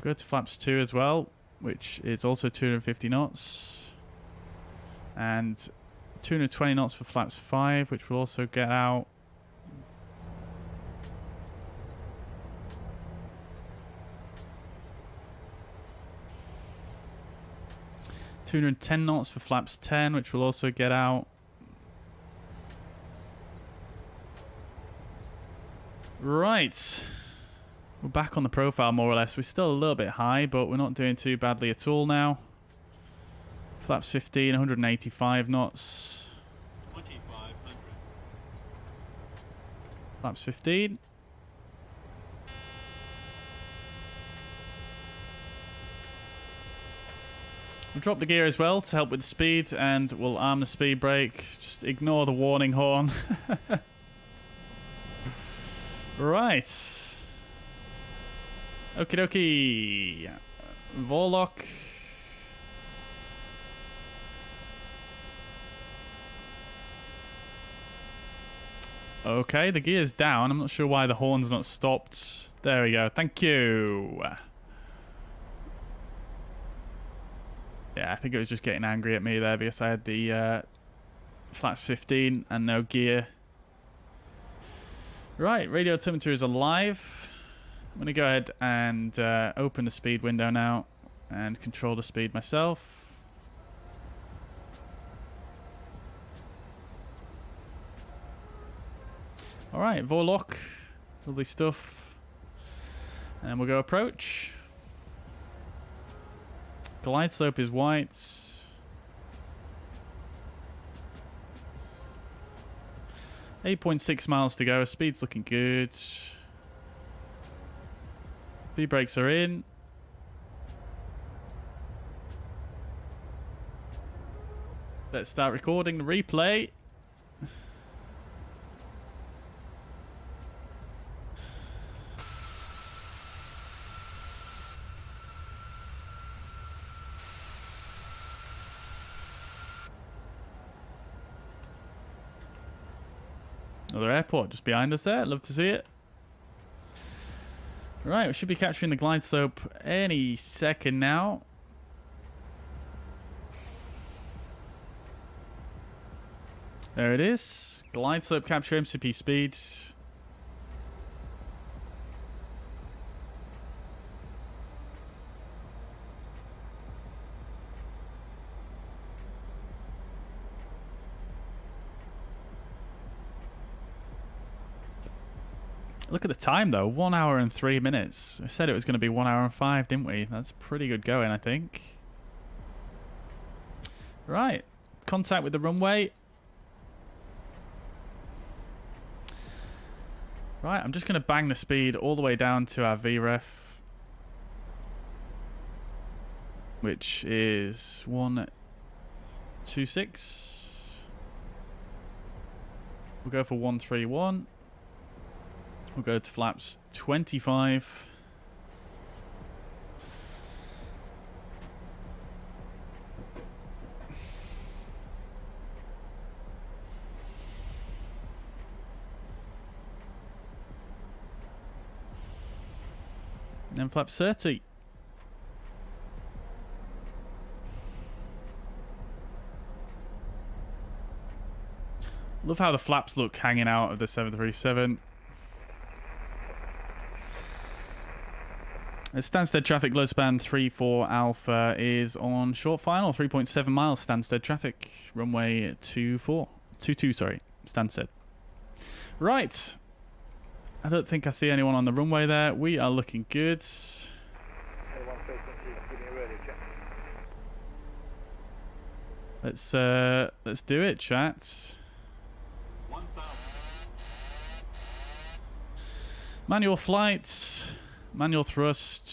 Go to flaps 2 as well, which is also 250 knots. And 220 knots for flaps 5, which will also get out. $210 knots for flaps 10, which will also get out. Right. We're back on the profile more or less. We're still a little bit high, but we're not doing too badly at all now. Flaps 15, 185 knots. 2500. Flaps 15. We'll drop the gear as well to help with the speed, and we'll arm the speed brake. Just ignore the warning horn. Right. Okie dokie. Vorlock. Okay, the gear's down. I'm not sure why the horn's not stopped. There we go. Thank you. Yeah, I think it was just getting angry at me there because I had the flaps 15 and no gear. Right, radio altimeter is alive. I'm going to go ahead and open the speed window now and control the speed myself. Alright, Vorlock. Lovely stuff. And we'll go approach. Glide slope is white. 8.6 miles to go. Speed's looking good. Speed brakes are in. Let's start recording the replay. Another airport just behind us there. Love to see it. Right, we should be capturing the glide slope any second now. There it is. Glide slope capture, MCP speeds. Look at the time though, 1 hour and 3 minutes. I said it was going to be 1 hour and 5, didn't we? That's pretty good going, I think. Right, contact with the runway. Right, I'm just going to bang the speed all the way down to our VREF, which is 126. We'll go for 131. We'll go to flaps 25. And then flaps 30. Love how the flaps look hanging out of the 737. Stansted traffic, Globespan 34 Alpha is on short final, 3.7 miles Stansted traffic, runway 22, sorry, Stansted. Right, I don't think I see anyone on the runway there. We are looking good. Let's do it, chat. Manual flight, manual thrust.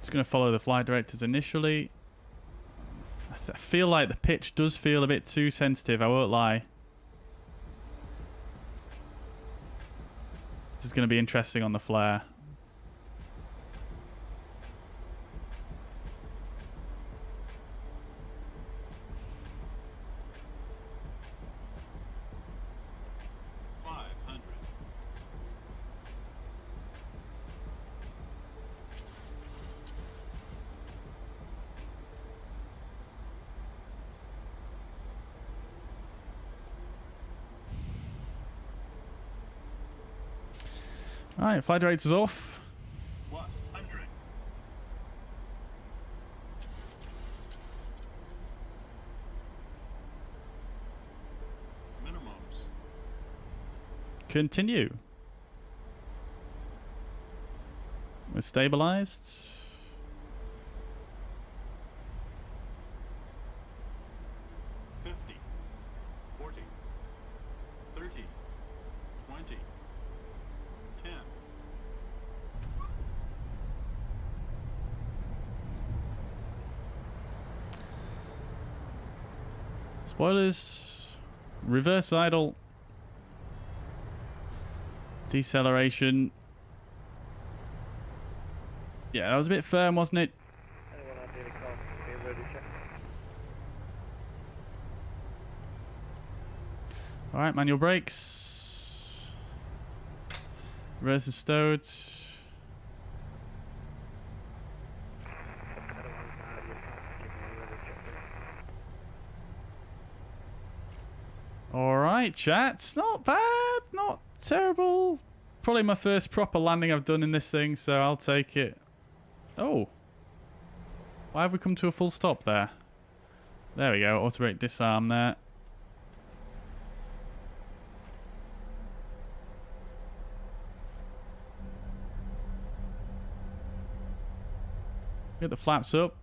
Just going to follow the flight directors initially. I feel like the pitch does feel a bit too sensitive, I won't lie. This is going to be interesting on the flare. Alright, flight directors off. 100. Minimums. Continue. We're stabilized. Spoilers, reverse idle, deceleration. Yeah, that was a bit firm, wasn't it? Alright, manual brakes. Reverse is stowed. Alright, chat. Not bad. Not terrible. Probably my first proper landing I've done in this thing, so I'll take it. Oh. Why have we come to a full stop there? There we go. Auto brake disarm there. Get the flaps up.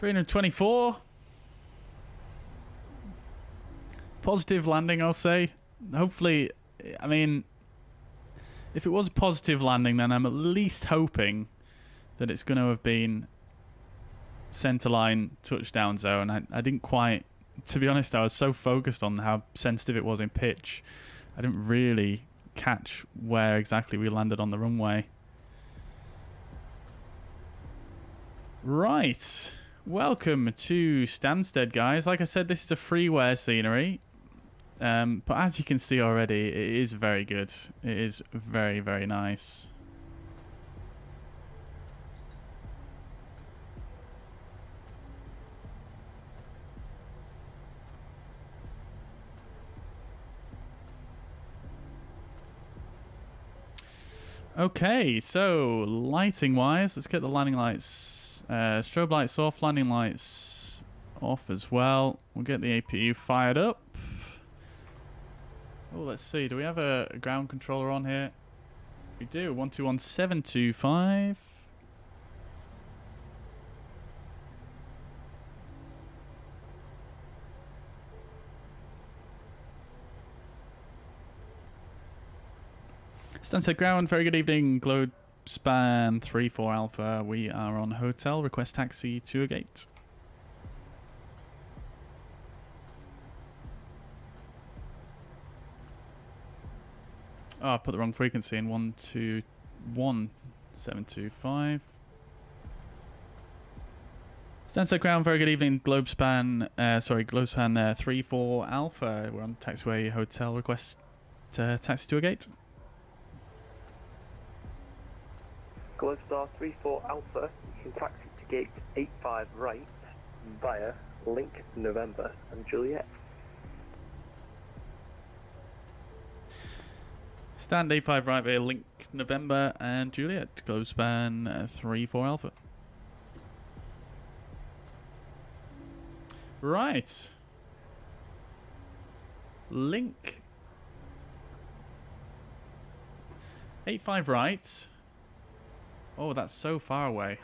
$324. Positive landing, I'll say. Hopefully, I mean, if it was a positive landing, then I'm at least hoping that it's going to have been centerline touchdown zone. I didn't quite, to be honest, I was so focused on how sensitive it was in pitch, I didn't really catch where exactly we landed on the runway. Right. Welcome to Stansted, guys. Like I said, this is a freeware scenery. But as you can see already, it is very good. It is very, very nice. Okay, so lighting wise, let's get the landing lights. Strobe lights off, landing lights off as well. We'll get the APU fired up. Oh, let's see. Do we have a ground controller on here? We do. 121725. Stansted ground. Very good evening. Globespan 34 Alpha. We are on hotel. Request taxi to a gate. Oh, I put the wrong frequency in. 121725. Stansted ground. Very good evening. Globespan. Globespan 34 Alpha. We're on taxiway hotel. Request taxi to a gate. Globestar 34 Alpha, you can taxi to gate 85 right via Link November and Juliet. Stand A5 right there, Link November and Juliet. Globespan 3-4 Alpha. Right. Link. 85 right. Oh, that's so far away.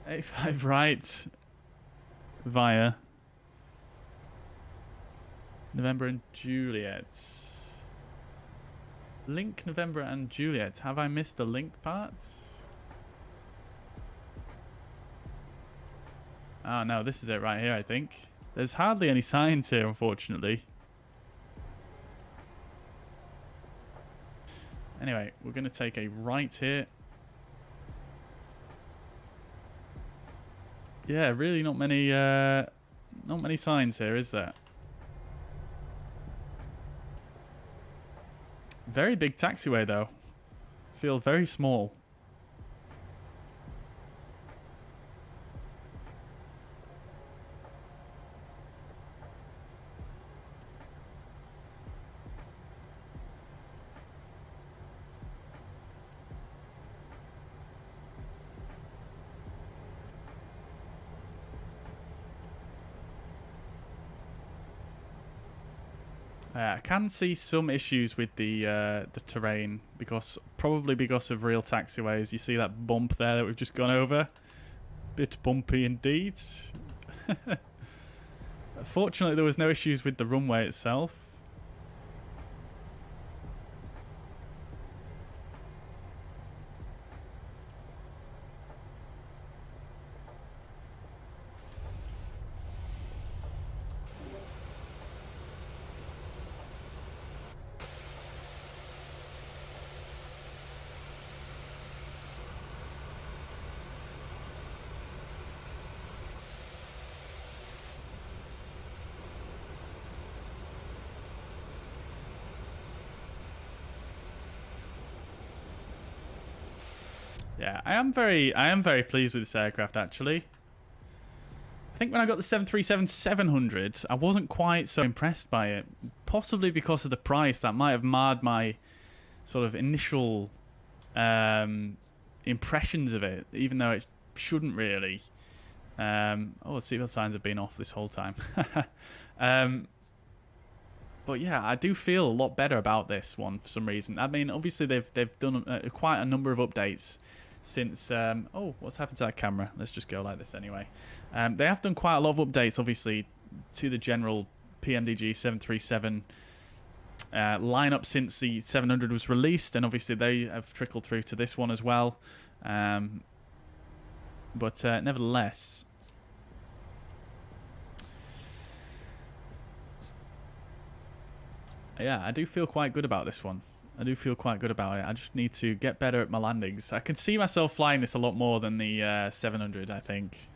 85 right. Via November and Juliet. Link November and Juliet. Have I missed the link part? Ah, no, this is it right here, I think. There's hardly any signs here, unfortunately. Anyway, we're going to take a right here. Yeah, really not many signs here, is there? Very big taxiway, though. Feel very small. I can see some issues with the terrain probably because of real taxiways. You see that bump there that we've just gone over? Bit bumpy indeed. Fortunately, there was no issues with the runway itself. Yeah, I am very pleased with this aircraft actually. I think when I got the 737-700, I wasn't quite so impressed by it. Possibly because of the price. That might have marred my sort of initial impressions of it, even though it shouldn't really. Oh, seatbelt signs have been off this whole time. But yeah, I do feel a lot better about this one for some reason. I mean, obviously they've done quite a number of updates since. Oh, what's happened to that camera? Let's just go like this anyway. They have done quite a lot of updates, obviously, to the general PMDG 737 lineup since the 700 was released, and obviously they have trickled through to this one as well. But nevertheless. Yeah, I do feel quite good about this one. I do feel quite good about it. I just need to get better at my landings. I can see myself flying this a lot more than the 700, I think.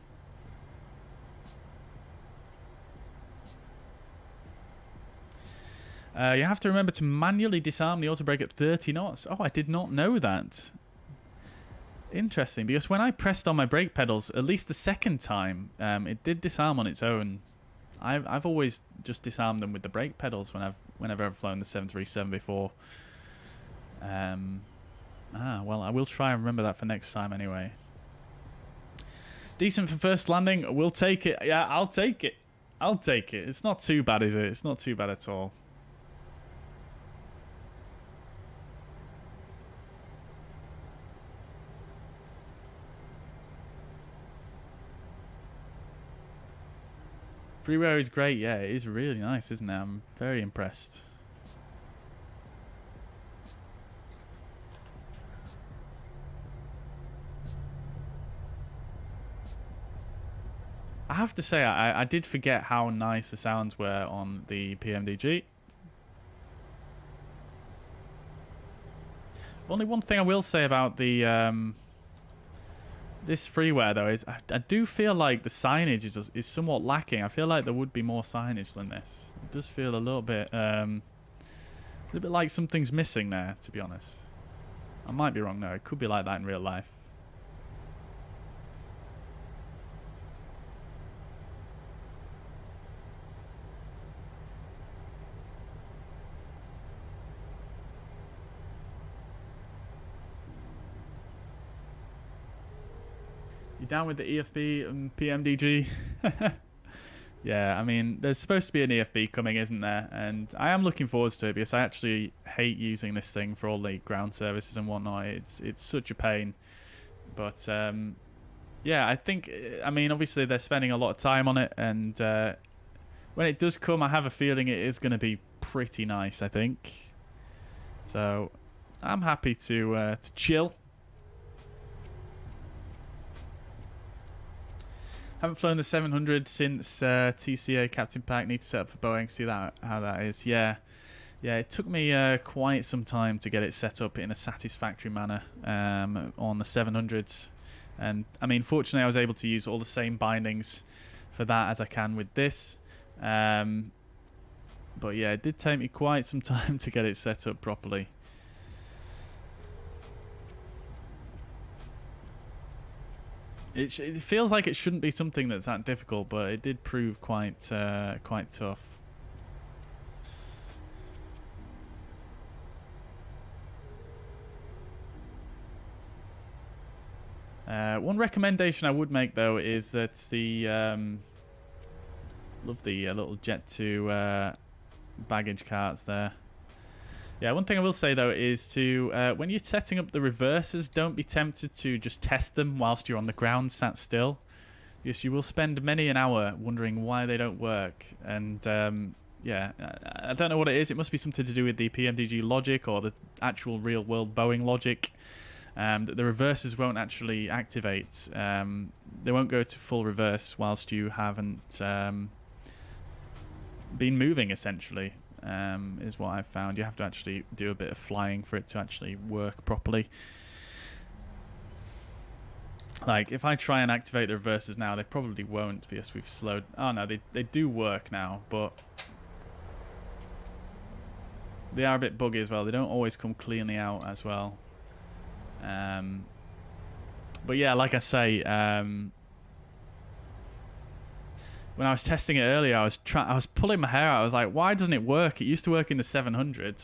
You have to remember to manually disarm the auto brake at 30 knots. Oh, I did not know that. Interesting, because when I pressed on my brake pedals, at least the second time, it did disarm on its own. I've always just disarmed them with the brake pedals whenever I've flown the 737 before. Well, I will try and remember that for next time anyway. Decent for first landing. We'll take it. Yeah, I'll take it. I'll take it. It's not too bad, is it? It's not too bad at all. Freeware is great. Yeah, it is really nice, isn't it? I'm very impressed. I have to say, I did forget how nice the sounds were on the PMDG. Only one thing I will say about the this freeware though is I do feel like the signage is somewhat lacking. I feel like there would be more signage than this. It does feel a little bit like something's missing there, to be honest. I might be wrong though. It could be like that in real life. You down with the EFB and PMDG? Yeah, I mean, there's supposed to be an EFB coming, isn't there? And I am looking forward to it because I actually hate using this thing for all the ground services and whatnot. It's such a pain. But yeah, I think, I mean, obviously they're spending a lot of time on it, and when it does come, I have a feeling it is going to be pretty nice, I think. So I'm happy to chill. Haven't flown the 700 since TCA Captain Pack. Need to set up for Boeing. See that how that is. Yeah, it took me quite some time to get it set up in a satisfactory manner on the 700s. And I mean, fortunately, I was able to use all the same bindings for that as I can with this. But yeah, it did take me quite some time to get it set up properly. It feels like it shouldn't be something that's that difficult, but it did prove quite tough. One recommendation I would make though is that the love the little Jet 2 baggage carts there. Yeah, one thing I will say though is to when you're setting up the reversers, don't be tempted to just test them whilst you're on the ground sat still, because you will spend many an hour wondering why they don't work. And yeah, I don't know what it is. It must be something to do with the PMDG logic or the actual real world Boeing logic. That the reversers won't actually activate. They won't go to full reverse whilst you haven't been moving, essentially. Is what I've found. You have to actually do a bit of flying for it to actually work properly. Like, if I try and activate the reversers now, they probably won't because we've slowed... Oh no, they do work now, but they are a bit buggy as well. They don't always come cleanly out as well. But yeah, like I say, when I was testing it earlier, I was pulling my hair out. I was like, why doesn't it work? It used to work in the 700.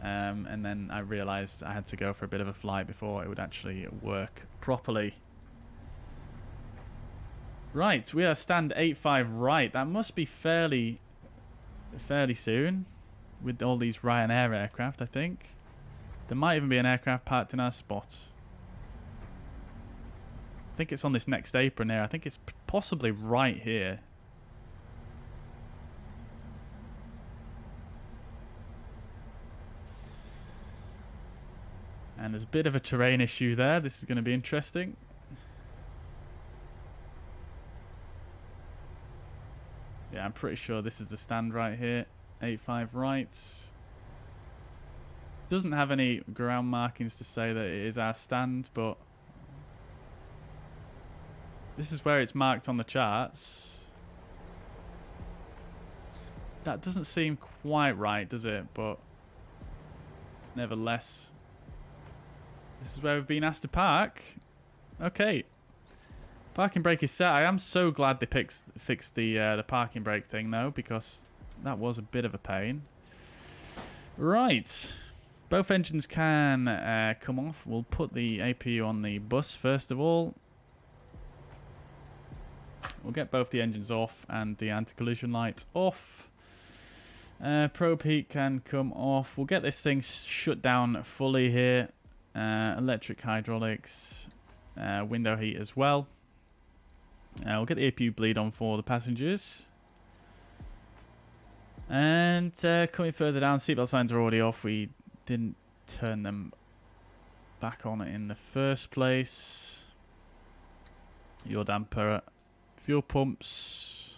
And then I realised I had to go for a bit of a flight before it would actually work properly. Right, we are stand 85 right. That must be fairly soon with all these Ryanair aircraft, I think. There might even be an aircraft parked in our spot. I think it's on this next apron here. I think it's possibly right here. And there's a bit of a terrain issue there. This is going to be interesting. Yeah, I'm pretty sure this is the stand right here. 85 right. Doesn't have any ground markings to say that it is our stand, but this is where it's marked on the charts. That doesn't seem quite right, does it? But nevertheless, this is where we've been asked to park. Okay. Parking brake is set. I am so glad they fixed the parking brake thing though, because that was a bit of a pain. Right. Both engines can come off. We'll put the APU on the bus first of all. We'll get both the engines off and the anti-collision light off. Probe heat can come off. We'll get this thing shut down fully here. Electric hydraulics, window heat as well. We'll get the APU bleed on for the passengers. And coming further down, seatbelt signs are already off. We didn't turn them back on in the first place. Yaw damper, fuel pumps.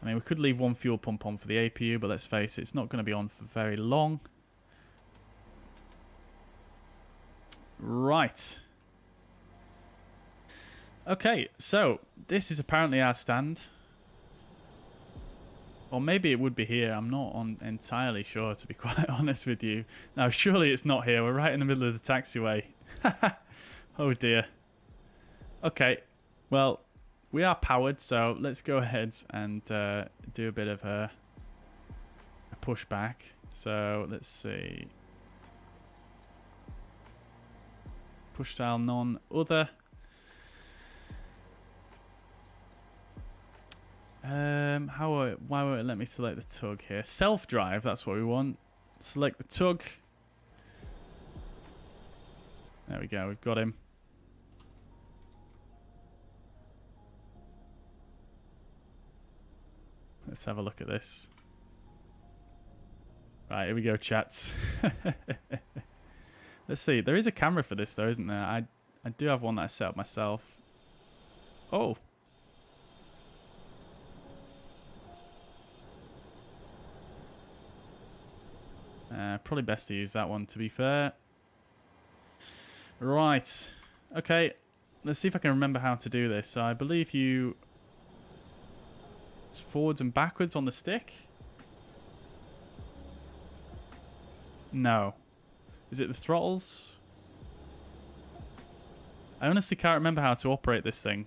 I mean, we could leave one fuel pump on for the APU, but let's face it, it's not going to be on for very long. Right. Okay, so this is apparently our stand. Or maybe it would be here. I'm not entirely sure, to be quite honest with you. Now, surely it's not here. We're right in the middle of the taxiway. Oh, dear. Okay. Well, we are powered, so let's go ahead and do a bit of a pushback. So, let's see. Push style none other. Why won't it let me select the tug here? Self-drive, that's what we want. Select the tug. There we go, we've got him. Let's have a look at this. Right, here we go, chats. Let's see. There is a camera for this, though, isn't there? I do have one that I set up myself. Oh. Probably best to use that one, to be fair. Right. Okay. Let's see if I can remember how to do this. So I believe you... It's forwards and backwards on the stick. No. Is it the throttles? I honestly can't remember how to operate this thing.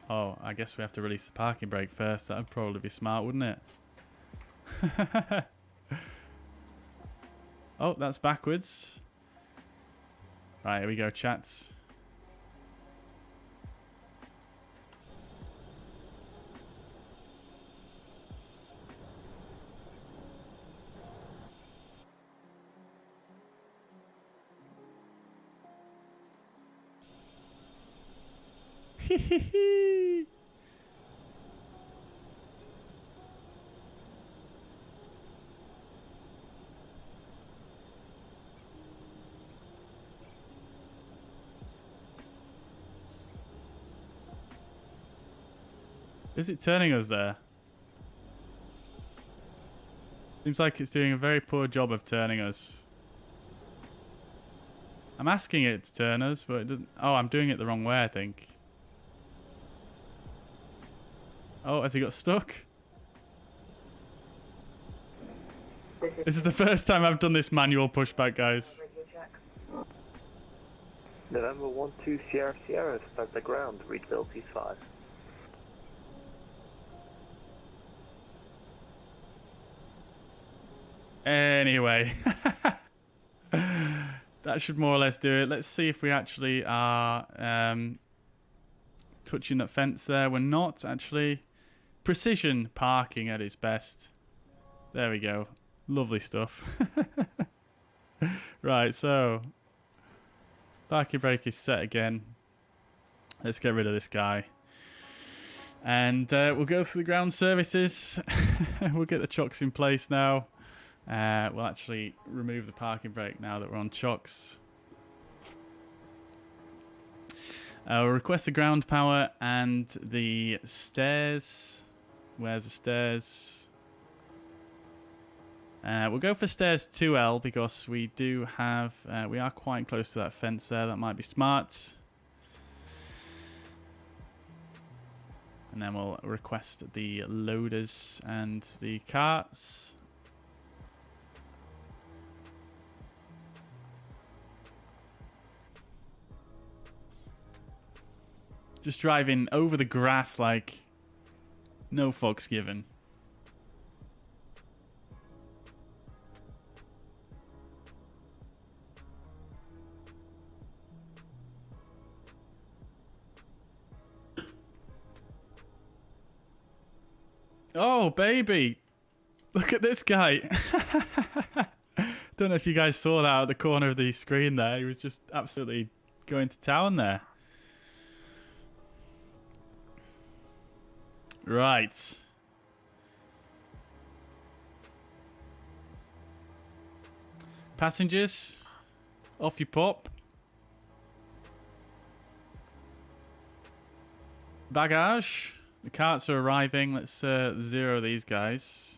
Oh, I guess we have to release the parking brake first. That would probably be smart, wouldn't it? Oh, that's backwards. Right, here we go, chats. Is it turning us there? Seems like it's doing a very poor job of turning us. I'm asking it to turn us, but it doesn't... Oh, I'm doing it the wrong way, I think. Oh, has he got stuck? This is the first time I've done this manual pushback, guys. November 12 Sierra Sierra, start the ground, read Philippines 5. Anyway. That should more or less do it. Let's see if we actually are touching that fence there. We're not, actually. Precision parking at its best. There we go. Lovely stuff. Right, so... Parking brake is set again. Let's get rid of this guy. And we'll go through the ground services. We'll get the chocks in place now. We'll actually remove the parking brake now that we're on chocks. We'll request the ground power and the stairs. Where's the stairs? We'll go for stairs 2L because we do have... we are quite close to that fence there. That might be smart. And then we'll request the loaders and the carts. Just driving over the grass like no fucks given. Oh, baby. Look at this guy. Don't know if you guys saw that at the corner of the screen there. He was just absolutely going to town there. Right. Passengers, off you pop. Bagage. The carts are arriving. Let's zero these guys.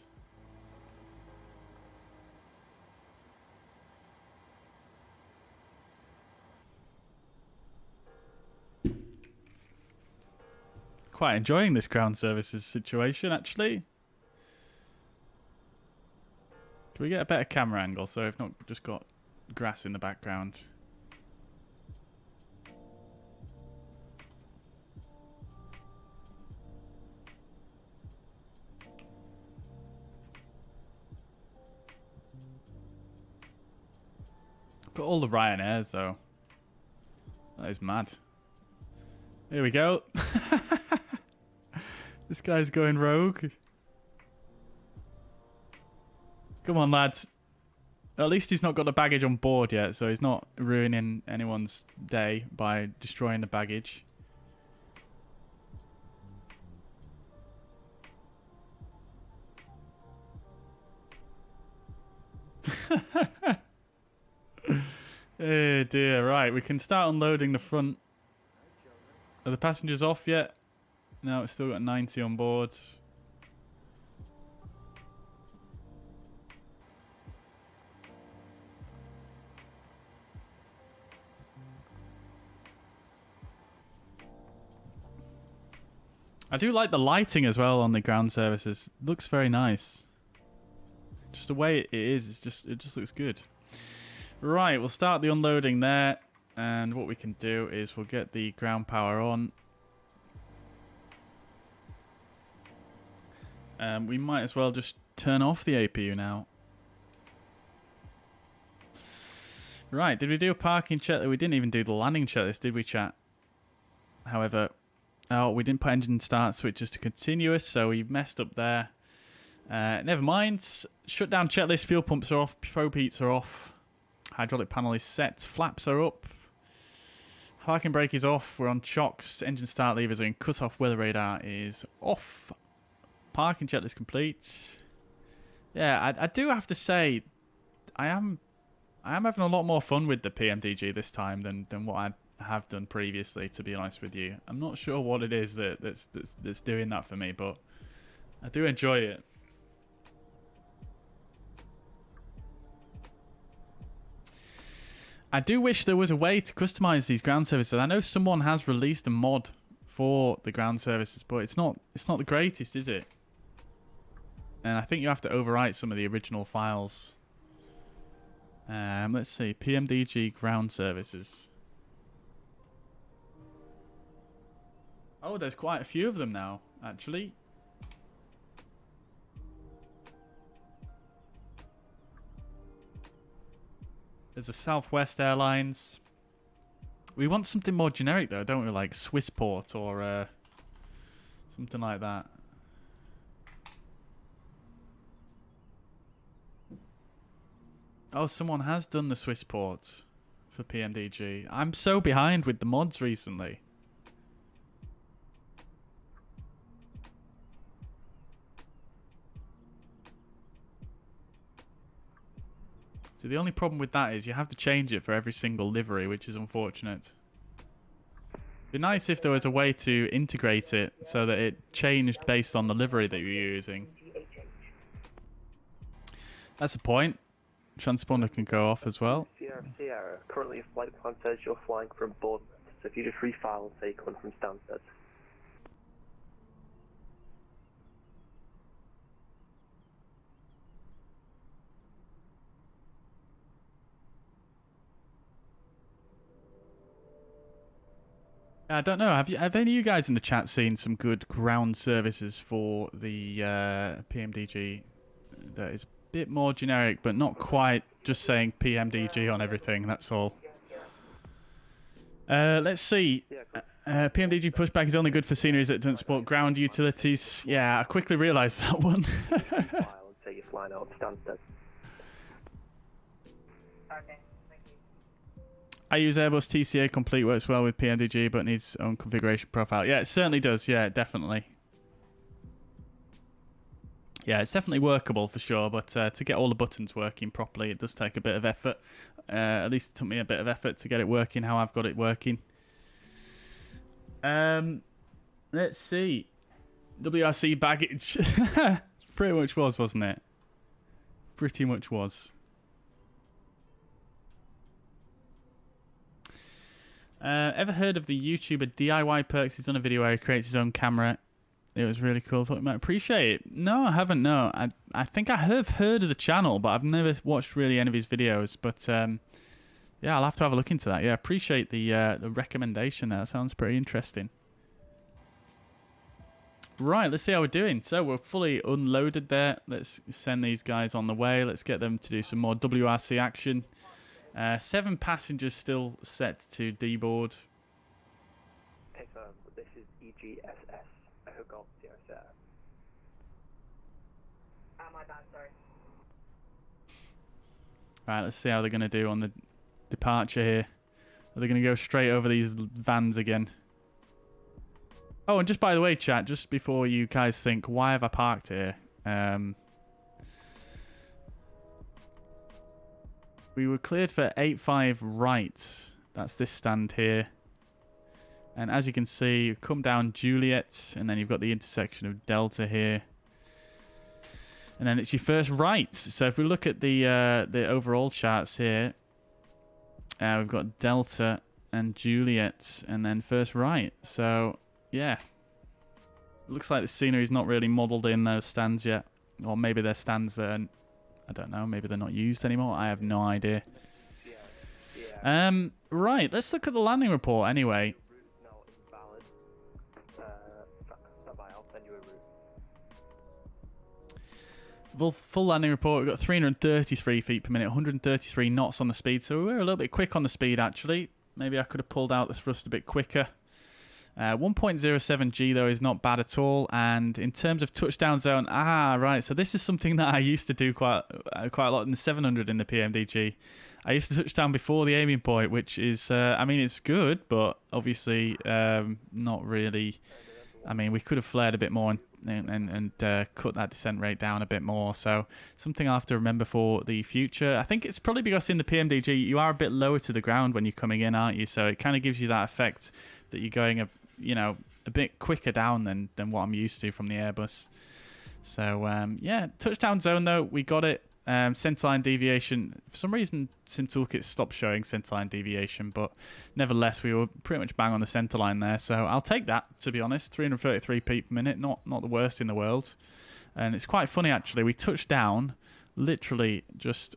Quite enjoying this ground services situation, actually. Can we get a better camera angle so I've not just got grass in the background? Got all the Ryanairs though. That is mad. Here we go. This guy's going rogue. Come on, lads. At least he's not got the baggage on board yet, so he's not ruining anyone's day by destroying the baggage. Oh dear, right, we can start unloading the front. Are the passengers off yet? No, it's still got 90 on board. I do like the lighting as well on the ground services. Looks very nice. Just the way it is, it just looks good. Right, we'll start the unloading there, and what we can do is we'll get the ground power on. We might as well just turn off the APU now. Right, did we do a parking checklist? We didn't even do the landing checklist, did we, chat? However, oh, we didn't put engine start switches to continuous, so we messed up there. Never mind. Shutdown checklist, fuel pumps are off, probe heats are off, hydraulic panel is set, flaps are up, parking brake is off, we're on chocks, engine start levers are in, cut-off weather radar is off, parking checklist complete. Yeah, I do have to say, I am having a lot more fun with the PMDG this time than what I have done previously, to be honest with you. I'm not sure what it is that's doing that for me, but I do enjoy it. I do wish there was a way to customize these ground services. I know someone has released a mod for the ground services, but it's not the greatest, is it? And I think you have to overwrite some of the original files. Let's see, PMDG ground services. Oh, there's quite a few of them now, actually. There's a Southwest Airlines. We want something more generic though, don't we? Like Swissport or something like that. Oh, someone has done the Swissport for PMDG. I'm so behind with the mods recently. So the only problem with that is you have to change it for every single livery, which is unfortunate. It'd be nice if there was a way to integrate it so that it changed based on the livery that you're using. That's the point. Transponder can go off as well. Sierra, currently a flight plan says you're flying from Bournemouth, so if you just refile and say coming from Stansted. I don't know. Have any of you guys in the chat seen some good ground services for the PMDG that is a bit more generic, but not quite just saying PMDG on everything? That's all. Let's see. PMDG pushback is only good for sceneries that don't support ground utilities. Yeah, I quickly realised that one. Say you're flying out of Stansted. Okay. I use Airbus TCA Complete, works well with PMDG, but needs its own configuration profile. Yeah, it certainly does. Yeah, definitely. Yeah, it's definitely workable for sure, but to get all the buttons working properly, it does take a bit of effort. At least it took me a bit of effort to get it working how I've got it working. Let's see. WRC baggage. Pretty much was, wasn't it? Pretty much was. Ever heard of the YouTuber DIY Perks? He's done a video where he creates his own camera. It was really cool. Thought you might appreciate it. No, I haven't. No, I think I have heard of the channel, but I've never watched really any of his videos. But yeah, I'll have to have a look into that. Yeah, appreciate the recommendation there. That sounds pretty interesting. Right, let's see how we're doing. So we're fully unloaded there. Let's send these guys on the way. Let's get them to do some more WRC action. 7 passengers still set to deboard. Hey, this is EGSS. I hook up Sierra Sierra. My bad, sorry. Right, let's see how they're going to do on the departure here. Are they going to go straight over these vans again? Oh, and just by the way, chat, just before you guys think, why have I parked here? We were cleared for 85 right. That's this stand here. And as you can see, you come down Juliet, and then you've got the intersection of Delta here. And then it's your first right. So if we look at the overall charts here, we've got Delta and Juliet, and then first right. So, yeah. Looks like the scenery is not really modelled in those stands yet. Or maybe they're stands that are, I don't know, maybe they're not used anymore. I have no idea. Right, let's look at the landing report anyway. Full landing report, we've got 333 feet per minute, 133 knots on the speed, so we were a little bit quick on the speed actually. Maybe I could have pulled out the thrust a bit quicker. 1.07 G though is not bad at all, and in terms of touchdown zone, right, so this is something that I used to do quite a lot in the 700 in the PMDG. I used to touch down before the aiming point, which is, I mean, it's good, but obviously not really. I mean, we could have flared a bit more and cut that descent rate down a bit more. So something I'll have to remember for the future. I think it's probably because in the PMDG you are a bit lower to the ground when you're coming in, aren't you? So it kind of gives you that effect that you're going a bit quicker down than what I'm used to from the Airbus. So yeah, touchdown zone though, we got it. Centerline deviation, for some reason SimToolkit stopped showing centerline deviation, but nevertheless we were pretty much bang on the centerline there, so I'll take that, to be honest. 333 feet per minute, not the worst in the world. And it's quite funny actually, we touched down literally just,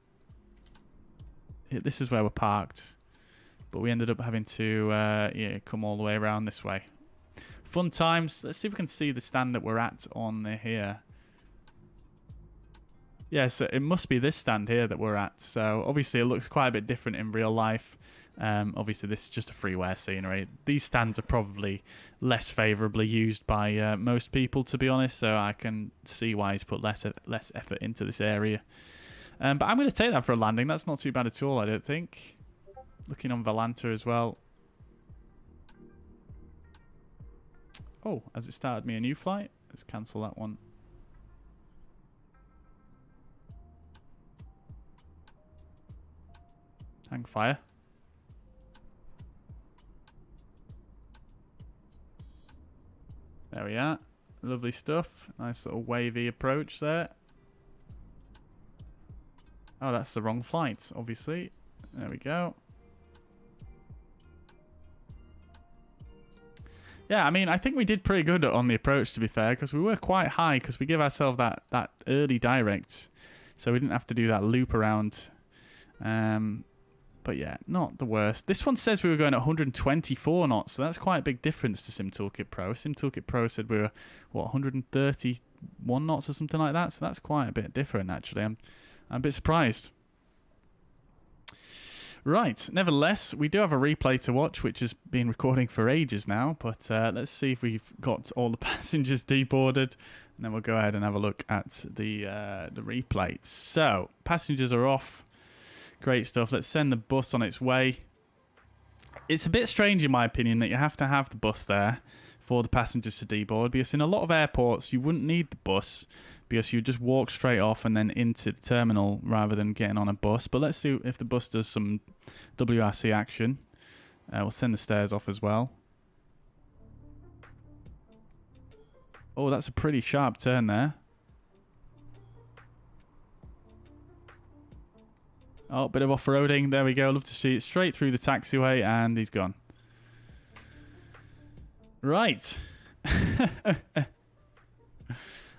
this is where we're parked, but we ended up having to come all the way around this way. Fun times. Let's see if we can see the stand that we're at on here. Yeah, so it must be this stand here that we're at. So obviously it looks quite a bit different in real life. Obviously this is just a freeware scenery. These stands are probably less favourably used by most people, to be honest. So I can see why he's put less effort into this area. But I'm going to take that for a landing. That's not too bad at all, I don't think. Looking on Valanta as well. Oh, has it started me a new flight? Let's cancel that one. Hang fire. There we are. Lovely stuff. Nice little wavy approach there. Oh, that's the wrong flight, obviously. There we go. Yeah, I mean, I think we did pretty good on the approach, to be fair, because we were quite high, because we give ourselves that early direct, so we didn't have to do that loop around. But yeah, not the worst. This one says we were going at 124 knots, so that's quite a big difference to SimToolkitPro. SimToolkitPro said we were, what, 131 knots or something like that, so that's quite a bit different, actually. I'm a bit surprised. Right, nevertheless, we do have a replay to watch, which has been recording for ages now, but let's see if we've got all the passengers deboarded, and then we'll go ahead and have a look at the replay. So, passengers are off. Great stuff. Let's send the bus on its way. It's a bit strange, in my opinion, that you have to have the bus there for the passengers to deboard, because in a lot of airports, you wouldn't need the bus, because you just walk straight off and then into the terminal rather than getting on a bus. But let's see if the bus does some WRC action. We'll send the stairs off as well. Oh, that's a pretty sharp turn there. Oh, bit of off-roading. There we go. Love to see it straight through the taxiway, and he's gone. Right.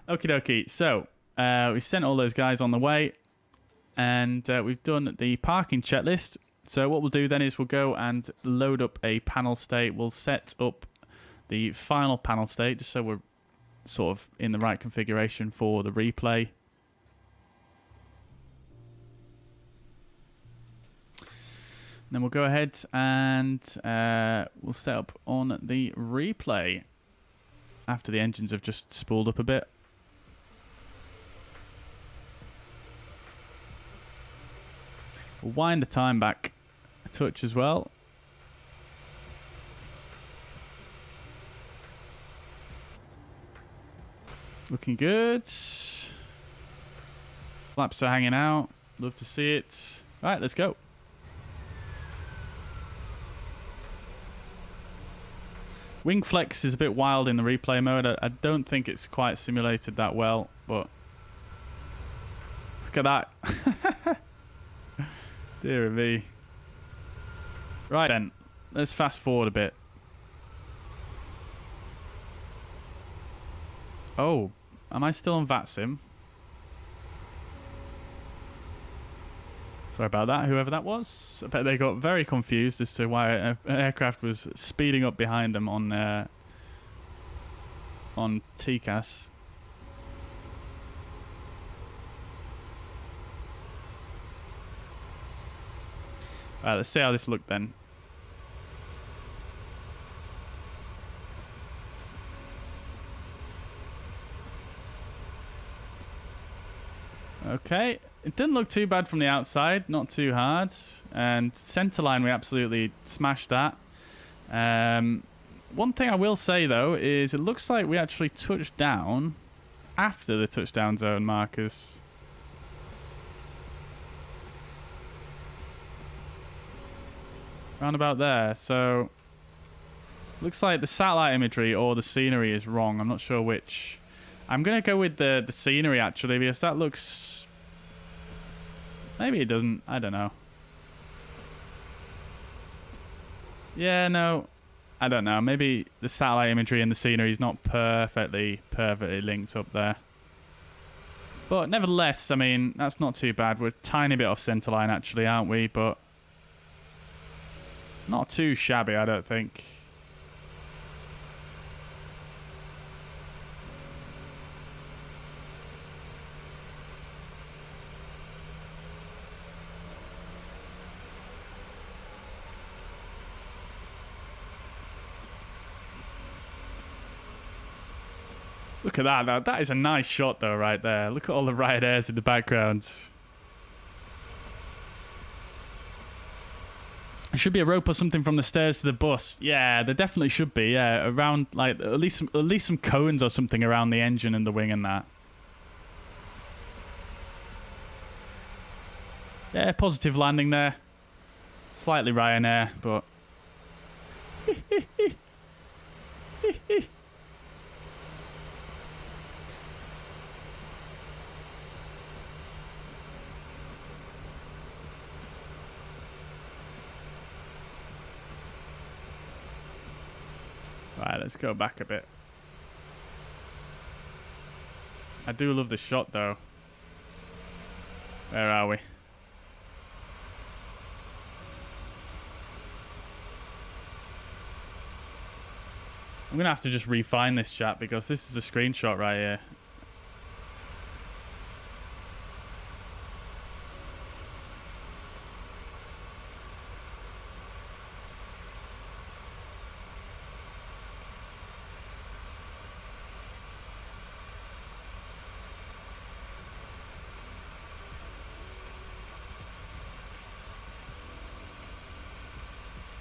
Okie dokie. So, we sent all those guys on the way, and we've done the parking checklist. So what we'll do then is we'll go and load up a panel state. We'll set up the final panel state, just so we're sort of in the right configuration for the replay. Then we'll go ahead and we'll set up on the replay after the engines have just spooled up a bit. We'll wind the time back a touch as well. Looking good. Flaps are hanging out. Love to see it. Right, let's go. Wing flex is a bit wild in the replay mode. I don't think it's quite simulated that well, but look at that. Dear me. Right then, let's fast forward a bit. Oh, am I still on VATSIM? Sorry about that, whoever that was. I bet they got very confused as to why an aircraft was speeding up behind them on TCAS. Alright, let's see how this looked then. Okay, it didn't look too bad from the outside, not too hard. And centerline, we absolutely smashed that. One thing I will say though is it looks like we actually touched down after the touchdown zone markers. Round about there, so looks like the satellite imagery or the scenery is wrong. I'm not sure which. I'm gonna go with the scenery actually, because that looks. Maybe it doesn't. I don't know. Yeah, no, I don't know. Maybe the satellite imagery and the scenery is not perfectly linked up there. But nevertheless, I mean, that's not too bad. We're a tiny bit off centerline actually, aren't we? But not too shabby, I don't think. Look at that. Now, that is a nice shot, though, right there. Look at all the right airs in the background. There should be a rope or something from the stairs to the bus. Yeah, there definitely should be. Yeah, around like at least some cones or something around the engine and the wing and that. Yeah, positive landing there. Slightly Ryanair, but. Right, let's go back a bit. I do love this shot though. Where are we? I'm gonna have to just refine this chat because this is a screenshot right here.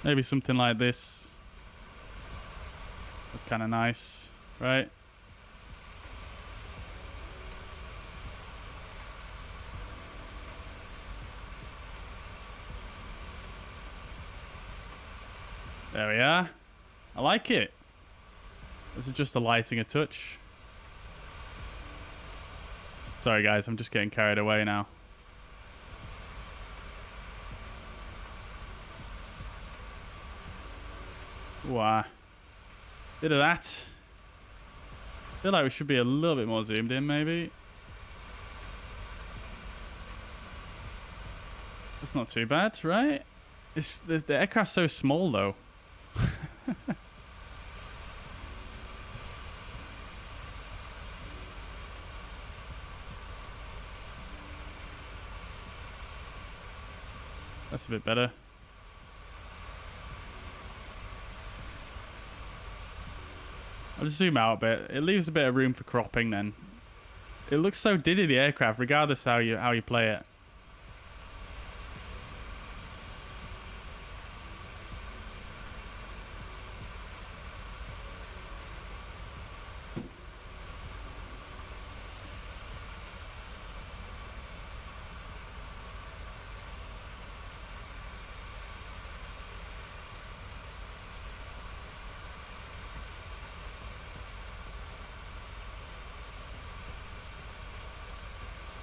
Maybe something like this. That's kind of nice, right? There we are. I like it. This is just the lighting a touch. Sorry guys, I'm just getting carried away now. Wow. Bit of that. Feel like we should be a little bit more zoomed in, maybe. That's not too bad, right? The aircraft's so small, though. That's a bit better. I'll just zoom out a bit. It leaves a bit of room for cropping then. It looks so diddy, the aircraft, regardless how you play it.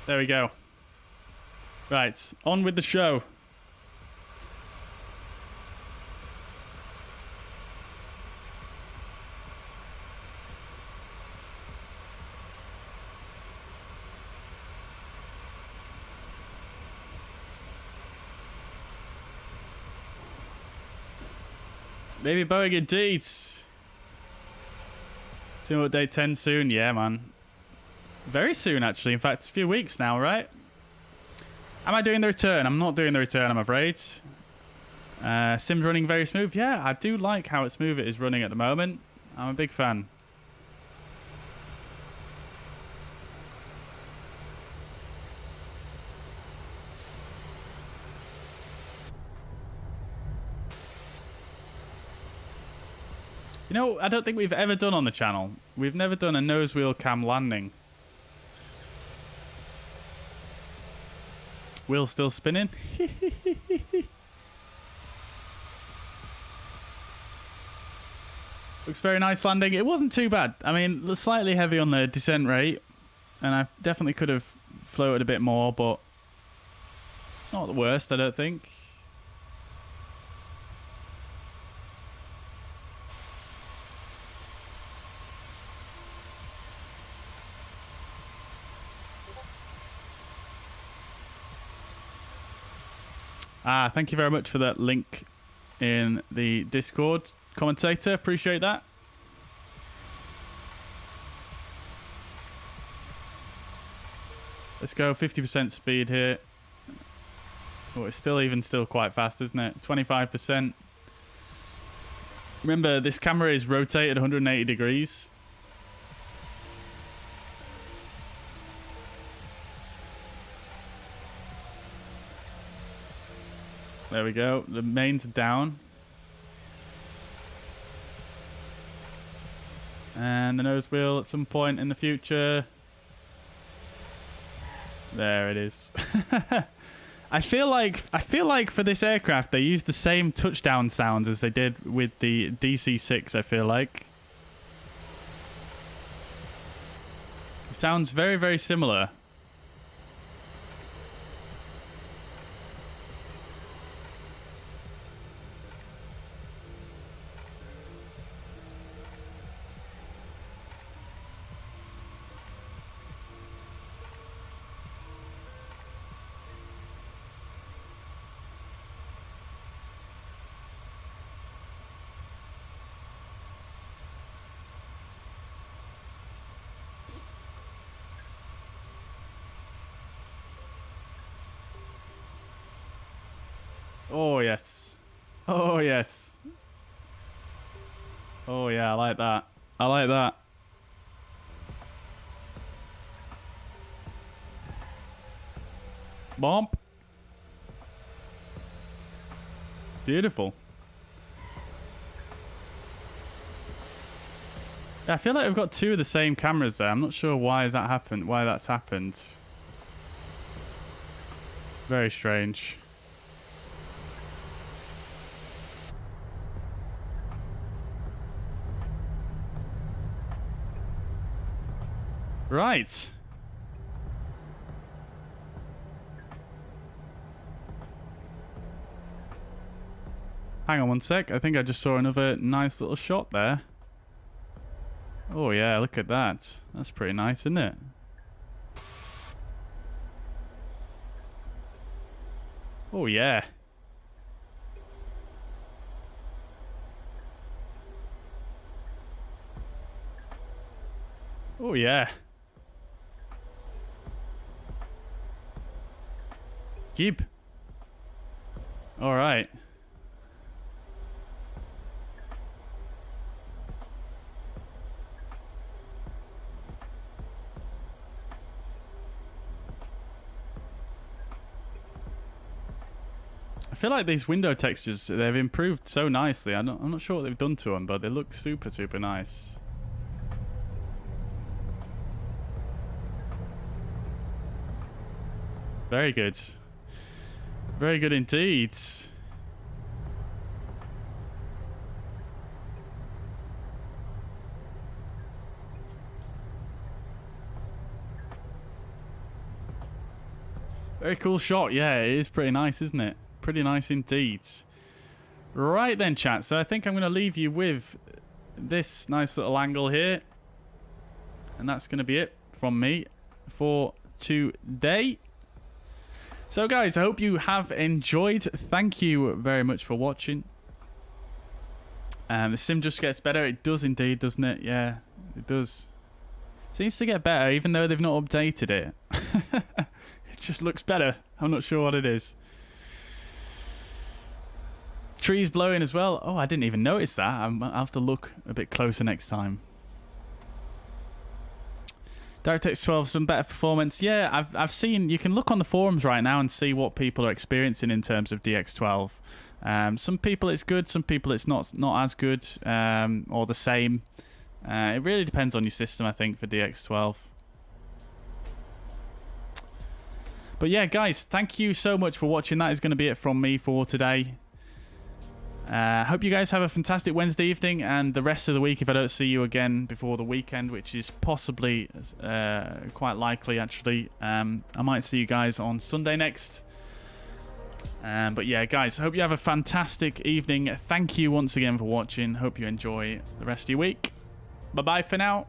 There we go. Right, on with the show. Maybe Boeing indeed. Team update 10 soon, yeah man. Very soon, actually. In fact, a few weeks now, right? Am I doing the return? I'm not doing the return, I'm afraid. Sim's running very smooth. Yeah, I do like how smooth it is running at the moment. I'm a big fan. You know, I don't think we've ever done on the channel. We've never done a nose wheel cam landing. Wheel still spinning. Looks very nice landing. It wasn't too bad. I mean, slightly heavy on the descent rate, and I definitely could have floated a bit more, but not the worst, I don't think. Thank you very much for that link in the Discord, commentator. Appreciate that. Let's go 50% speed here. Oh, it's still quite fast, isn't it? 25%. Remember, this camera is rotated 180 degrees. There we go. The mains are down. And the nose wheel at some point in the future. There it is. I feel like for this aircraft they used the same touchdown sounds as they did with the DC-6, I feel like. It sounds very, very similar. Oh, yes. Oh, yes. Oh, yeah, I like that. I like that. Bump. Beautiful. Yeah, I feel like we've got two of the same cameras there. I'm not sure why that happened. Why that's happened. Very strange. Right. Hang on one sec. I think I just saw another nice little shot there. Oh yeah, look at that. That's pretty nice, isn't it? Oh yeah. Oh yeah. Keep. All right. feel like these window textures, they've improved so nicely. I'm not sure what they've done to them, but they look super, super nice. Very good. Very good indeed. Very cool shot. Yeah, it is pretty nice, isn't it? Pretty nice indeed. Right then, chat. So I think I'm going to leave you with this nice little angle here. And that's going to be it from me for today. So guys, I hope you have enjoyed. Thank you very much for watching. The sim just gets better. It does indeed, doesn't it? Yeah, it does. Seems to get better even though they've not updated it. It just looks better. I'm not sure what it is. Trees blowing as well. Oh, I didn't even notice that. I'll have to look a bit closer next time. DirectX 12 some better performance. Yeah, I've seen. You can look on the forums right now and see what people are experiencing in terms of DX12. Some people it's good, some people it's not as good, or the same. It really depends on your system, I think, for DX12. But yeah, guys, thank you so much for watching. That is going to be it from me for today. Hope you guys have a fantastic Wednesday evening and the rest of the week if I don't see you again before the weekend, which is possibly quite likely, actually. I might see you guys on Sunday next. But yeah, guys, hope you have a fantastic evening. Thank you once again for watching. Hope you enjoy the rest of your week. Bye-bye for now.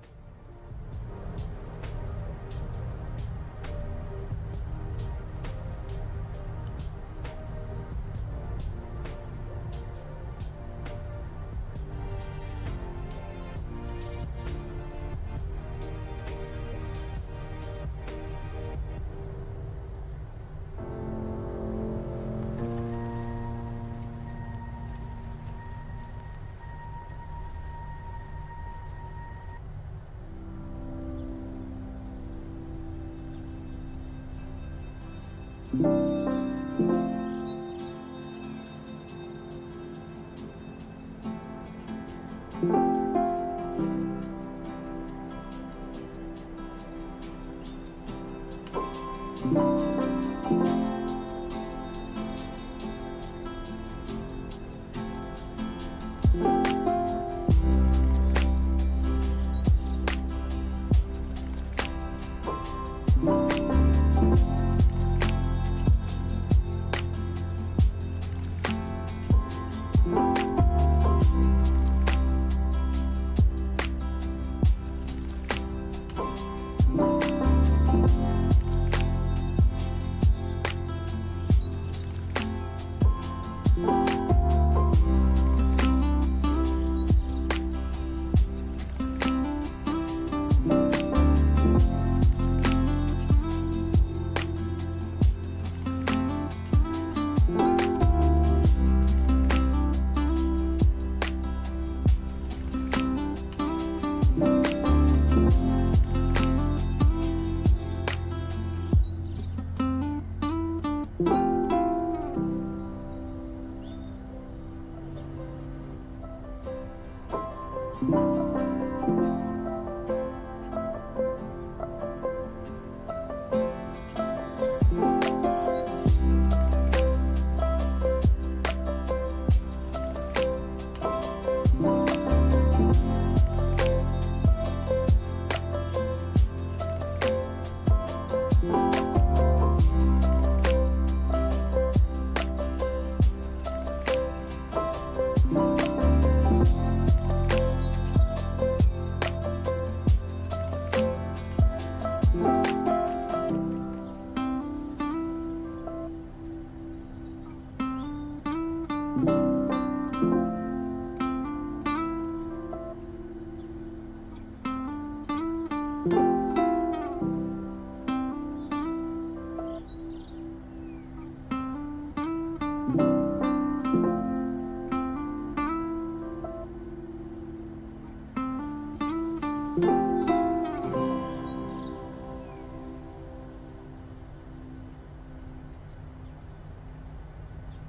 you.